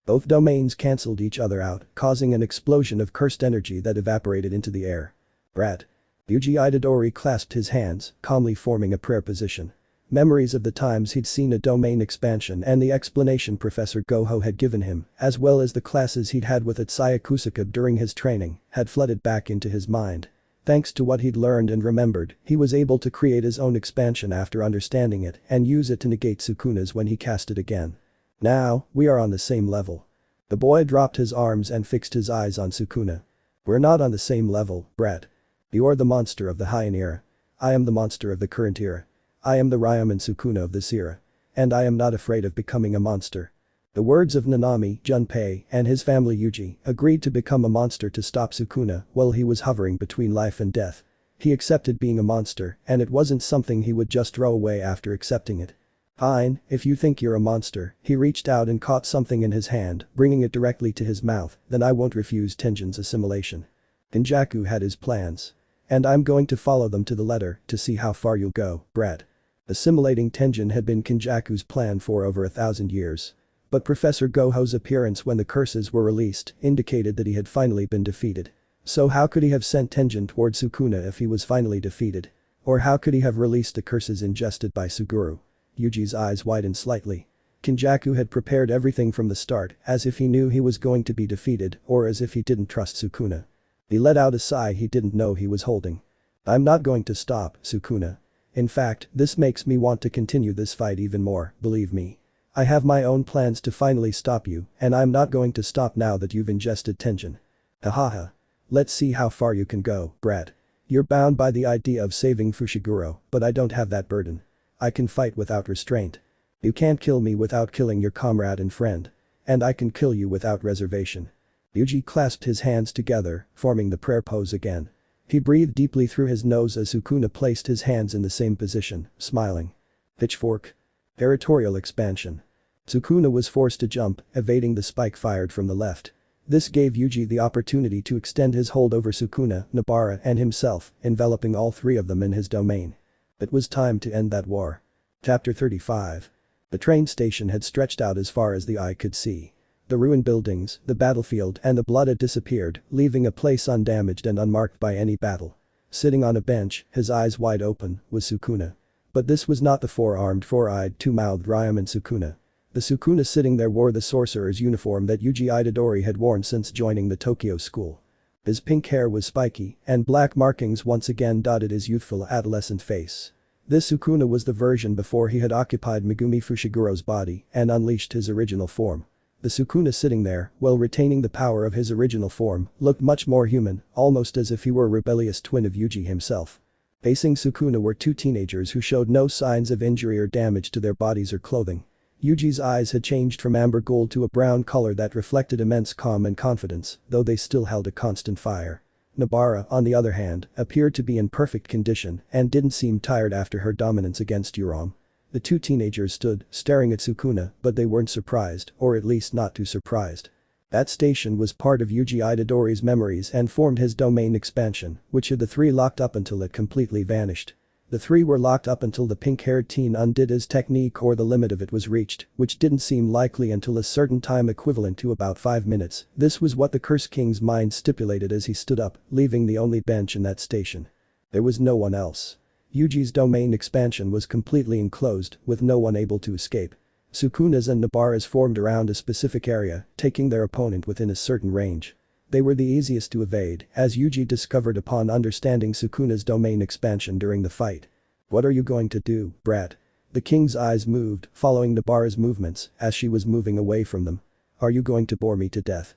S1: Both domains cancelled each other out, causing an explosion of cursed energy that evaporated into the air. Brat. Yuji Itadori clasped his hands, calmly forming a prayer position. Memories of the times he'd seen a domain expansion and the explanation Professor Gojo had given him, as well as the classes he'd had with Itsaya Kusaka during his training, had flooded back into his mind. Thanks to what he'd learned and remembered, he was able to create his own expansion after understanding it and use it to negate Sukuna's when he cast it again. Now, we are on the same level. The boy dropped his arms and fixed his eyes on Sukuna. We're not on the same level, brat. You're the monster of the Heian era. I am the monster of the current era. I am the Ryumen Sukuna of this era. And I am not afraid of becoming a monster. The words of Nanami, Junpei, and his family Yuji agreed to become a monster to stop Sukuna while he was hovering between life and death. He accepted being a monster, and it wasn't something he would just throw away after accepting it. Fine, if you think you're a monster, he reached out and caught something in his hand, bringing it directly to his mouth, then I won't refuse Tenjin's assimilation. Kenjaku had his plans. And I'm going to follow them to the letter to see how far you'll go, brat. Assimilating Tenjin had been Kenjaku's plan for over 1,000 years. But Professor Gojo's appearance when the curses were released indicated that he had finally been defeated. So how could he have sent Tenjin toward Sukuna if he was finally defeated? Or how could he have released the curses ingested by Suguru? Yuji's eyes widened slightly. Kenjaku had prepared everything from the start, as if he knew he was going to be defeated or as if he didn't trust Sukuna. He let out a sigh he didn't know he was holding. I'm not going to stop, Sukuna. In fact, this makes me want to continue this fight even more, believe me. I have my own plans to finally stop you, and I'm not going to stop now that you've ingested Tenjin. Hahaha. Let's see how far you can go, brat. You're bound by the idea of saving Fushiguro, but I don't have that burden. I can fight without restraint. You can't kill me without killing your comrade and friend. And I can kill you without reservation. Yuji clasped his hands together, forming the prayer pose again. He breathed deeply through his nose as Sukuna placed his hands in the same position, smiling. Pitchfork. Territorial expansion. Sukuna was forced to jump, evading the spike fired from the left. This gave Yuji the opportunity to extend his hold over Sukuna, Nobara and himself, enveloping all 3 of them in his domain. It was time to end that war. Chapter 35. The train station had stretched out as far as the eye could see. The ruined buildings, the battlefield and the blood had disappeared, leaving a place undamaged and unmarked by any battle. Sitting on a bench, his eyes wide open, was Sukuna. But this was not the 4-armed, 4-eyed, 2-mouthed Ryumen Sukuna. The Sukuna sitting there wore the sorcerer's uniform that Yuji Itadori had worn since joining the Tokyo school. His pink hair was spiky, and black markings once again dotted his youthful adolescent face. This Sukuna was the version before he had occupied Megumi Fushiguro's body and unleashed his original form. The Sukuna sitting there, while retaining the power of his original form, looked much more human, almost as if he were a rebellious twin of Yuji himself. Facing Sukuna were 2 teenagers who showed no signs of injury or damage to their bodies or clothing. Yuji's eyes had changed from amber gold to a brown color that reflected immense calm and confidence, though they still held a constant fire. Nobara, on the other hand, appeared to be in perfect condition and didn't seem tired after her dominance against Uraume. The two teenagers stood, staring at Sukuna, but they weren't surprised, or at least not too surprised. That station was part of Yuji Itadori's memories and formed his domain expansion, which had the three locked up until it completely vanished. The three were locked up until the pink-haired teen undid his technique or the limit of it was reached, which didn't seem likely until a certain time equivalent to about 5 minutes. This was what the Curse King's mind stipulated as he stood up, leaving the only bench in that station. There was no one else. Yuji's domain expansion was completely enclosed, with no one able to escape. Sukuna's and Nobara's formed around a specific area, taking their opponent within a certain range. They were the easiest to evade, as Yuji discovered upon understanding Sukuna's domain expansion during the fight. "What are you going to do, brat?" The king's eyes moved, following Nobara's movements, as she was moving away from them. "Are you going to bore me to death?"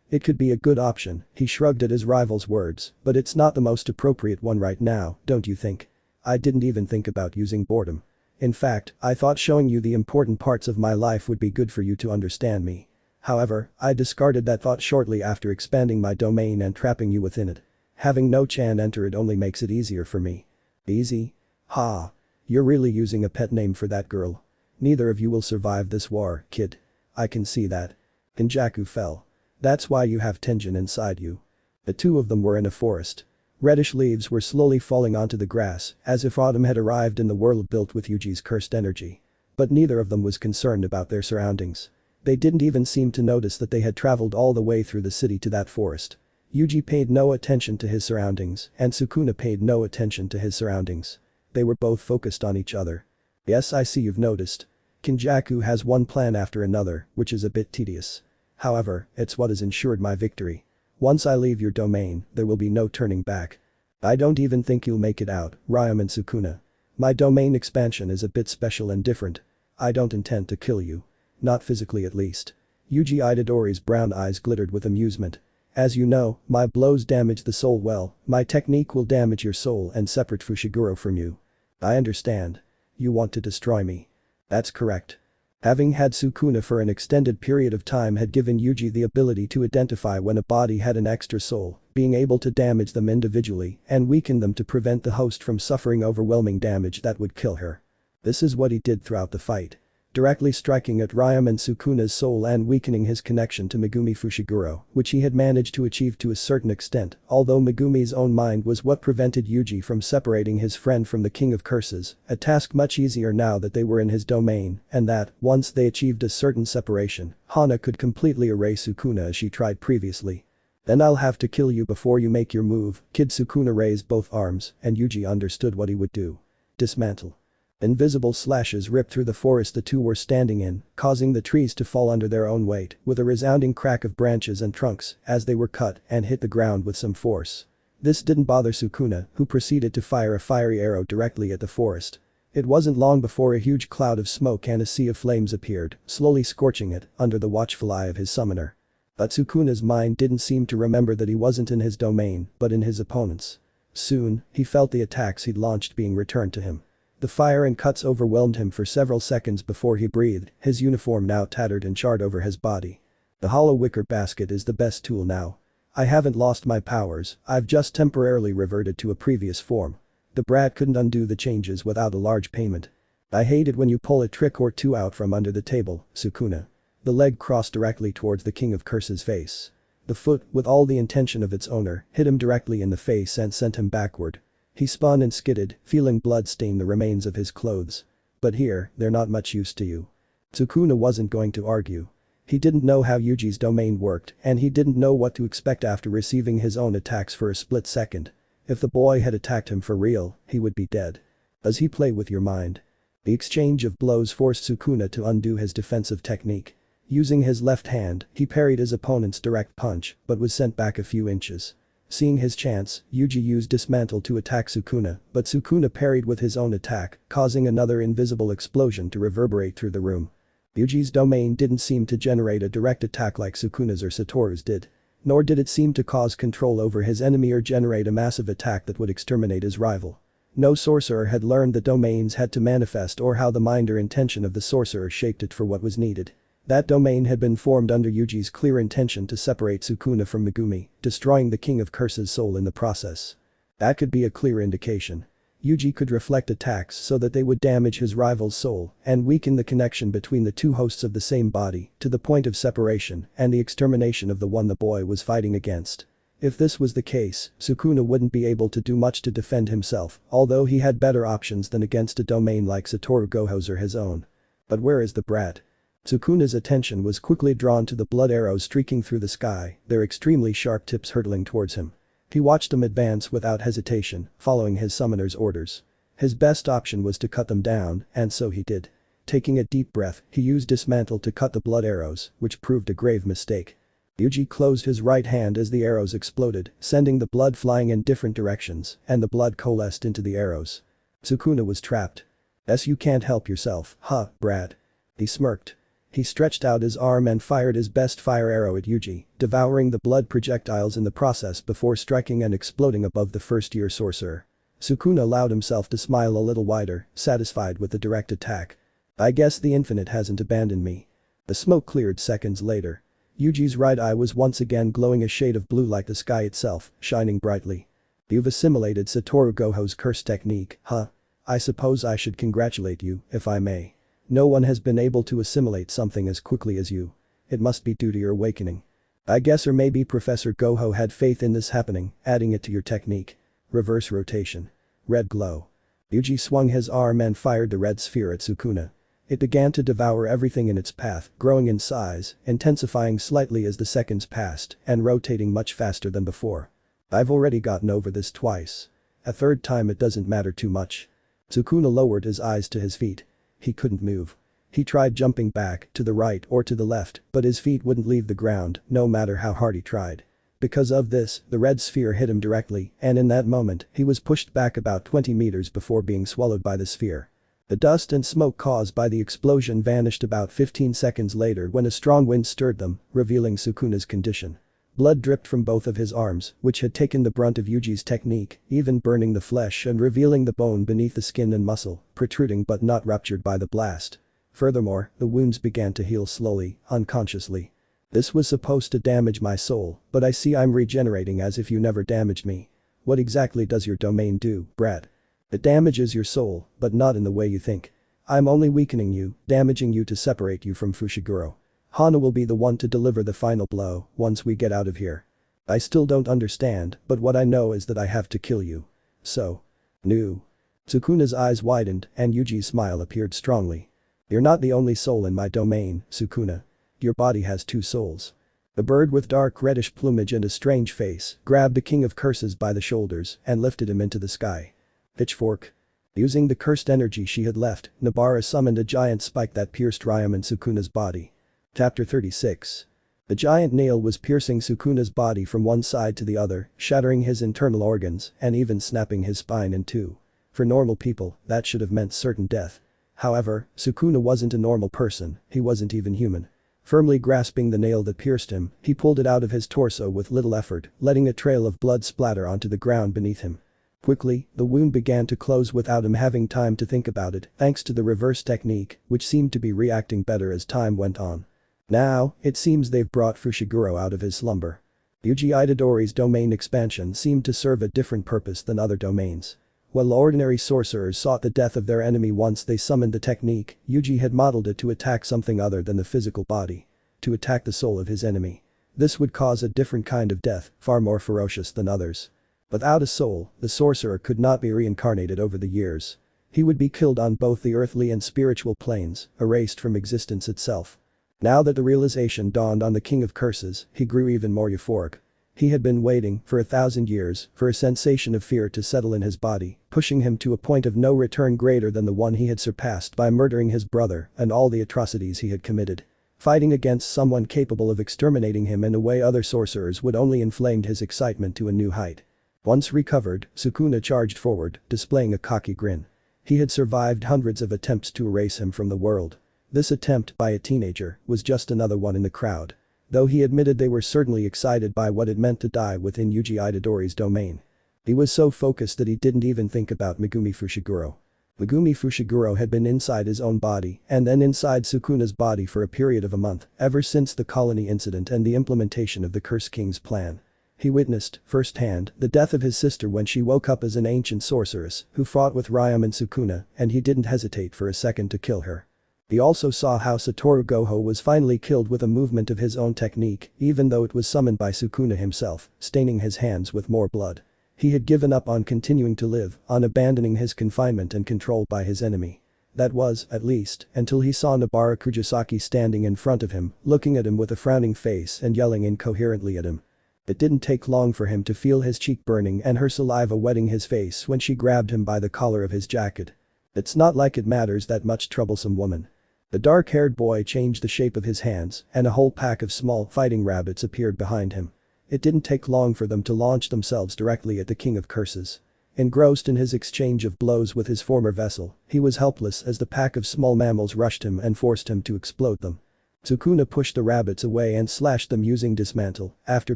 S1: It could be a good option, he shrugged at his rival's words, but it's not the most appropriate one right now, don't you think? I didn't even think about using boredom. In fact, I thought showing you the important parts of my life would be good for you to understand me. However, I discarded that thought shortly after expanding my domain and trapping you within it. Having no Chan enter it only makes it easier for me. Easy? Ha. You're really using a pet name for that girl. Neither of you will survive this war, kid. I can see that. Kenjaku fell. That's why you have Tenjin inside you. The two of them were in a forest. Reddish leaves were slowly falling onto the grass, as if autumn had arrived in the world built with Yuji's cursed energy. But neither of them was concerned about their surroundings. They didn't even seem to notice that they had traveled all the way through the city to that forest. Yuji paid no attention to his surroundings, and Sukuna paid no attention to his surroundings. They were both focused on each other. Yes, I see you've noticed. Kenjaku has one plan after another, which is a bit tedious. However, it's what has ensured my victory. Once I leave your domain, there will be no turning back. I don't even think you'll make it out, Uraume and Sukuna. My domain expansion is a bit special and different. I don't intend to kill you. Not physically at least. Yuji Itadori's brown eyes glittered with amusement. As you know, my blows damage the soul well, my technique will damage your soul and separate Fushiguro from you. I understand. You want to destroy me. That's correct. Having had Sukuna for an extended period of time had given Yuji the ability to identify when a body had an extra soul, being able to damage them individually and weaken them to prevent the host from suffering overwhelming damage that would kill her. This is what he did throughout the fight. Directly striking at Uraume and Sukuna's soul and weakening his connection to Megumi Fushiguro, which he had managed to achieve to a certain extent, although Megumi's own mind was what prevented Yuji from separating his friend from the King of Curses, a task much easier now that they were in his domain, and that, once they achieved a certain separation, Hana could completely erase Sukuna as she tried previously. Then I'll have to kill you before you make your move, Kid. Sukuna raised both arms, and Yuji understood what he would do. Dismantle. Invisible slashes ripped through the forest the two were standing in, causing the trees to fall under their own weight, with a resounding crack of branches and trunks as they were cut and hit the ground with some force. This didn't bother Sukuna, who proceeded to fire a fiery arrow directly at the forest. It wasn't long before a huge cloud of smoke and a sea of flames appeared, slowly scorching it, under the watchful eye of his summoner. But Sukuna's mind didn't seem to remember that he wasn't in his domain, but in his opponent's. Soon, he felt the attacks he'd launched being returned to him. The fire and cuts overwhelmed him for several seconds before he breathed, his uniform now tattered and charred over his body. The hollow wicker basket is the best tool now. I haven't lost my powers, I've just temporarily reverted to a previous form. The brat couldn't undo the changes without a large payment. I hate it when you pull a trick or two out from under the table, Sukuna. The leg crossed directly towards the King of Curses' face. The foot, with all the intention of its owner, hit him directly in the face and sent him backward. He spun and skidded, feeling blood stain the remains of his clothes. But here, they're not much use to you. Sukuna wasn't going to argue. He didn't know how Yuji's domain worked and he didn't know what to expect after receiving his own attacks for a split second. If the boy had attacked him for real, he would be dead. Does he play with your mind? The exchange of blows forced Sukuna to undo his defensive technique. Using his left hand, he parried his opponent's direct punch, but was sent back a few inches. Seeing his chance, Yuji used Dismantle to attack Sukuna, but Sukuna parried with his own attack, causing another invisible explosion to reverberate through the room. Yuji's domain didn't seem to generate a direct attack like Sukuna's or Satoru's did. Nor did it seem to cause control over his enemy or generate a massive attack that would exterminate his rival. No sorcerer had learned that domains had to manifest or how the mind or intention of the sorcerer shaped it for what was needed. That domain had been formed under Yuji's clear intention to separate Sukuna from Megumi, destroying the King of Curse's soul in the process. That could be a clear indication. Yuji could reflect attacks so that they would damage his rival's soul and weaken the connection between the two hosts of the same body to the point of separation and the extermination of the one the boy was fighting against. If this was the case, Sukuna wouldn't be able to do much to defend himself, although he had better options than against a domain like Satoru Gojo's or his own. But where is the brat? Sukuna's attention was quickly drawn to the blood arrows streaking through the sky, their extremely sharp tips hurtling towards him. He watched them advance without hesitation, following his summoner's orders. His best option was to cut them down, and so he did. Taking a deep breath, he used dismantle to cut the blood arrows, which proved a grave mistake. Yuji closed his right hand as the arrows exploded, sending the blood flying in different directions, and the blood coalesced into the arrows. Sukuna was trapped. You can't help yourself, huh, brat? He smirked. He stretched out his arm and fired his best fire arrow at Yuji, devouring the blood projectiles in the process before striking and exploding above the first-year sorcerer. Sukuna allowed himself to smile a little wider, satisfied with the direct attack. I guess the infinite hasn't abandoned me. The smoke cleared seconds later. Yuji's right eye was once again glowing a shade of blue like the sky itself, shining brightly. You've assimilated Satoru Gojo's curse technique, huh? I suppose I should congratulate you, if I may. No one has been able to assimilate something as quickly as you. It must be due to your awakening. I guess, or maybe Professor Gojo had faith in this happening, adding it to your technique. Reverse rotation. Red glow. Yuji swung his arm and fired the red sphere at Sukuna. It began to devour everything in its path, growing in size, intensifying slightly as the seconds passed, and rotating much faster than before. I've already gotten over this twice. A third time it doesn't matter too much. Sukuna lowered his eyes to his feet. He couldn't move. He tried jumping back, to the right or to the left, but his feet wouldn't leave the ground, no matter how hard he tried. Because of this, the red sphere hit him directly, and in that moment, he was pushed back about 20 meters before being swallowed by the sphere. The dust and smoke caused by the explosion vanished about 15 seconds later when a strong wind stirred them, revealing Sukuna's condition. Blood dripped from both of his arms, which had taken the brunt of Yuji's technique, even burning the flesh and revealing the bone beneath the skin and muscle, protruding but not ruptured by the blast. Furthermore, the wounds began to heal slowly, unconsciously. This was supposed to damage my soul, but I see I'm regenerating as if you never damaged me. What exactly does your domain do, brat? It damages your soul, but not in the way you think. I'm only weakening you, damaging you to separate you from Fushiguro. Hana will be the one to deliver the final blow once we get out of here. I still don't understand, but what I know is that I have to kill you. So. No. Sukuna's eyes widened and Yuji's smile appeared strongly. You're not the only soul in my domain, Sukuna. Your body has two souls. The bird with dark reddish plumage and a strange face grabbed the King of Curses by the shoulders and lifted him into the sky. Pitchfork. Using the cursed energy she had left, Nobara summoned a giant spike that pierced Uraume and Sukuna's body. Chapter 36. The giant nail was piercing Sukuna's body from one side to the other, shattering his internal organs and even snapping his spine in two. For normal people, that should have meant certain death. However, Sukuna wasn't a normal person, he wasn't even human. Firmly grasping the nail that pierced him, he pulled it out of his torso with little effort, letting a trail of blood splatter onto the ground beneath him. Quickly, the wound began to close without him having time to think about it, thanks to the reverse technique, which seemed to be reacting better as time went on. Now, it seems they've brought Fushiguro out of his slumber. Yuji Itadori's domain expansion seemed to serve a different purpose than other domains. While ordinary sorcerers sought the death of their enemy once they summoned the technique, Yuji had modeled it to attack something other than the physical body. To attack the soul of his enemy. This would cause a different kind of death, far more ferocious than others. Without a soul, the sorcerer could not be reincarnated over the years. He would be killed on both the earthly and spiritual planes, erased from existence itself. Now that the realization dawned on the King of Curses, he grew even more euphoric. He had been waiting for 1,000 years for a sensation of fear to settle in his body, pushing him to a point of no return greater than the one he had surpassed by murdering his brother and all the atrocities he had committed. Fighting against someone capable of exterminating him in a way other sorcerers would only inflamed his excitement to a new height. Once recovered, Sukuna charged forward, displaying a cocky grin. He had survived hundreds of attempts to erase him from the world. This attempt by a teenager was just another one in the crowd. Though he admitted they were certainly excited by what it meant to die within Yuji Itadori's domain. He was so focused that he didn't even think about Megumi Fushiguro. Megumi Fushiguro had been inside his own body and then inside Sukuna's body for a period of a month, ever since the colony incident and the implementation of the Curse King's plan. He witnessed, firsthand, the death of his sister when she woke up as an ancient sorceress who fought with Uraume and Sukuna, and he didn't hesitate for a second to kill her. He also saw how Satoru Gojo was finally killed with a movement of his own technique, even though it was summoned by Sukuna himself, staining his hands with more blood. He had given up on continuing to live, on abandoning his confinement and control by his enemy. That was, at least, until he saw Nobara Kujisaki standing in front of him, looking at him with a frowning face and yelling incoherently at him. It didn't take long for him to feel his cheek burning and her saliva wetting his face when she grabbed him by the collar of his jacket. It's not like it matters that much, troublesome woman. The dark-haired boy changed the shape of his hands and a whole pack of small fighting rabbits appeared behind him. It didn't take long for them to launch themselves directly at the King of Curses. Engrossed in his exchange of blows with his former vessel, he was helpless as the pack of small mammals rushed him and forced him to explode them. Sukuna pushed the rabbits away and slashed them using dismantle, after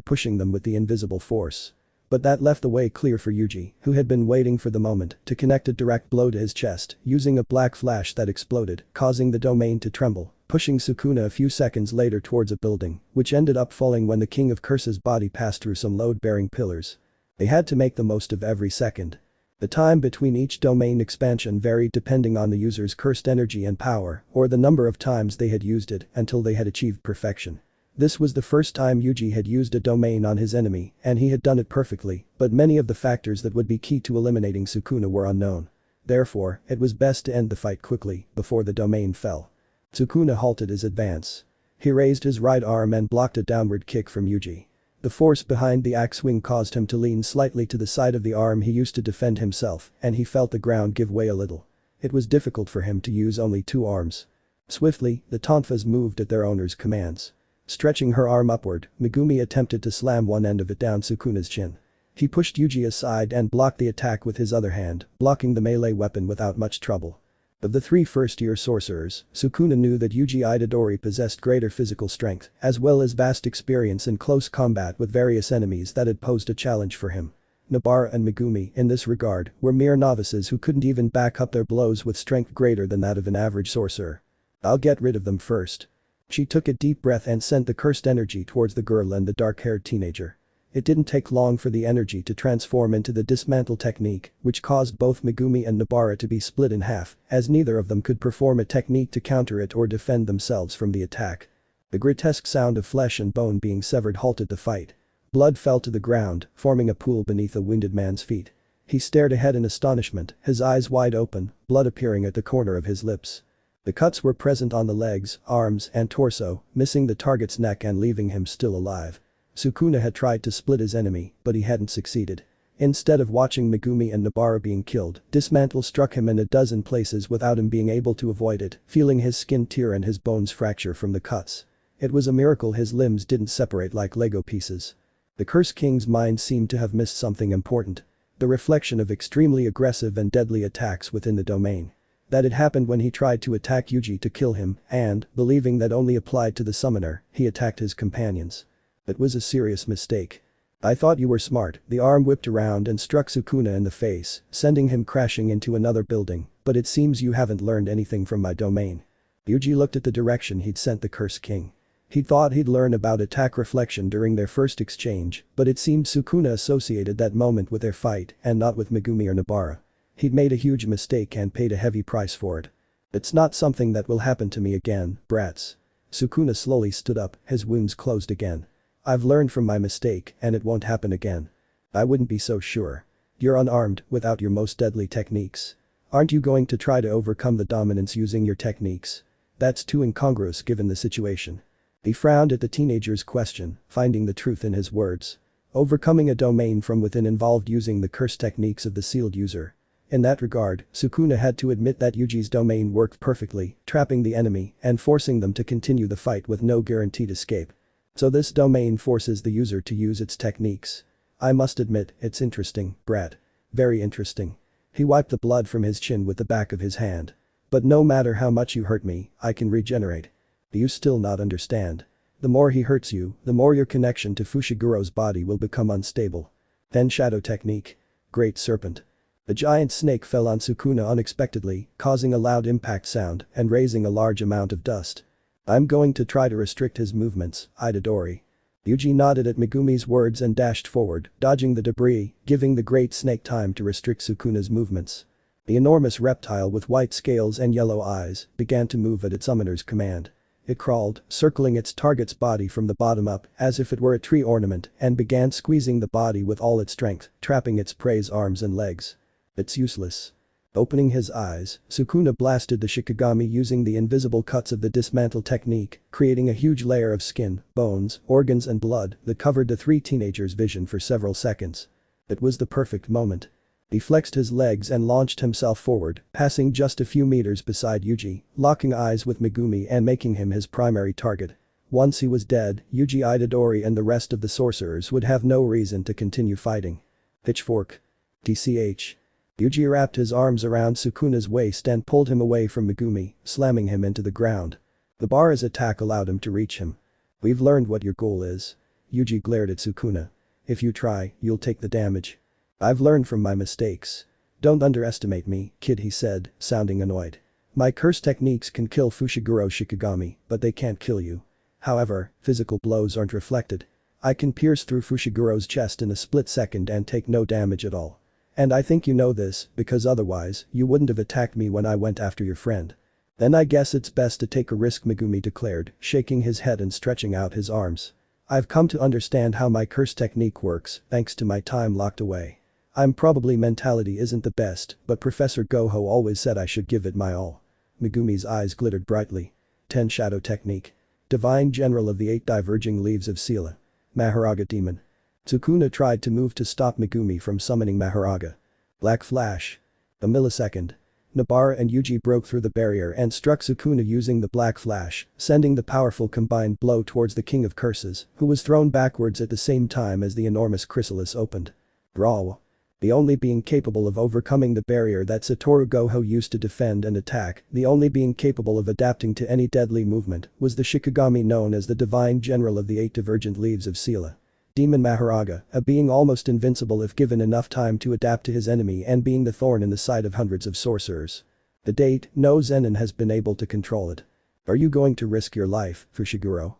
S1: pushing them with the invisible force. But that left the way clear for Yuji, who had been waiting for the moment to connect a direct blow to his chest, using a black flash that exploded, causing the domain to tremble, pushing Sukuna a few seconds later towards a building, which ended up falling when the King of Curses' body passed through some load-bearing pillars. They had to make the most of every second. The time between each domain expansion varied depending on the user's cursed energy and power, or the number of times they had used it until they had achieved perfection. This was the first time Yuji had used a domain on his enemy, and he had done it perfectly, but many of the factors that would be key to eliminating Sukuna were unknown. Therefore, it was best to end the fight quickly, before the domain fell. Sukuna halted his advance. He raised his right arm and blocked a downward kick from Yuji. The force behind the axe swing caused him to lean slightly to the side of the arm he used to defend himself, and he felt the ground give way a little. It was difficult for him to use only two arms. Swiftly, the tonfas moved at their owner's commands. Stretching her arm upward, Megumi attempted to slam one end of it down Sukuna's chin. He pushed Yuji aside and blocked the attack with his other hand, blocking the melee weapon without much trouble. Of the three first-year sorcerers, Sukuna knew that Yuji Itadori possessed greater physical strength, as well as vast experience in close combat with various enemies that had posed a challenge for him. Nobara and Megumi, in this regard, were mere novices who couldn't even back up their blows with strength greater than that of an average sorcerer. I'll get rid of them first. She took a deep breath and sent the cursed energy towards the girl and the dark-haired teenager. It didn't take long for the energy to transform into the dismantle technique, which caused both Megumi and Nobara to be split in half, as neither of them could perform a technique to counter it or defend themselves from the attack. The grotesque sound of flesh and bone being severed halted the fight. Blood fell to the ground, forming a pool beneath a wounded man's feet. He stared ahead in astonishment, his eyes wide open, blood appearing at the corner of his lips. The cuts were present on the legs, arms, and torso, missing the target's neck and leaving him still alive. Sukuna had tried to split his enemy, but he hadn't succeeded. Instead of watching Megumi and Nobara being killed, dismantle struck him in a dozen places without him being able to avoid it, feeling his skin tear and his bones fracture from the cuts. It was a miracle his limbs didn't separate like Lego pieces. The Curse King's mind seemed to have missed something important. The reflection of extremely aggressive and deadly attacks within the domain. That had happened when he tried to attack Yuji to kill him, and, believing that only applied to the summoner, he attacked his companions. It was a serious mistake. I thought you were smart. The arm whipped around and struck Sukuna in the face, sending him crashing into another building, but it seems you haven't learned anything from my domain. Yuji looked at the direction he'd sent the Curse King. He thought he'd learn about attack reflection during their first exchange, but it seemed Sukuna associated that moment with their fight and not with Megumi or Nobara. He'd made a huge mistake and paid a heavy price for it. It's not something that will happen to me again, brats. Sukuna slowly stood up, his wounds closed again. I've learned from my mistake and it won't happen again. I wouldn't be so sure. You're unarmed, without your most deadly techniques. Aren't you going to try to overcome the dominance using your techniques? That's too incongruous given the situation. He frowned at the teenager's question, finding the truth in his words. Overcoming a domain from within involved using the curse techniques of the sealed user. In that regard, Sukuna had to admit that Yuji's domain worked perfectly, trapping the enemy and forcing them to continue the fight with no guaranteed escape. So this domain forces the user to use its techniques. I must admit, it's interesting, brat. Very interesting. He wiped the blood from his chin with the back of his hand. But no matter how much you hurt me, I can regenerate. Do you still not understand? The more he hurts you, the more your connection to Fushiguro's body will become unstable. Then shadow technique. Great Serpent. The giant snake fell on Sukuna unexpectedly, causing a loud impact sound and raising a large amount of dust. I'm going to try to restrict his movements, Itadori. Yuji nodded at Megumi's words and dashed forward, dodging the debris, giving the great snake time to restrict Sukuna's movements. The enormous reptile with white scales and yellow eyes began to move at its summoner's command. It crawled, circling its target's body from the bottom up as if it were a tree ornament and began squeezing the body with all its strength, trapping its prey's arms and legs. It's useless. Opening his eyes, Sukuna blasted the Shikigami using the invisible cuts of the dismantle technique, creating a huge layer of skin, bones, organs and blood that covered the three teenagers' vision for several seconds. It was the perfect moment. He flexed his legs and launched himself forward, passing just a few meters beside Yuji, locking eyes with Megumi and making him his primary target. Once he was dead, Yuji Itadori and the rest of the sorcerers would have no reason to continue fighting. Pitchfork. TCH. Yuji wrapped his arms around Sukuna's waist and pulled him away from Megumi, slamming him into the ground. The bar's attack allowed him to reach him. We've learned what your goal is. Yuji glared at Sukuna. If you try, you'll take the damage. I've learned from my mistakes. Don't underestimate me, kid, he said, sounding annoyed. My curse techniques can kill Fushiguro Shikigami, but they can't kill you. However, physical blows aren't reflected. I can pierce through Fushiguro's chest in a split second and take no damage at all. And I think you know this, because otherwise, you wouldn't have attacked me when I went after your friend. Then I guess it's best to take a risk, Megumi declared, shaking his head and stretching out his arms. I've come to understand how my curse technique works, thanks to my time locked away. I'm probably mentality isn't the best, but Professor Gojo always said I should give it my all. Megumi's eyes glittered brightly. 10 Shadow Technique. Divine General of the 8 Diverging Leaves of Sila. Mahoraga Demon. Sukuna tried to move to stop Megumi from summoning Mahoraga. Black Flash. A millisecond. Nobara and Yuji broke through the barrier and struck Sukuna using the Black Flash, sending the powerful combined blow towards the King of Curses, who was thrown backwards at the same time as the enormous chrysalis opened. Uraume. The only being capable of overcoming the barrier that Satoru Gojo used to defend and attack, the only being capable of adapting to any deadly movement, was the Shikigami known as the Divine General of the 8 Divergent Leaves of Sila. Demon Mahoraga, a being almost invincible if given enough time to adapt to his enemy and being the thorn in the side of hundreds of sorcerers. To date, no Zenin has been able to control it. Are you going to risk your life, Fushiguro?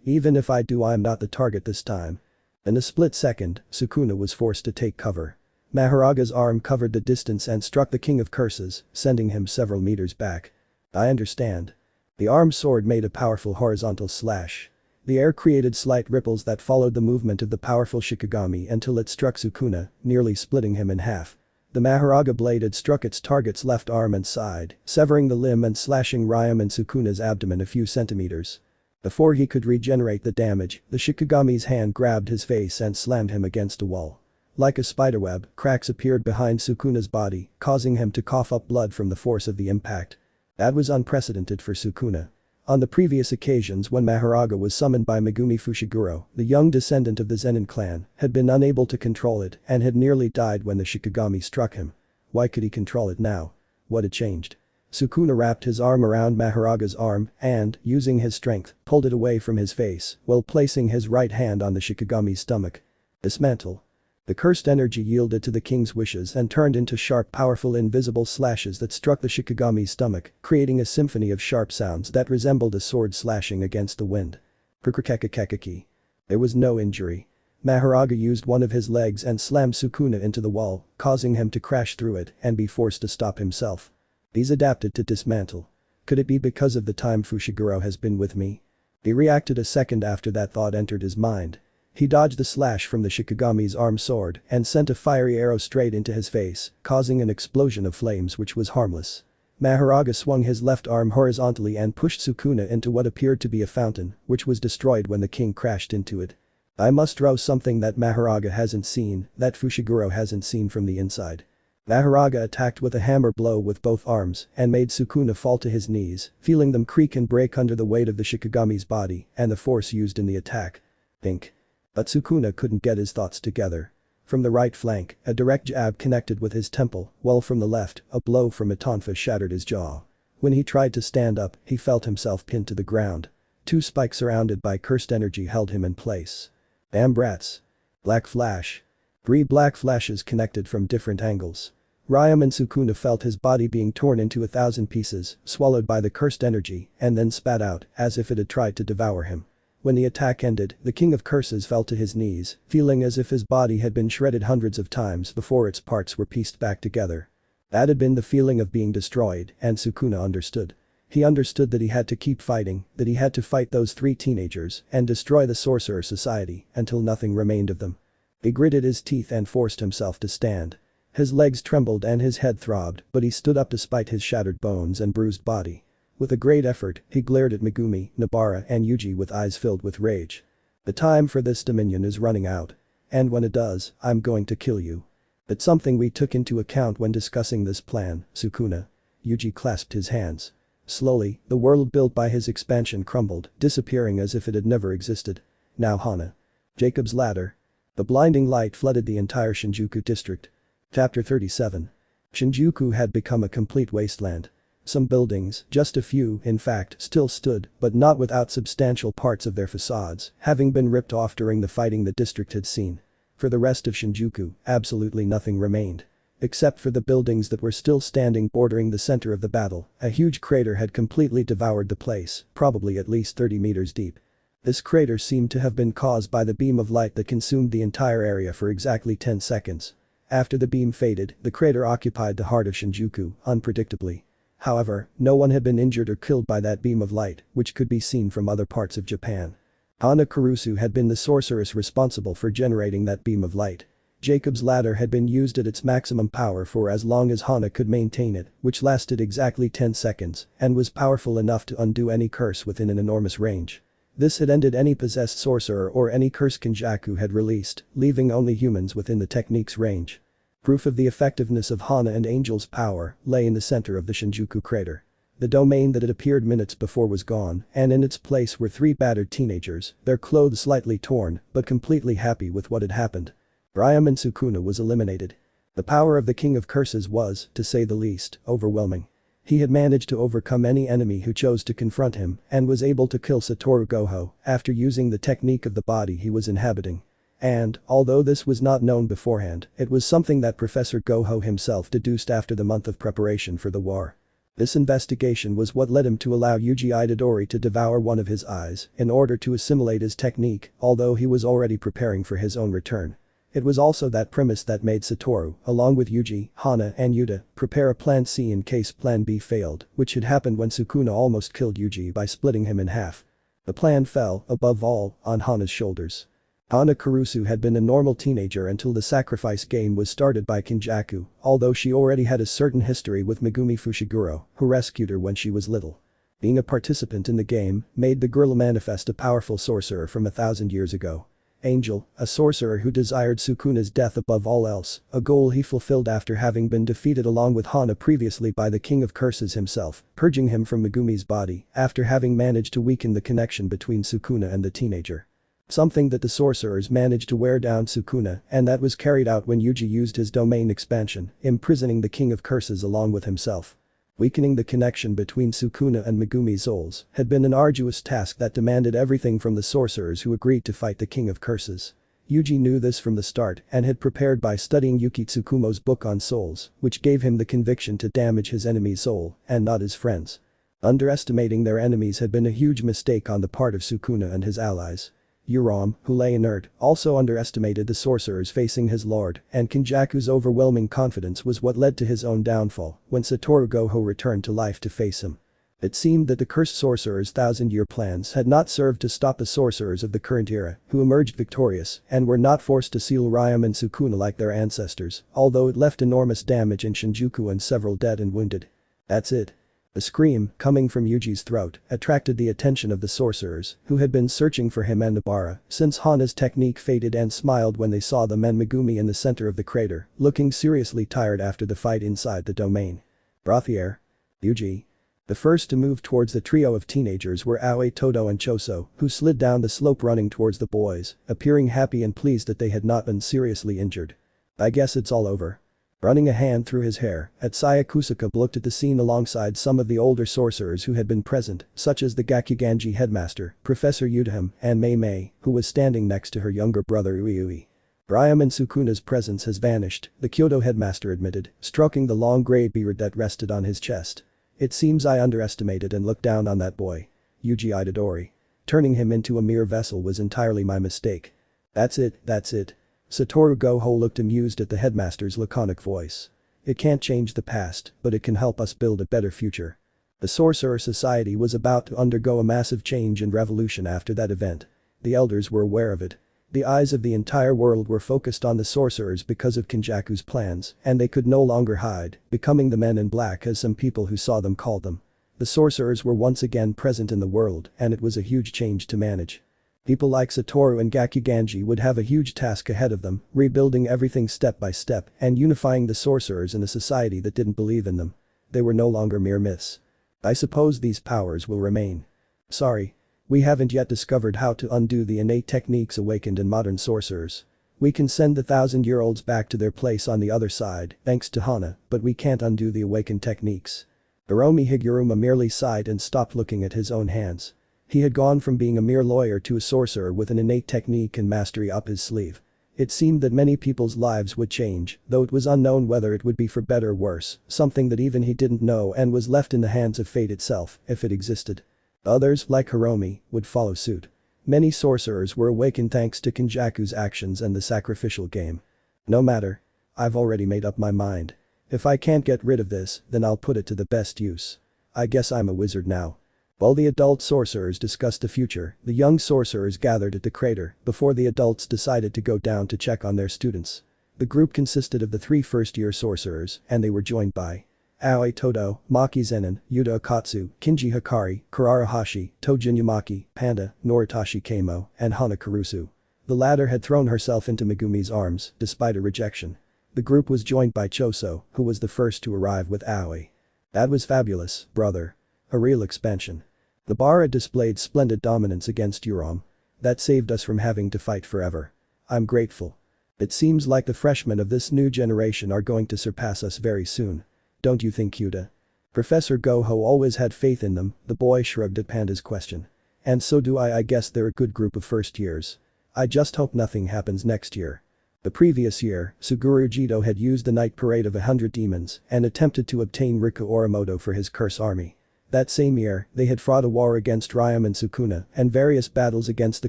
S1: Even if I do, I'm not the target this time. In a split second, Sukuna was forced to take cover. Mahoraga's arm covered the distance and struck the King of Curses, sending him several meters back. I understand. The arm's sword made a powerful horizontal slash. The air created slight ripples that followed the movement of the powerful Shikigami until it struck Sukuna, nearly splitting him in half. The Mahoraga blade had struck its target's left arm and side, severing the limb and slashing Ryam and Sukuna's abdomen a few centimeters. Before he could regenerate the damage, the Shikigami's hand grabbed his face and slammed him against a wall. Like a spiderweb, cracks appeared behind Sukuna's body, causing him to cough up blood from the force of the impact. That was unprecedented for Sukuna. On the previous occasions when Mahoraga was summoned by Megumi Fushiguro, the young descendant of the Zenin clan had been unable to control it and had nearly died when the Shikigami struck him. Why could he control it now? What had changed? Sukuna wrapped his arm around Mahoraga's arm and, using his strength, pulled it away from his face while placing his right hand on the Shikigami's stomach. Dismantle. The cursed energy yielded to the king's wishes and turned into sharp, powerful invisible slashes that struck the Shikigami's stomach, creating a symphony of sharp sounds that resembled a sword slashing against the wind. Perkakakakaki. There was no injury. Mahoraga used one of his legs and slammed Sukuna into the wall, causing him to crash through it and be forced to stop himself. He's adapted to dismantle. Could it be because of the time Fushiguro has been with me? He reacted a second after that thought entered his mind. He dodged the slash from the Shikigami's arm sword and sent a fiery arrow straight into his face, causing an explosion of flames which was harmless. Mahoraga swung his left arm horizontally and pushed Sukuna into what appeared to be a fountain, which was destroyed when the king crashed into it. I must throw something that Mahoraga hasn't seen, that Fushiguro hasn't seen from the inside. Mahoraga attacked with a hammer blow with both arms and made Sukuna fall to his knees, feeling them creak and break under the weight of the Shikigami's body and the force used in the attack. Think. But Sukuna couldn't get his thoughts together. From the right flank, a direct jab connected with his temple, while from the left, a blow from a tonfa shattered his jaw. When he tried to stand up, he felt himself pinned to the ground. 2 spikes surrounded by cursed energy held him in place. Damn brats. Black Flash. 3 black flashes connected from different angles. Uraume and Sukuna felt his body being torn into 1,000 pieces, swallowed by the cursed energy, and then spat out, as if it had tried to devour him. When the attack ended, the King of Curses fell to his knees, feeling as if his body had been shredded hundreds of times before its parts were pieced back together. That had been the feeling of being destroyed, and Sukuna understood. He understood that he had to keep fighting, that he had to fight those 3 teenagers and destroy the Sorcerer Society until nothing remained of them. He gritted his teeth and forced himself to stand. His legs trembled and his head throbbed, but he stood up despite his shattered bones and bruised body. With a great effort, he glared at Megumi, Nobara and Yuji with eyes filled with rage. The time for this dominion is running out. And when it does, I'm going to kill you. That's something we took into account when discussing this plan, Sukuna. Yuji clasped his hands. Slowly, the world built by his expansion crumbled, disappearing as if it had never existed. Now Hana. Jacob's ladder. The blinding light flooded the entire Shinjuku district. Chapter 37. Shinjuku had become a complete wasteland. Some buildings, just a few in fact, still stood, but not without substantial parts of their facades, having been ripped off during the fighting the district had seen. For the rest of Shinjuku, absolutely nothing remained. Except for the buildings that were still standing bordering the center of the battle, a huge crater had completely devoured the place, probably at least 30 meters deep. This crater seemed to have been caused by the beam of light that consumed the entire area for exactly 10 seconds. After the beam faded, the crater occupied the heart of Shinjuku, unpredictably. However, no one had been injured or killed by that beam of light, which could be seen from other parts of Japan. Hana Kurusu had been the sorceress responsible for generating that beam of light. Jacob's ladder had been used at its maximum power for as long as Hana could maintain it, which lasted exactly 10 seconds, and was powerful enough to undo any curse within an enormous range. This had ended any possessed sorcerer or any curse Kenjaku had released, leaving only humans within the technique's range. Proof of the effectiveness of Hana and Angel's power lay in the center of the Shinjuku crater. The domain that had appeared minutes before was gone, and in its place were 3 battered teenagers, their clothes slightly torn, but completely happy with what had happened. Uraume and Sukuna was eliminated. The power of the King of Curses was, to say the least, overwhelming. He had managed to overcome any enemy who chose to confront him and was able to kill Satoru Gojo after using the technique of the body he was inhabiting. And, although this was not known beforehand, it was something that Professor Gojo himself deduced after the month of preparation for the war. This investigation was what led him to allow Yuji Itadori to devour one of his eyes in order to assimilate his technique, although he was already preparing for his own return. It was also that premise that made Satoru, along with Yuji, Hana and Yuta, prepare a plan C in case plan B failed, which had happened when Sukuna almost killed Yuji by splitting him in half. The plan fell, above all, on Hana's shoulders. Hana Kurusu had been a normal teenager until the sacrifice game was started by Kenjaku, although she already had a certain history with Megumi Fushiguro, who rescued her when she was little. Being a participant in the game made the girl manifest a powerful sorcerer from 1,000 years ago. Angel, a sorcerer who desired Sukuna's death above all else, a goal he fulfilled after having been defeated along with Hana previously by the King of Curses himself, purging him from Megumi's body after having managed to weaken the connection between Sukuna and the teenager. Something that the sorcerers managed to wear down Sukuna, and that was carried out when Yuji used his domain expansion, imprisoning the King of Curses along with himself. Weakening the connection between Sukuna and Megumi's souls had been an arduous task that demanded everything from the sorcerers who agreed to fight the King of Curses. Yuji knew this from the start and had prepared by studying Yuki Tsukumo's book on souls, which gave him the conviction to damage his enemy's soul and not his friend's. Underestimating their enemies had been a huge mistake on the part of Sukuna and his allies. Uraume, who lay inert, also underestimated the sorcerers facing his lord, and Kenjaku's overwhelming confidence was what led to his own downfall when Satoru Gojo returned to life to face him. It seemed that the cursed sorcerer's 1,000-year plans had not served to stop the sorcerers of the current era, who emerged victorious and were not forced to seal Uraume and Sukuna like their ancestors, although it left enormous damage in Shinjuku and several dead and wounded. That's it. The scream, coming from Yuji's throat, attracted the attention of the sorcerers, who had been searching for him and Nobara since Hana's technique faded, and smiled when they saw them and Megumi in the center of the crater, looking seriously tired after the fight inside the domain. Brothier. Yuji. The first to move towards the trio of teenagers were Aoi, Todo and Choso, who slid down the slope running towards the boys, appearing happy and pleased that they had not been seriously injured. I guess it's all over. Running a hand through his hair, Atsaya Kusaka looked at the scene alongside some of the older sorcerers who had been present, such as the Gakuganji headmaster, Professor Utahim, and Mei Mei, who was standing next to her younger brother Uiui. Uraume and Sukuna's presence has vanished, the Kyoto headmaster admitted, stroking the long grey beard that rested on his chest. It seems I underestimated and looked down on that boy. Yuji Itadori. Turning him into a mere vessel was entirely my mistake. That's it. Satoru Gojo looked amused at the headmaster's laconic voice. It can't change the past, but it can help us build a better future. The Sorcerer Society was about to undergo a massive change and revolution after that event. The elders were aware of it. The eyes of the entire world were focused on the sorcerers because of Kenjaku's plans, and they could no longer hide, becoming the men in black as some people who saw them called them. The sorcerers were once again present in the world, and it was a huge change to manage. People like Satoru and Gakuganji would have a huge task ahead of them, rebuilding everything step by step and unifying the sorcerers in a society that didn't believe in them. They were no longer mere myths. I suppose these powers will remain. Sorry. We haven't yet discovered how to undo the innate techniques awakened in modern sorcerers. We can send the 1,000-year-olds back to their place on the other side, thanks to Hana, but we can't undo the awakened techniques. Uraume Higuruma merely sighed and stopped looking at his own hands. He had gone from being a mere lawyer to a sorcerer with an innate technique and mastery up his sleeve. It seemed that many people's lives would change, though it was unknown whether it would be for better or worse, something that even he didn't know and was left in the hands of fate itself, if it existed. Others, like Uraume, would follow suit. Many sorcerers were awakened thanks to Kenjaku's actions and the sacrificial game. No matter. I've already made up my mind. If I can't get rid of this, then I'll put it to the best use. I guess I'm a wizard now. While the adult sorcerers discussed the future, the young sorcerers gathered at the crater before the adults decided to go down to check on their students. The group consisted of the 3 first-year sorcerers, and they were joined by Aoi Todo, Maki Zenin, Yuta Okkotsu, Kinji Hakari, Kurara Hashi, Tojin Yamaki, Panda, Noritashi Keimo, and Hana Kurusu. The latter had thrown herself into Megumi's arms, despite a rejection. The group was joined by Choso, who was the first to arrive with Aoi. That was fabulous, brother. A real expansion. Nobara displayed splendid dominance against Uraume. That saved us from having to fight forever. I'm grateful. It seems like the freshmen of this new generation are going to surpass us very soon. Don't you think, Yuta? Professor Gojo always had faith in them, the boy shrugged at Panda's question. And so do I guess they're a good group of first years. I just hope nothing happens next year. The previous year, Suguru Geto had used the night parade of 100 demons and attempted to obtain Riku Oramoto for his curse army. That same year, they had fought a war against Uraume and Sukuna and various battles against the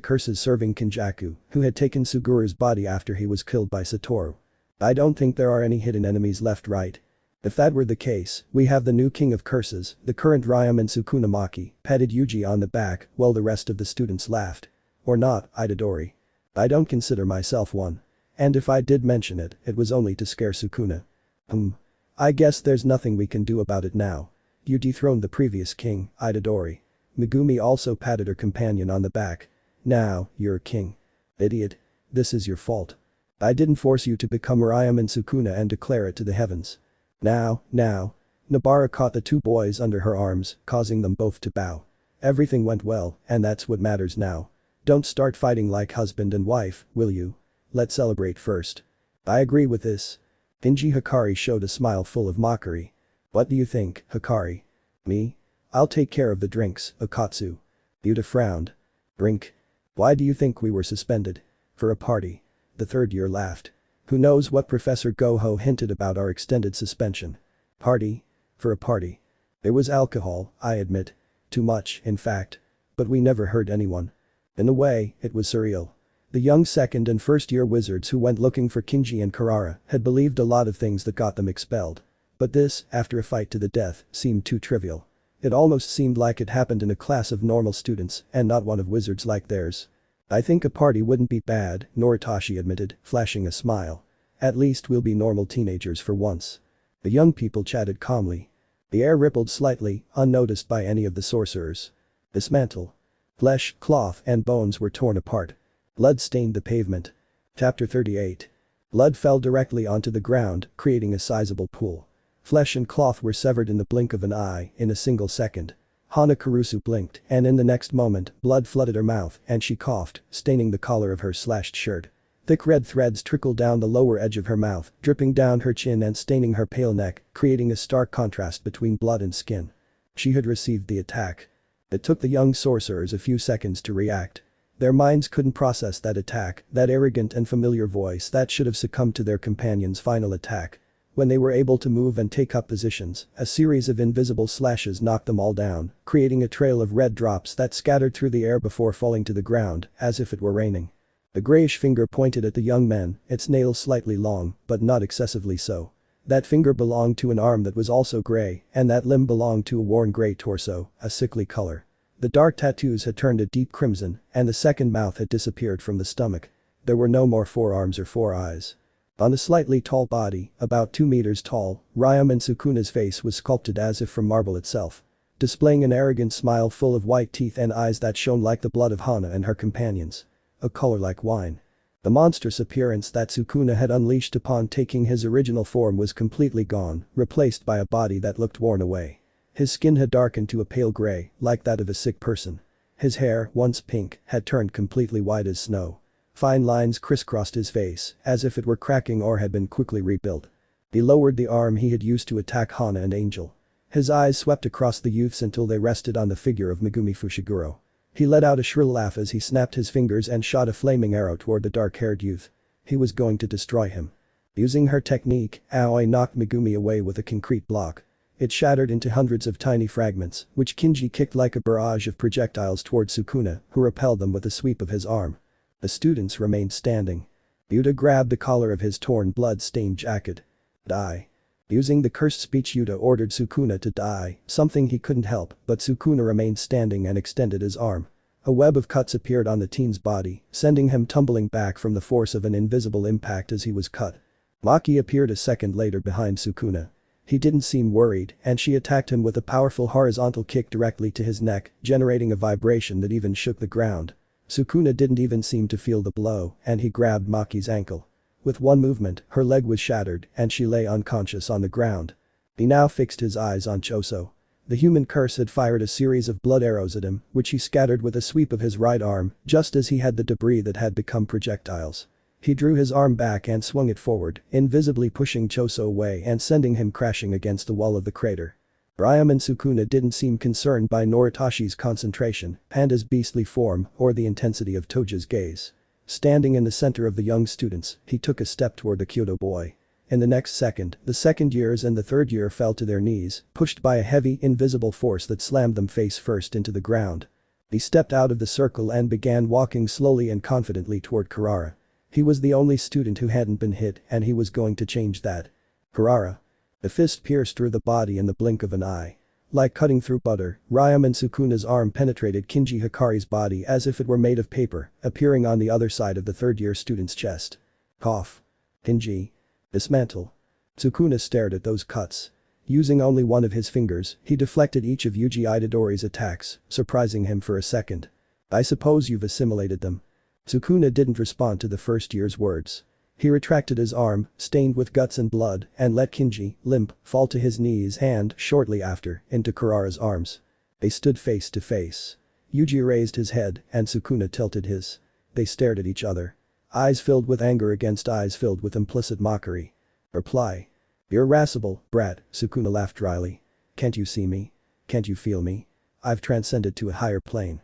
S1: curses serving Kenjaku, who had taken Suguru's body after he was killed by Satoru. I don't think there are any hidden enemies left, right? If that were the case, we have the new king of curses, the current Uraume and Sukuna. Maki patted Yuji on the back while the rest of the students laughed. Or not, Itadori. I don't consider myself one. And if I did mention it, it was only to scare Sukuna. I guess there's nothing we can do about it now. You dethroned the previous king, Itadori. Megumi also patted her companion on the back. Now, you're a king. Idiot. This is your fault. I didn't force you to become Uraume and Sukuna and declare it to the heavens. Now. Nobara caught the 2 boys under her arms, causing them both to bow. Everything went well, and that's what matters now. Don't start fighting like husband and wife, will you? Let's celebrate first. I agree with this. Kinji Hakari showed a smile full of mockery. What do you think, Hakari? Me? I'll take care of the drinks, Okkotsu. Yuta frowned. Drink? Why do you think we were suspended? For a party. The 3rd year laughed. Who knows what Professor Gojo hinted about our extended suspension. Party? For a party. There was alcohol, I admit. Too much, in fact. But we never hurt anyone. In a way, it was surreal. The young 2nd and 1st year wizards who went looking for Kinji and Kurara had believed a lot of things that got them expelled. But this, after a fight to the death, seemed too trivial. It almost seemed like it happened in a class of normal students and not one of wizards like theirs. I think a party wouldn't be bad, Noritashi admitted, flashing a smile. At least we'll be normal teenagers for once. The young people chatted calmly. The air rippled slightly, unnoticed by any of the sorcerers. Dismantle. Flesh, cloth, and bones were torn apart. Blood stained the pavement. Chapter 38. Blood fell directly onto the ground, creating a sizable pool. Flesh and cloth were severed in the blink of an eye, in a single second. Hana Kurusu blinked, and in the next moment, blood flooded her mouth and she coughed, staining the collar of her slashed shirt. Thick red threads trickled down the lower edge of her mouth, dripping down her chin and staining her pale neck, creating a stark contrast between blood and skin. She had received the attack. It took the young sorcerers a few seconds to react. Their minds couldn't process that attack, that arrogant and familiar voice that should have succumbed to their companion's final attack. When they were able to move and take up positions, a series of invisible slashes knocked them all down, creating a trail of red drops that scattered through the air before falling to the ground, as if it were raining. The grayish finger pointed at the young men, its nails slightly long, but not excessively so. That finger belonged to an arm that was also gray, and that limb belonged to a worn gray torso, a sickly color. The dark tattoos had turned a deep crimson, and the second mouth had disappeared from the stomach. There were no more forearms or four eyes. On the slightly tall body, about 2 meters tall, Uraume and Sukuna's face was sculpted as if from marble itself. Displaying an arrogant smile full of white teeth and eyes that shone like the blood of Hana and her companions. A color like wine. The monstrous appearance that Sukuna had unleashed upon taking his original form was completely gone, replaced by a body that looked worn away. His skin had darkened to a pale gray, like that of a sick person. His hair, once pink, had turned completely white as snow. Fine lines crisscrossed his face, as if it were cracking or had been quickly rebuilt. He lowered the arm he had used to attack Hana and Angel. His eyes swept across the youths until they rested on the figure of Megumi Fushiguro. He let out a shrill laugh as he snapped his fingers and shot a flaming arrow toward the dark-haired youth. He was going to destroy him. Using her technique, Aoi knocked Megumi away with a concrete block. It shattered into hundreds of tiny fragments, which Kinji kicked like a barrage of projectiles toward Sukuna, who repelled them with a sweep of his arm. The students remained standing. Yuta grabbed the collar of his torn blood-stained jacket. Die. Using the cursed speech, Yuta ordered Sukuna to die, something he couldn't help, but Sukuna remained standing and extended his arm. A web of cuts appeared on the teen's body, sending him tumbling back from the force of an invisible impact as he was cut. Maki appeared a second later behind Sukuna. He didn't seem worried, and she attacked him with a powerful horizontal kick directly to his neck, generating a vibration that even shook the ground. Sukuna didn't even seem to feel the blow, and he grabbed Maki's ankle. With one movement, her leg was shattered, and she lay unconscious on the ground. He now fixed his eyes on Choso. The human curse had fired a series of blood arrows at him, which he scattered with a sweep of his right arm, just as he had the debris that had become projectiles. He drew his arm back and swung it forward, invisibly pushing Choso away and sending him crashing against the wall of the crater. Uraume and Sukuna didn't seem concerned by Noritachi's concentration, Panda's beastly form, or the intensity of Toji's gaze. Standing in the center of the young students, he took a step toward the Kyoto boy. In the next second, the second years and the third year fell to their knees, pushed by a heavy, invisible force that slammed them face first into the ground. He stepped out of the circle and began walking slowly and confidently toward Kurara. He was the only student who hadn't been hit, and he was going to change that. Kurara. The fist pierced through the body in the blink of an eye. Like cutting through butter, Uraume and Sukuna's arm penetrated Kinji Hakari's body as if it were made of paper, appearing on the other side of the third-year student's chest. Cough. Kinji. Dismantle. Sukuna stared at those cuts. Using only one of his fingers, he deflected each of Yuji Itadori's attacks, surprising him for a second. I suppose you've assimilated them. Sukuna didn't respond to the first year's words. He retracted his arm, stained with guts and blood, and let Kinji, limp, fall to his knees and, shortly after, into Kurara's arms. They stood face to face. Yuji raised his head, and Sukuna tilted his. They stared at each other. Eyes filled with anger against eyes filled with implicit mockery. Reply. You're irascible, brat, Sukuna laughed dryly. Can't you see me? Can't you feel me? I've transcended to a higher plane.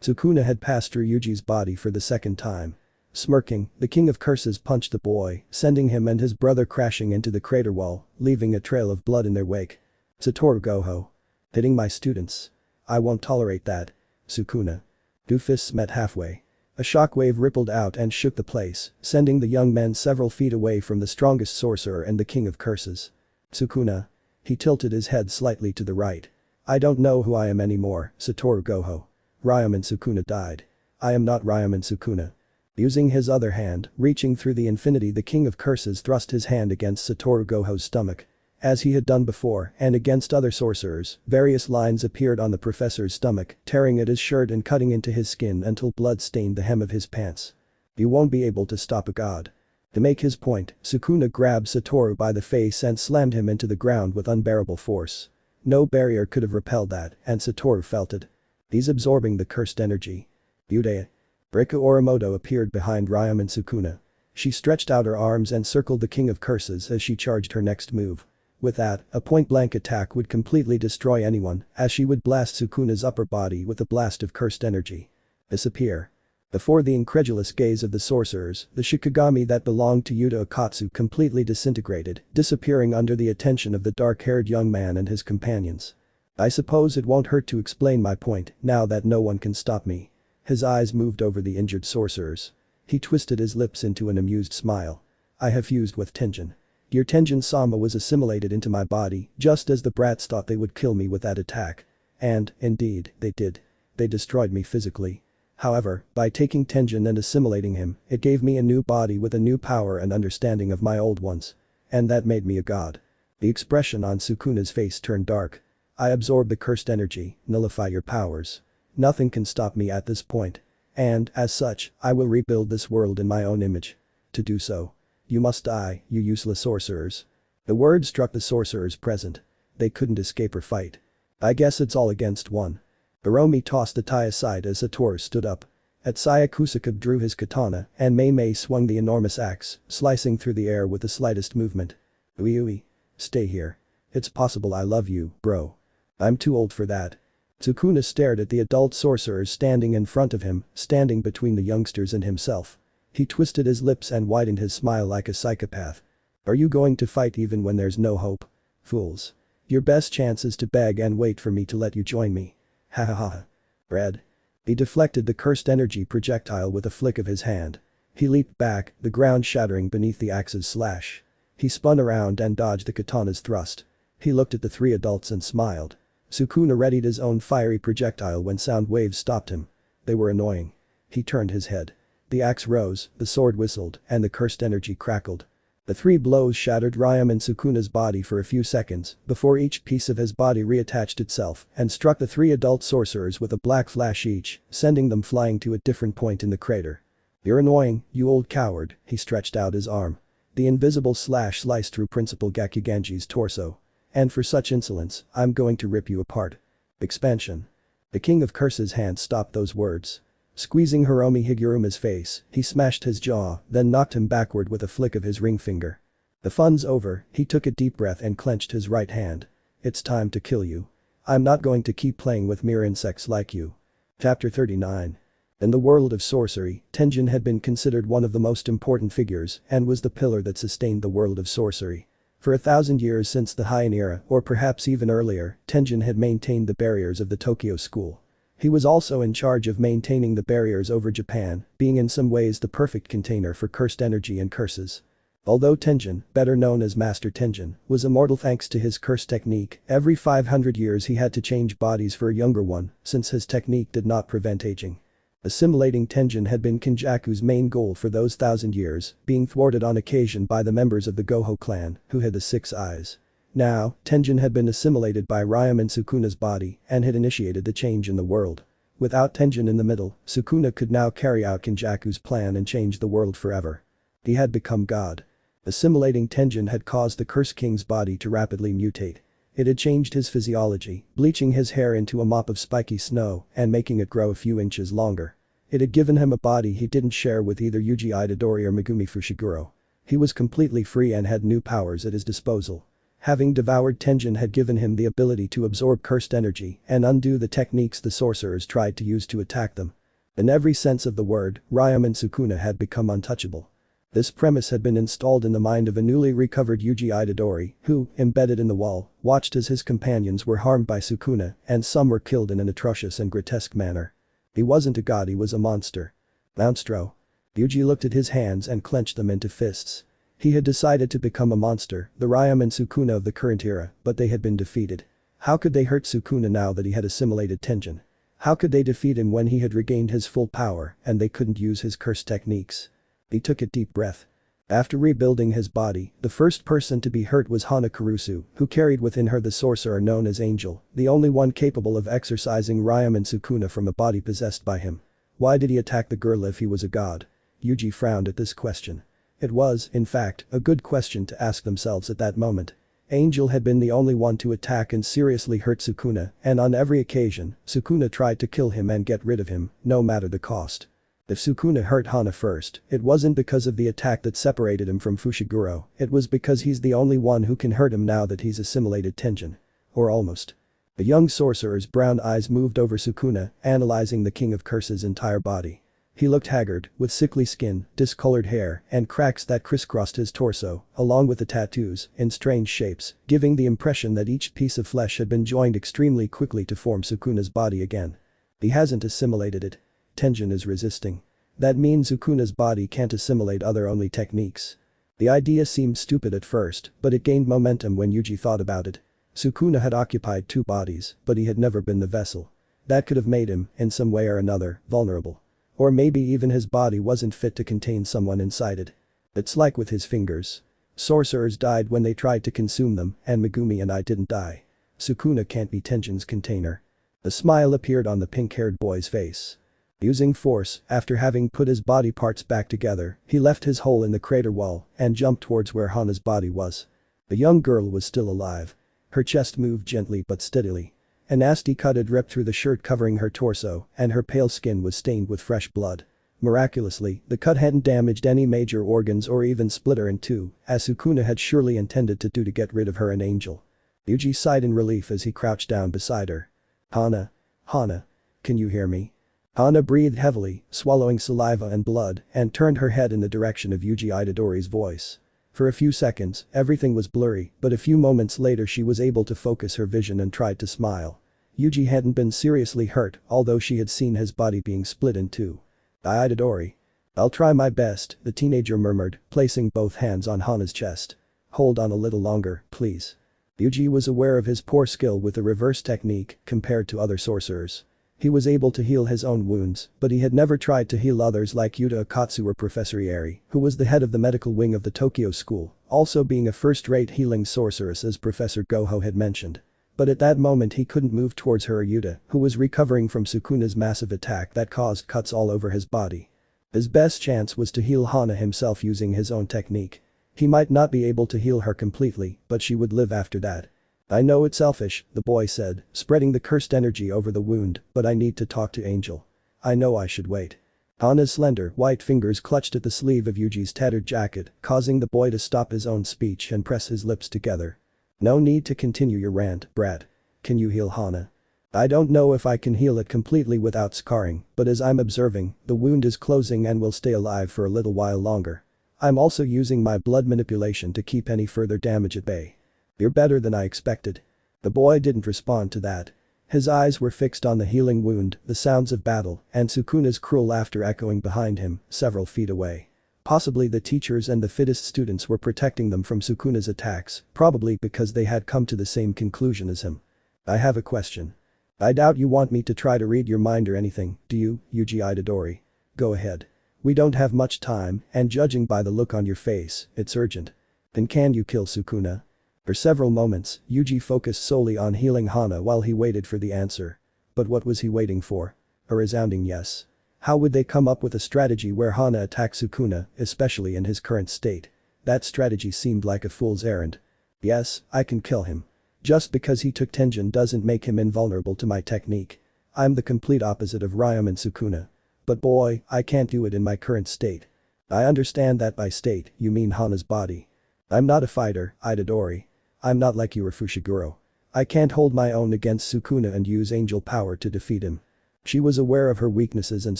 S1: Sukuna had passed through Yuji's body for the second time. Smirking, the King of Curses punched the boy, sending him and his brother crashing into the crater wall, leaving a trail of blood in their wake. Satoru Gojo. Hitting my students. I won't tolerate that. Sukuna. Two fists met halfway. A shockwave rippled out and shook the place, sending the young men several feet away from the strongest sorcerer and the King of Curses. Sukuna. He tilted his head slightly to the right. I don't know who I am anymore, Satoru Gojo. Uraume and Sukuna died. I am not Uraume and Sukuna. Using his other hand, reaching through the infinity, the King of Curses thrust his hand against Satoru Gojo's stomach. As he had done before, and against other sorcerers, various lines appeared on the professor's stomach, tearing at his shirt and cutting into his skin until blood stained the hem of his pants. You won't be able to stop a god. To make his point, Sukuna grabbed Satoru by the face and slammed him into the ground with unbearable force. No barrier could have repelled that, and Satoru felt it. He's absorbing the cursed energy. Yuta. Rika Orimoto appeared behind Uraume and Sukuna. She stretched out her arms and circled the King of Curses as she charged her next move. With that, a point-blank attack would completely destroy anyone, as she would blast Sukuna's upper body with a blast of cursed energy. Disappear. Before the incredulous gaze of the sorcerers, the Shikigami that belonged to Yuta Okkotsu completely disintegrated, disappearing under the attention of the dark-haired young man and his companions. I suppose it won't hurt to explain my point, now that no one can stop me. His eyes moved over the injured sorcerers. He twisted his lips into an amused smile. I have fused with Tenjin. Your Tenjin-sama was assimilated into my body, just as the brats thought they would kill me with that attack. And, indeed, they did. They destroyed me physically. However, by taking Tenjin and assimilating him, it gave me a new body with a new power and understanding of my old ones. And that made me a god. The expression on Sukuna's face turned dark. I absorb the cursed energy, nullify your powers. Nothing can stop me at this point. And, as such, I will rebuild this world in my own image. To do so, you must die, you useless sorcerers. The word struck the sorcerers present. They couldn't escape or fight. I guess it's all against one. Uraume tossed the tie aside as Satoru stood up. At Kusaka drew his katana, and Mei swung the enormous axe, slicing through the air with the slightest movement. Ui. Stay here. It's possible I love you, bro. I'm too old for that. Sukuna stared at the adult sorcerers standing in front of him, standing between the youngsters and himself. He twisted his lips and widened his smile like a psychopath. Are you going to fight even when there's no hope? Fools. Your best chance is to beg and wait for me to let you join me. Ha ha ha. Red. He deflected the cursed energy projectile with a flick of his hand. He leaped back, the ground shattering beneath the axe's slash. He spun around and dodged the katana's thrust. He looked at the three adults and smiled. Sukuna readied his own fiery projectile when sound waves stopped him. They were annoying. He turned his head. The axe rose, the sword whistled, and the cursed energy crackled. The three blows shattered Ryam and Sukuna's body for a few seconds before each piece of his body reattached itself and struck the three adult sorcerers with a black flash each, sending them flying to a different point in the crater. You're annoying, you old coward, he stretched out his arm. The invisible slash sliced through Principal Gakuganji's torso. And for such insolence, I'm going to rip you apart. Expansion. The King of Curse's hand stopped those words. Squeezing Hiromi Higuruma's face, he smashed his jaw, then knocked him backward with a flick of his ring finger. The fun's over, he took a deep breath and clenched his right hand. It's time to kill you. I'm not going to keep playing with mere insects like you. Chapter 39. In the world of sorcery, Tenjin had been considered one of the most important figures and was the pillar that sustained the world of sorcery. For 1,000 years since the Heian era, or perhaps even earlier, Tenjin had maintained the barriers of the Tokyo school. He was also in charge of maintaining the barriers over Japan, being in some ways the perfect container for cursed energy and curses. Although Tenjin, better known as Master Tenjin, was immortal thanks to his curse technique, every 500 years he had to change bodies for a younger one, since his technique did not prevent aging. Assimilating Tenjin had been Kenjaku's main goal for those 1,000 years, being thwarted on occasion by the members of the Gojo clan, who had the 6 eyes. Now, Tenjin had been assimilated by Ryam and Sukuna's body and had initiated the change in the world. Without Tenjin in the middle, Sukuna could now carry out Kenjaku's plan and change the world forever. He had become God. Assimilating Tenjin had caused the Curse King's body to rapidly mutate. It had changed his physiology, bleaching his hair into a mop of spiky snow and making it grow a few inches longer. It had given him a body he didn't share with either Yuji Itadori or Megumi Fushiguro. He was completely free and had new powers at his disposal. Having devoured Tenjin had given him the ability to absorb cursed energy and undo the techniques the sorcerers tried to use to attack them. In every sense of the word, Ryam and Sukuna had become untouchable. This premise had been installed in the mind of a newly recovered Yuji Itadori, who, embedded in the wall, watched as his companions were harmed by Sukuna and some were killed in an atrocious and grotesque manner. He wasn't a god, he was a monster. Monstro. Yuji looked at his hands and clenched them into fists. He had decided to become a monster, the Ryam and Sukuna of the current era, but they had been defeated. How could they hurt Sukuna now that he had assimilated Tenjin? How could they defeat him when he had regained his full power and they couldn't use his curse techniques? He took a deep breath. After rebuilding his body, the first person to be hurt was Hana Kurusu, who carried within her the sorcerer known as Angel, the only one capable of exorcising Ryam and Sukuna from a body possessed by him. Why did he attack the girl if he was a god? Yuji frowned at this question. It was, in fact, a good question to ask themselves at that moment. Angel had been the only one to attack and seriously hurt Sukuna, and on every occasion, Sukuna tried to kill him and get rid of him, no matter the cost. If Sukuna hurt Hana first, it wasn't because of the attack that separated him from Fushiguro, it was because he's the only one who can hurt him now that he's assimilated Tenjin. Or almost. The young sorcerer's brown eyes moved over Sukuna, analyzing the King of Curse's entire body. He looked haggard, with sickly skin, discolored hair, and cracks that crisscrossed his torso, along with the tattoos, in strange shapes, giving the impression that each piece of flesh had been joined extremely quickly to form Sukuna's body again. He hasn't assimilated it. Tenjin is resisting. That means Sukuna's body can't assimilate other only techniques. The idea seemed stupid at first, but it gained momentum when Yuji thought about it. Sukuna had occupied two bodies, but he had never been the vessel. That could have made him, in some way or another, vulnerable. Or maybe even his body wasn't fit to contain someone inside it. It's like with his fingers. Sorcerers died when they tried to consume them, and Megumi and I didn't die. Sukuna can't be Tenjin's container. A smile appeared on the pink-haired boy's face. Using force, after having put his body parts back together, he left his hole in the crater wall and jumped towards where Hana's body was. The young girl was still alive. Her chest moved gently but steadily. A nasty cut had ripped through the shirt covering her torso, and her pale skin was stained with fresh blood. Miraculously, the cut hadn't damaged any major organs or even split her in two, as Sukuna had surely intended to do to get rid of her an angel. Yuji sighed in relief as he crouched down beside her. Hana. Hana. Can you hear me? Hana breathed heavily, swallowing saliva and blood, and turned her head in the direction of Yuji Itadori's voice. For a few seconds, everything was blurry, but a few moments later she was able to focus her vision and tried to smile. Yuji hadn't been seriously hurt, although she had seen his body being split in two. Itadori. I'll try my best, the teenager murmured, placing both hands on Hana's chest. Hold on a little longer, please. Yuji was aware of his poor skill with the reverse technique compared to other sorcerers. He was able to heal his own wounds, but he had never tried to heal others like Yuta Okkotsu or Professor Ieri, who was the head of the medical wing of the Tokyo school, also being a first-rate healing sorceress as Professor Gojo had mentioned. But at that moment he couldn't move towards her or Yuta, who was recovering from Sukuna's massive attack that caused cuts all over his body. His best chance was to heal Hana himself using his own technique. He might not be able to heal her completely, but she would live after that. I know it's selfish, the boy said, spreading the cursed energy over the wound, but I need to talk to Angel. I know I should wait. Hana's slender, white fingers clutched at the sleeve of Yuji's tattered jacket, causing the boy to stop his own speech and press his lips together. No need to continue your rant, brat. Can you heal Hana? I don't know if I can heal it completely without scarring, but as I'm observing, the wound is closing and will stay alive for a little while longer. I'm also using my blood manipulation to keep any further damage at bay. You're better than I expected. The boy didn't respond to that. His eyes were fixed on the healing wound, the sounds of battle, and Sukuna's cruel laughter echoing behind him, several feet away. Possibly the teachers and the fittest students were protecting them from Sukuna's attacks, probably because they had come to the same conclusion as him. I have a question. I doubt you want me to try to read your mind or anything, do you, Yuji Itadori? Go ahead. We don't have much time, and judging by the look on your face, it's urgent. Then can you kill Sukuna? For several moments, Yuji focused solely on healing Hana while he waited for the answer. But what was he waiting for? A resounding yes. How would they come up with a strategy where Hana attacks Sukuna, especially in his current state? That strategy seemed like a fool's errand. Yes, I can kill him. Just because he took Tenjin doesn't make him invulnerable to my technique. I'm the complete opposite of Uraume and Sukuna. But boy, I can't do it in my current state. I understand that by state, you mean Hana's body. I'm not a fighter, Itadori. I'm not like you or Fushiguro. I can't hold my own against Sukuna and use angel power to defeat him. She was aware of her weaknesses and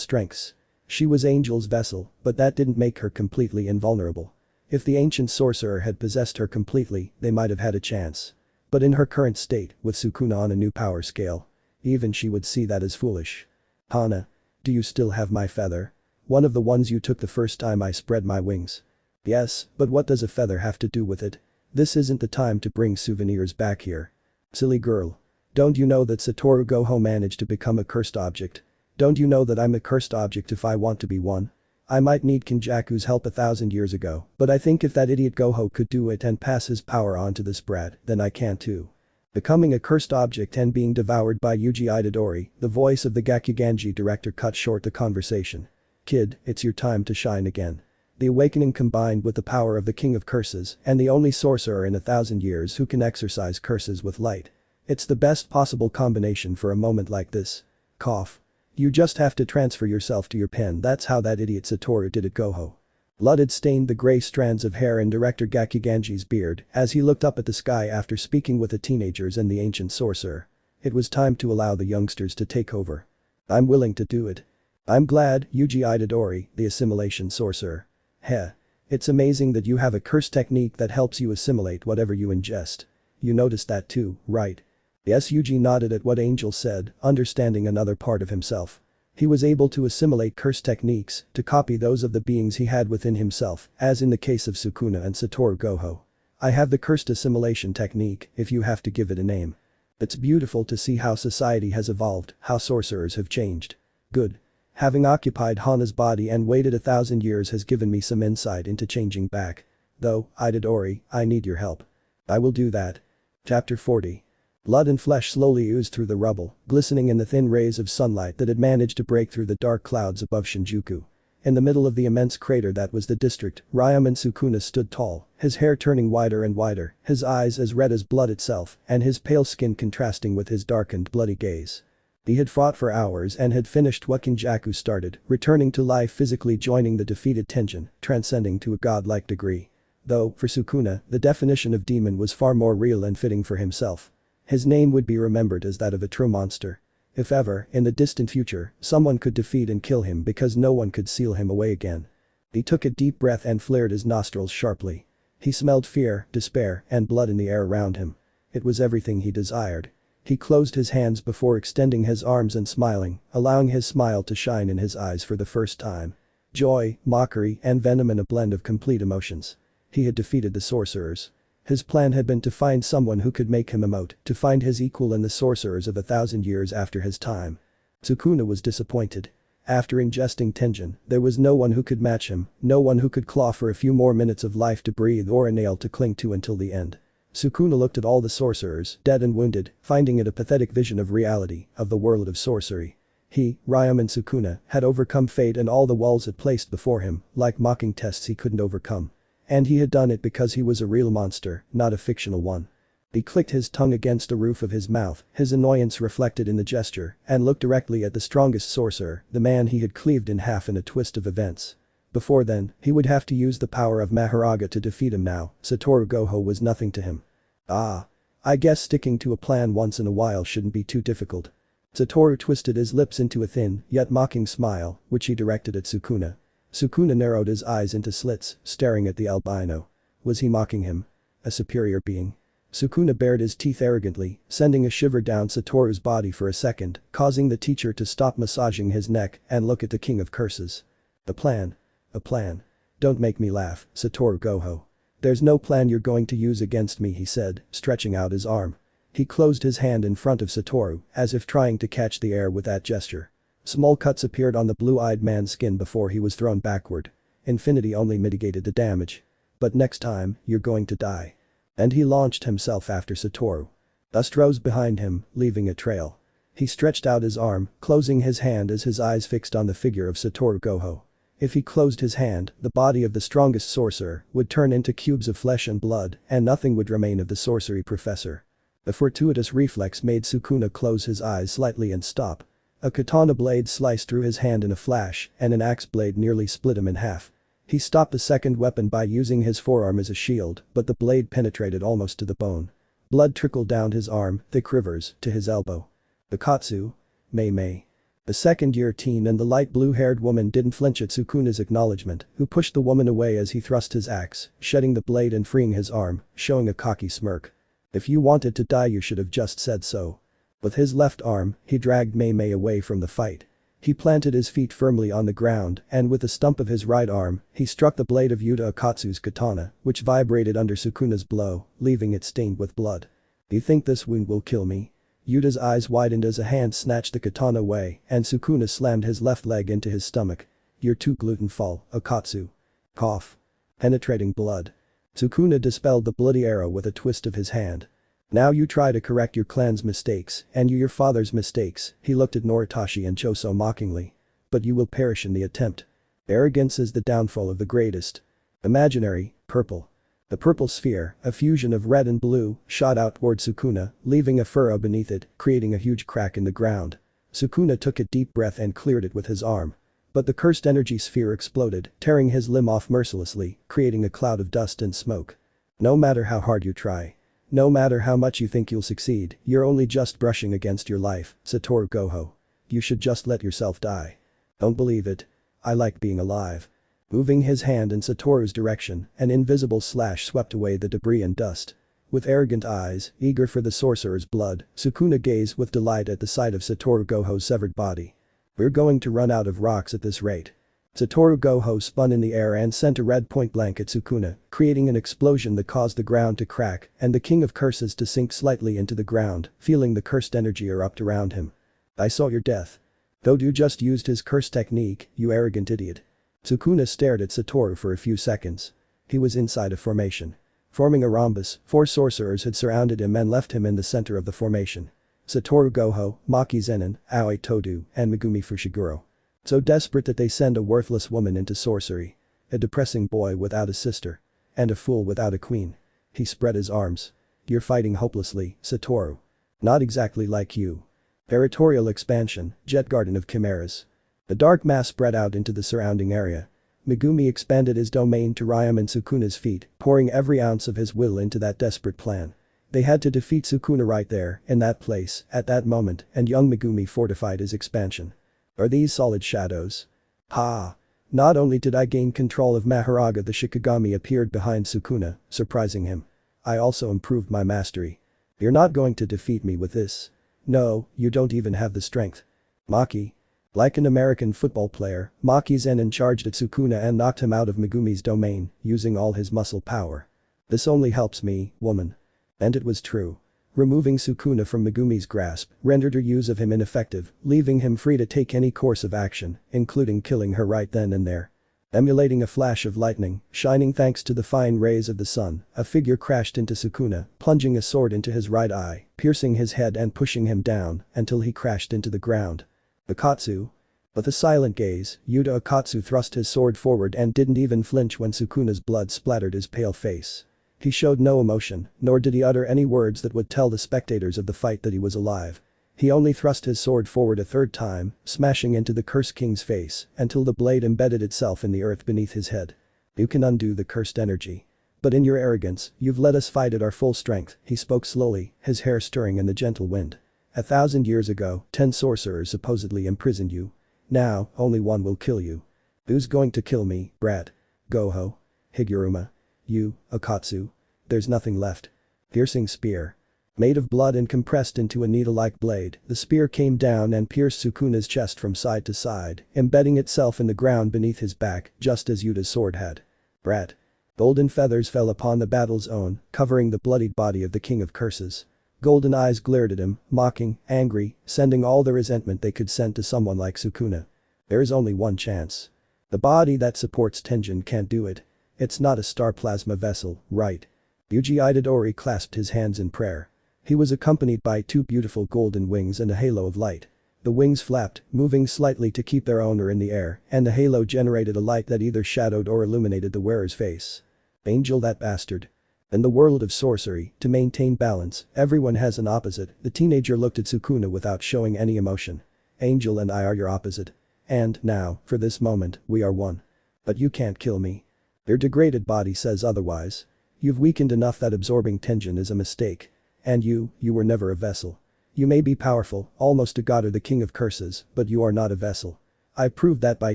S1: strengths. She was Angel's vessel, but that didn't make her completely invulnerable. If the ancient sorcerer had possessed her completely, they might have had a chance. But in her current state, with Sukuna on a new power scale, even she would see that as foolish. Hana. Do you still have my feather? One of the ones you took the first time I spread my wings. Yes, but what does a feather have to do with it? This isn't the time to bring souvenirs back here. Silly girl. Don't you know that Satoru Gojo managed to become a cursed object? Don't you know that I'm a cursed object if I want to be one? I might need Kenjaku's help 1,000 years ago, but I think if that idiot Gojo could do it and pass his power on to this brat, then I can too. Becoming a cursed object and being devoured by Yuji Itadori, the voice of the Gakuganji director cut short the conversation. Kid, it's your time to shine again. The awakening combined with the power of the King of Curses and the only sorcerer in 1,000 years who can exorcise curses with light. It's the best possible combination for a moment like this. Cough. You just have to transfer yourself to your pen, that's how that idiot Satoru did it Gojo. Blood had stained the gray strands of hair in Director Gakuganji's beard as he looked up at the sky after speaking with the teenagers and the ancient sorcerer. It was time to allow the youngsters to take over. I'm willing to do it. I'm glad, Yuji Itadori, the assimilation sorcerer. Heh. It's amazing that you have a curse technique that helps you assimilate whatever you ingest. You noticed that too, right? Yes, Yuji nodded at what Angel said, understanding another part of himself. He was able to assimilate curse techniques to copy those of the beings he had within himself, as in the case of Sukuna and Satoru Gojo. I have the cursed assimilation technique, if you have to give it a name. It's beautiful to see how society has evolved, how sorcerers have changed. Good. Having occupied Hana's body and waited 1,000 years has given me some insight into changing back. Though, Itadori, I need your help. I will do that. Chapter 40. Blood and flesh slowly oozed through the rubble, glistening in the thin rays of sunlight that had managed to break through the dark clouds above Shinjuku. In the middle of the immense crater that was the district, Uraume and Sukuna stood tall, his hair turning wider and wider, his eyes as red as blood itself, and his pale skin contrasting with his darkened bloody gaze. He had fought for hours and had finished what Kenjaku started, returning to life, physically joining the defeated Tenjin, transcending to a godlike degree. Though, for Sukuna, the definition of demon was far more real and fitting for himself. His name would be remembered as that of a true monster. If ever, in the distant future, someone could defeat and kill him because no one could seal him away again. He took a deep breath and flared his nostrils sharply. He smelled fear, despair, and blood in the air around him. It was everything he desired. He closed his hands before extending his arms and smiling, allowing his smile to shine in his eyes for the first time. Joy, mockery, and venom in a blend of complete emotions. He had defeated the sorcerers. His plan had been to find someone who could make him emote, to find his equal in the sorcerers of 1,000 years after his time. Sukuna was disappointed. After ingesting Tenjin, there was no one who could match him, no one who could claw for a few more minutes of life to breathe or a nail to cling to until the end. Sukuna looked at all the sorcerers, dead and wounded, finding it a pathetic vision of reality, of the world of sorcery. He, Uraume and Sukuna, had overcome fate and all the walls it placed before him, like mocking tests he couldn't overcome. And he had done it because he was a real monster, not a fictional one. He clicked his tongue against the roof of his mouth, his annoyance reflected in the gesture, and looked directly at the strongest sorcerer, the man he had cleaved in half in a twist of events. Before then, he would have to use the power of Mahoraga to defeat him now. Satoru Gojo was nothing to him. Ah. I guess sticking to a plan once in a while shouldn't be too difficult. Satoru twisted his lips into a thin, yet mocking smile, which he directed at Sukuna. Sukuna narrowed his eyes into slits, staring at the albino. Was he mocking him? A superior being? Sukuna bared his teeth arrogantly, sending a shiver down Satoru's body for a second, causing the teacher to stop massaging his neck and look at the king of curses. A plan. A plan. Don't make me laugh, Satoru Gojo. There's no plan you're going to use against me, he said, stretching out his arm. He closed his hand in front of Satoru, as if trying to catch the air with that gesture. Small cuts appeared on the blue-eyed man's skin before he was thrown backward. Infinity only mitigated the damage. But next time, you're going to die. And he launched himself after Satoru. Dust rose behind him, leaving a trail. He stretched out his arm, closing his hand as his eyes fixed on the figure of Satoru Gojo. If he closed his hand, the body of the strongest sorcerer would turn into cubes of flesh and blood, and nothing would remain of the sorcery professor. The fortuitous reflex made Sukuna close his eyes slightly and stop. A katana blade sliced through his hand in a flash, and an axe blade nearly split him in half. He stopped the second weapon by using his forearm as a shield, but the blade penetrated almost to the bone. Blood trickled down his arm, thick rivers, to his elbow. Okkotsu? Mei. The second-year teen and the light blue-haired woman didn't flinch at Sukuna's acknowledgement, who pushed the woman away as he thrust his axe, shedding the blade and freeing his arm, showing a cocky smirk. If you wanted to die, you should have just said so. With his left arm, he dragged Mei away from the fight. He planted his feet firmly on the ground, and with the stump of his right arm, he struck the blade of Yuta Okkotsu's katana, which vibrated under Sukuna's blow, leaving it stained with blood. You think this wound will kill me? Yuta's eyes widened as a hand snatched the katana away, and Sukuna slammed his left leg into his stomach. You're too gluten-full, Okkotsu. Cough. Penetrating blood. Sukuna dispelled the bloody arrow with a twist of his hand. Now you try to correct your clan's mistakes, and your father's mistakes, he looked at Noritashi and Choso mockingly. But you will perish in the attempt. Arrogance is the downfall of the greatest. Imaginary, purple. The purple sphere, a fusion of red and blue, shot out toward Sukuna, leaving a furrow beneath it, creating a huge crack in the ground. Sukuna took a deep breath and cleared it with his arm. But the cursed energy sphere exploded, tearing his limb off mercilessly, creating a cloud of dust and smoke. No matter how hard you try. No matter how much you think you'll succeed, you're only just brushing against your life, Satoru Gojo. You should just let yourself die. Don't believe it. I like being alive. Moving his hand in Satoru's direction, an invisible slash swept away the debris and dust. With arrogant eyes, eager for the sorcerer's blood, Sukuna gazed with delight at the sight of Satoru Gojo's severed body. We're going to run out of rocks at this rate. Satoru Gojo spun in the air and sent a red point blank at Sukuna, creating an explosion that caused the ground to crack and the King of Curses to sink slightly into the ground, feeling the cursed energy erupt around him. I saw your death. Gojo just used his curse technique, you arrogant idiot. Sukuna stared at Satoru for a few seconds. He was inside a formation. Forming a rhombus, 4 sorcerers had surrounded him and left him in the center of the formation. Satoru Gojo, Maki Zenin, Aoi Todo, and Megumi Fushiguro. So desperate that they send a worthless woman into sorcery. A depressing boy without a sister. And a fool without a queen. He spread his arms. You're fighting hopelessly, Satoru. Not exactly like you. Territorial expansion, Jet Garden of Chimeras. A dark mass spread out into the surrounding area. Megumi expanded his domain to Uraume and Sukuna's feet, pouring every ounce of his will into that desperate plan. They had to defeat Sukuna right there, in that place, at that moment, and young Megumi fortified his expansion. Are these solid shadows? Ha! Not only did I gain control of Mahoraga, the Shikigami appeared behind Sukuna, surprising him. I also improved my mastery. You're not going to defeat me with this. No, you don't even have the strength. Maki. Like an American football player, Maki Zenin charged at Sukuna and knocked him out of Megumi's domain, using all his muscle power. This only helps me, woman. And it was true. Removing Sukuna from Megumi's grasp rendered her use of him ineffective, leaving him free to take any course of action, including killing her right then and there. Emulating a flash of lightning, shining thanks to the fine rays of the sun, a figure crashed into Sukuna, plunging a sword into his right eye, piercing his head and pushing him down until he crashed into the ground. Okkotsu. With a silent gaze, Yuta Okkotsu thrust his sword forward and didn't even flinch when Sukuna's blood splattered his pale face. He showed no emotion, nor did he utter any words that would tell the spectators of the fight that he was alive. He only thrust his sword forward a 3rd time, smashing into the Cursed King's face until the blade embedded itself in the earth beneath his head. You can undo the cursed energy. But in your arrogance, you've let us fight at our full strength, he spoke slowly, his hair stirring in the gentle wind. 1,000 years ago, 10 sorcerers supposedly imprisoned you. Now, only 1 will kill you. Who's going to kill me, brat? Gojo. Higuruma. You, Okkotsu. There's nothing left. Piercing spear. Made of blood and compressed into a needle-like blade, the spear came down and pierced Sukuna's chest from side to side, embedding itself in the ground beneath his back, just as Yuta's sword had. Brat. Golden feathers fell upon the battle's zone, covering the bloodied body of the King of Curses. Golden eyes glared at him, mocking, angry, sending all the resentment they could send to someone like Sukuna. There is only one chance. The body that supports Tenjin can't do it. It's not a star plasma vessel, right? Yuji Itadori clasped his hands in prayer. He was accompanied by 2 beautiful golden wings and a halo of light. The wings flapped, moving slightly to keep their owner in the air, and the halo generated a light that either shadowed or illuminated the wearer's face. Angel, that bastard. In the world of sorcery, to maintain balance, everyone has an opposite. The teenager looked at Sukuna without showing any emotion. Angel and I are your opposite. And, now, for this moment, we are one. But you can't kill me. Your degraded body says otherwise. You've weakened enough that absorbing Tenjin is a mistake. And you were never a vessel. You may be powerful, almost a god or the King of Curses, but you are not a vessel. I proved that by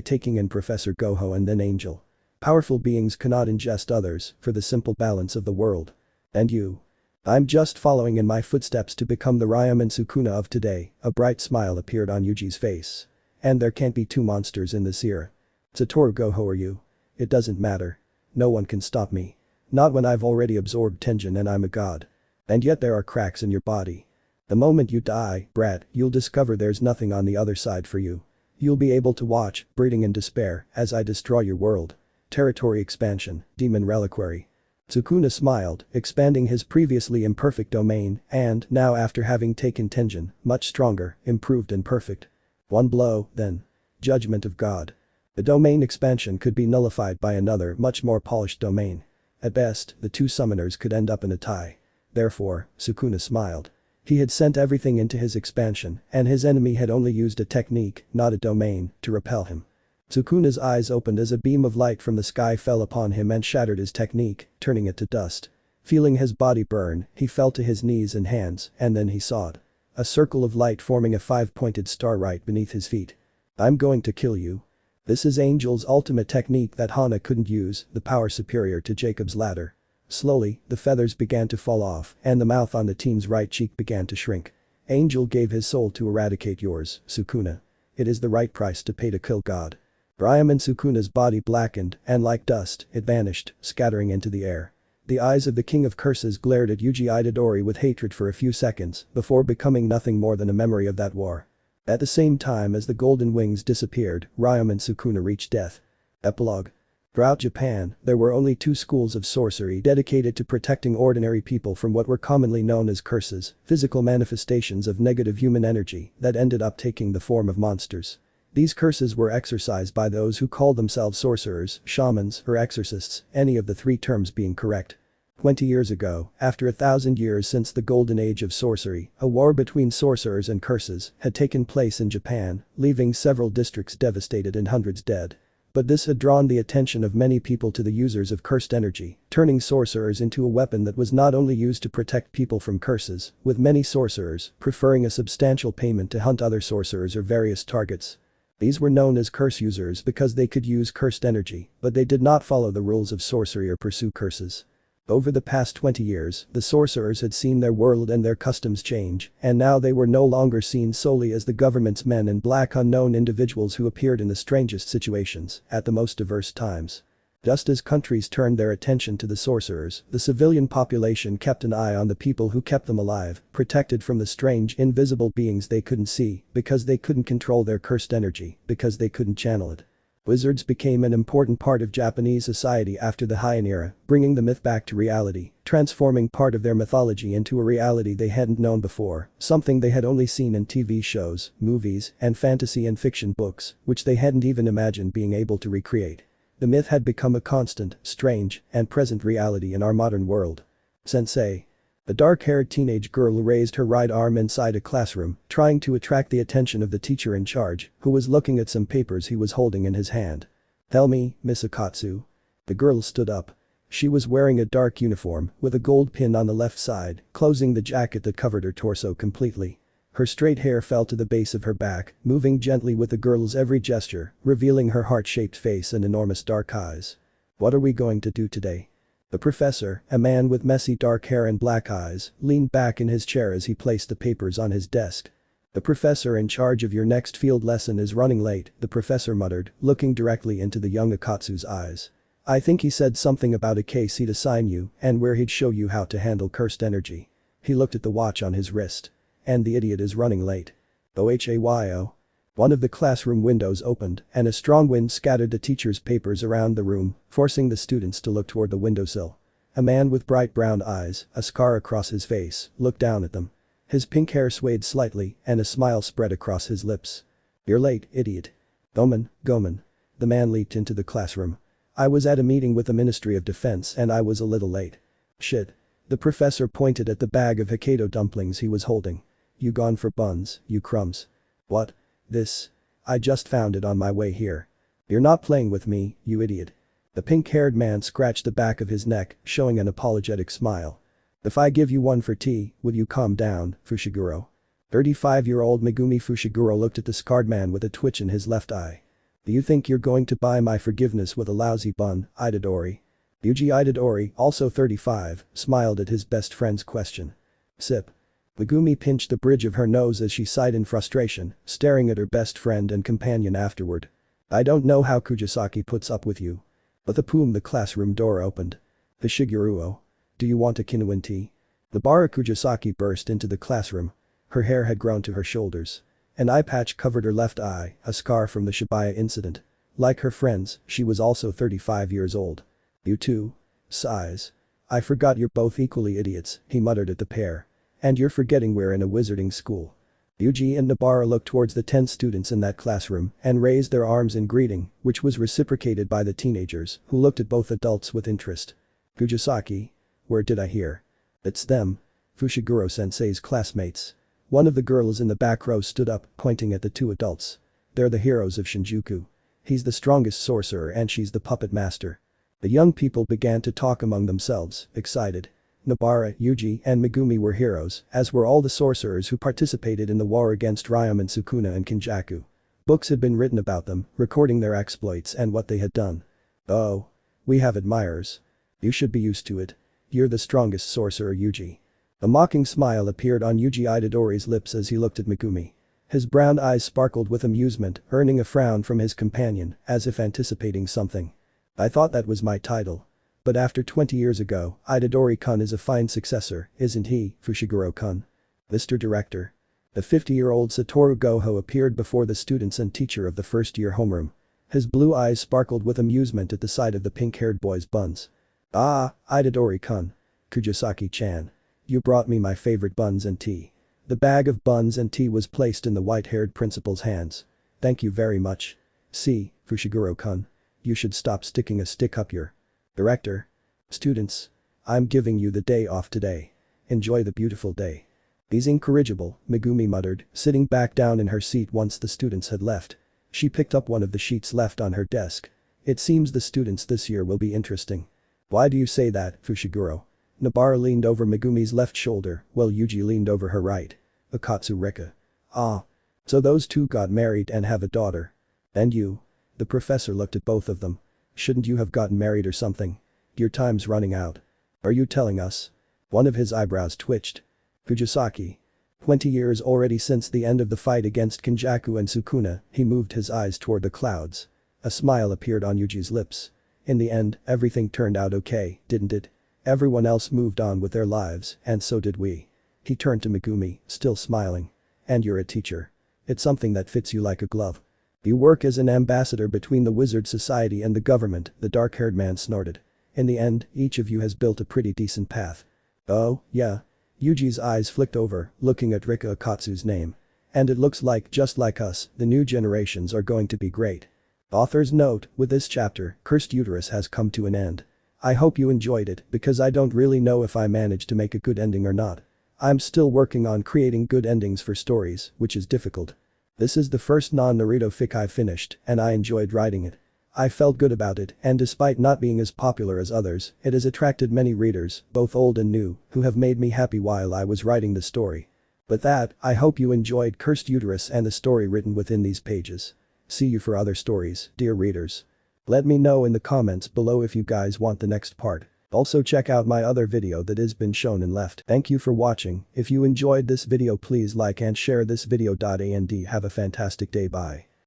S1: taking in Professor Gojo and then Angel. Powerful beings cannot ingest others for the simple balance of the world. And you? I'm just following in my footsteps to become the Uraume and Sukuna of today, a bright smile appeared on Yuji's face. And there can't be 2 monsters in this era. Satoru Gojo, are you? It doesn't matter. No one can stop me. Not when I've already absorbed Tenjin and I'm a god. And yet there are cracks in your body. The moment you die, brat, you'll discover there's nothing on the other side for you. You'll be able to watch, breathing in despair, as I destroy your world. Territory expansion, demon reliquary. Sukuna smiled, expanding his previously imperfect domain and, now after having taken Tenjin, much stronger, improved and perfect. 1 blow, then. Judgment of God. The domain expansion could be nullified by another much more polished domain. At best, the 2 summoners could end up in a tie. Therefore, Sukuna smiled. He had sent everything into his expansion and his enemy had only used a technique, not a domain, to repel him. Sukuna's eyes opened as a beam of light from the sky fell upon him and shattered his technique, turning it to dust. Feeling his body burn, he fell to his knees and hands, and then he saw it. A circle of light forming a 5-pointed star right beneath his feet. I'm going to kill you. This is Angel's ultimate technique that Hana couldn't use, the power superior to Jacob's ladder. Slowly, the feathers began to fall off and the mouth on the teen's right cheek began to shrink. Angel gave his soul to eradicate yours, Sukuna. It is the right price to pay to kill God. Uraume and Sukuna's body blackened and like dust, it vanished, scattering into the air. The eyes of the King of Curses glared at Yuji Itadori with hatred for a few seconds before becoming nothing more than a memory of that war. At the same time as the golden wings disappeared, Uraume and Sukuna reached death. Epilogue. Throughout Japan, there were only two schools of sorcery dedicated to protecting ordinary people from what were commonly known as curses, physical manifestations of negative human energy that ended up taking the form of monsters. These curses were exercised by those who called themselves sorcerers, shamans, or exorcists, any of the three terms being correct. 20 years ago, after 1,000 years since the golden age of sorcery, a war between sorcerers and curses had taken place in Japan, leaving several districts devastated and hundreds dead. But this had drawn the attention of many people to the users of cursed energy, turning sorcerers into a weapon that was not only used to protect people from curses, with many sorcerers preferring a substantial payment to hunt other sorcerers or various targets. These were known as curse users because they could use cursed energy, but they did not follow the rules of sorcery or pursue curses. Over the past 20 years, the sorcerers had seen their world and their customs change, and now they were no longer seen solely as the government's men in black unknown individuals who appeared in the strangest situations, at the most diverse times. Just as countries turned their attention to the sorcerers, the civilian population kept an eye on the people who kept them alive, protected from the strange invisible beings they couldn't see, because they couldn't control their cursed energy, because they couldn't channel it. Wizards became an important part of Japanese society after the Heian era, bringing the myth back to reality, transforming part of their mythology into a reality they hadn't known before, something they had only seen in TV shows, movies, and fantasy and fiction books, which they hadn't even imagined being able to recreate. The myth had become a constant, strange, and present reality in our modern world. Sensei. A dark-haired teenage girl raised her right arm inside a classroom, trying to attract the attention of the teacher in charge, who was looking at some papers he was holding in his hand. "Tell me, Miss Okkotsu." The girl stood up. She was wearing a dark uniform, with a gold pin on the left side, closing the jacket that covered her torso completely. Her straight hair fell to the base of her back, moving gently with the girl's every gesture, revealing her heart-shaped face and enormous dark eyes. "What are we going to do today?" The professor, a man with messy dark hair and black eyes, leaned back in his chair as he placed the papers on his desk. "The professor in charge of your next field lesson is running late," the professor muttered, looking directly into the young Okkotsu's eyes. "I think he said something about a case he'd assign you and where he'd show you how to handle cursed energy." He looked at the watch on his wrist. "And the idiot is running late." OHAYO. One of the classroom windows opened and a strong wind scattered the teacher's papers around the room, forcing the students to look toward the windowsill. A man with bright brown eyes, a scar across his face, looked down at them. His pink hair swayed slightly and a smile spread across his lips. "You're late, idiot." Gomen. The man leaped into the classroom. "I was at a meeting with the Ministry of Defense and I was a little late." "Shit." The professor pointed at the bag of Hokkaido dumplings he was holding. "You gone for buns, you crumbs." "What? This? I just found it on my way here." "You're not playing with me, you idiot." The pink-haired man scratched the back of his neck, showing an apologetic smile. "If I give you one for tea, will you calm down, Fushiguro?" 35-year-old Megumi Fushiguro looked at the scarred man with a twitch in his left eye. "Do you think you're going to buy my forgiveness with a lousy bun, Itadori?" Yuji Itadori, also 35, smiled at his best friend's question. Sip. Megumi pinched the bridge of her nose as she sighed in frustration, staring at her best friend and companion afterward. "I don't know how Kujisaki puts up with you." With a boom, the classroom door opened. "Fushiguro. Do you want a Kinuan tea?" The Bara Kujisaki burst into the classroom. Her hair had grown to her shoulders. An eye patch covered her left eye, a scar from the Shibuya incident. Like her friends, she was also 35 years old. "You too?" Sighs. "I forgot you're both equally idiots," he muttered at the pair. "And you're forgetting we're in a wizarding school." Yuji and Nobara looked towards the 10 students in that classroom and raised their arms in greeting, which was reciprocated by the teenagers, who looked at both adults with interest. "Kujisaki? Where did I hear? It's them. Fushiguro-sensei's classmates." One of the girls in the back row stood up, pointing at the 2 adults. "They're the heroes of Shinjuku. He's the strongest sorcerer and she's the puppet master." The young people began to talk among themselves, excited. Nobara, Yuji, and Megumi were heroes, as were all the sorcerers who participated in the war against Uraume and Sukuna and Kenjaku. Books had been written about them, recording their exploits and what they had done. Oh. We have admirers. You should be used to it. You're the strongest sorcerer, Yuji. A mocking smile appeared on Yuji Itadori's lips as he looked at Megumi. His brown eyes sparkled with amusement, earning a frown from his companion, as if anticipating something. I thought that was my title. But after 20 years ago, Itadori-kun is a fine successor, isn't he, Fushiguro-kun? Mr. Director. The 50-year-old Satoru Gojo appeared before the students and teacher of the first-year homeroom. His blue eyes sparkled with amusement at the sight of the pink-haired boy's buns. Ah, Itadori-kun. Kujisaki-chan. You brought me my favorite buns and tea. The bag of buns and tea was placed in the white-haired principal's hands. Thank you very much. See, Fushiguro-kun. You should stop sticking a stick up your. Director. Students. I'm giving you the day off today. Enjoy the beautiful day. He's incorrigible, Megumi muttered, sitting back down in her seat once the students had left. She picked up one of the sheets left on her desk. It seems the students this year will be interesting. Why do you say that, Fushiguro? Nobara leaned over Megumi's left shoulder, while Yuji leaned over her right. Okkotsu Rika. Ah. So those two got married and have a daughter. And you? The professor looked at both of them. Shouldn't you have gotten married or something? Your time's running out. Are you telling us? One of his eyebrows twitched. Fujisaki. 20 years already since the end of the fight against Kenjaku and Sukuna, he moved his eyes toward the clouds. A smile appeared on Yuji's lips. In the end, everything turned out okay, didn't it? Everyone else moved on with their lives, and so did we. He turned to Megumi, still smiling. And you're a teacher. It's something that fits you like a glove. You work as an ambassador between the wizard society and the government, the dark-haired man snorted. In the end, each of you has built a pretty decent path. Oh, yeah. Yuji's eyes flicked over, looking at Rika Okkotsu's name. And it looks like, just like us, the new generations are going to be great. Author's note, with this chapter, Cursed Uterus has come to an end. I hope you enjoyed it, because I don't really know if I managed to make a good ending or not. I'm still working on creating good endings for stories, which is difficult. This is the first non-Naruto fic I finished, and I enjoyed writing it. I felt good about it, and despite not being as popular as others, it has attracted many readers, both old and new, who have made me happy while I was writing the story. With that, I hope you enjoyed Cursed Uterus and the story written within these pages. See you for other stories, dear readers. Let me know in the comments below if you guys want the next part. Also check out my other video that has been shown and left. Thank you for watching. If you enjoyed this video, please like and share this video. And have a fantastic day. Bye.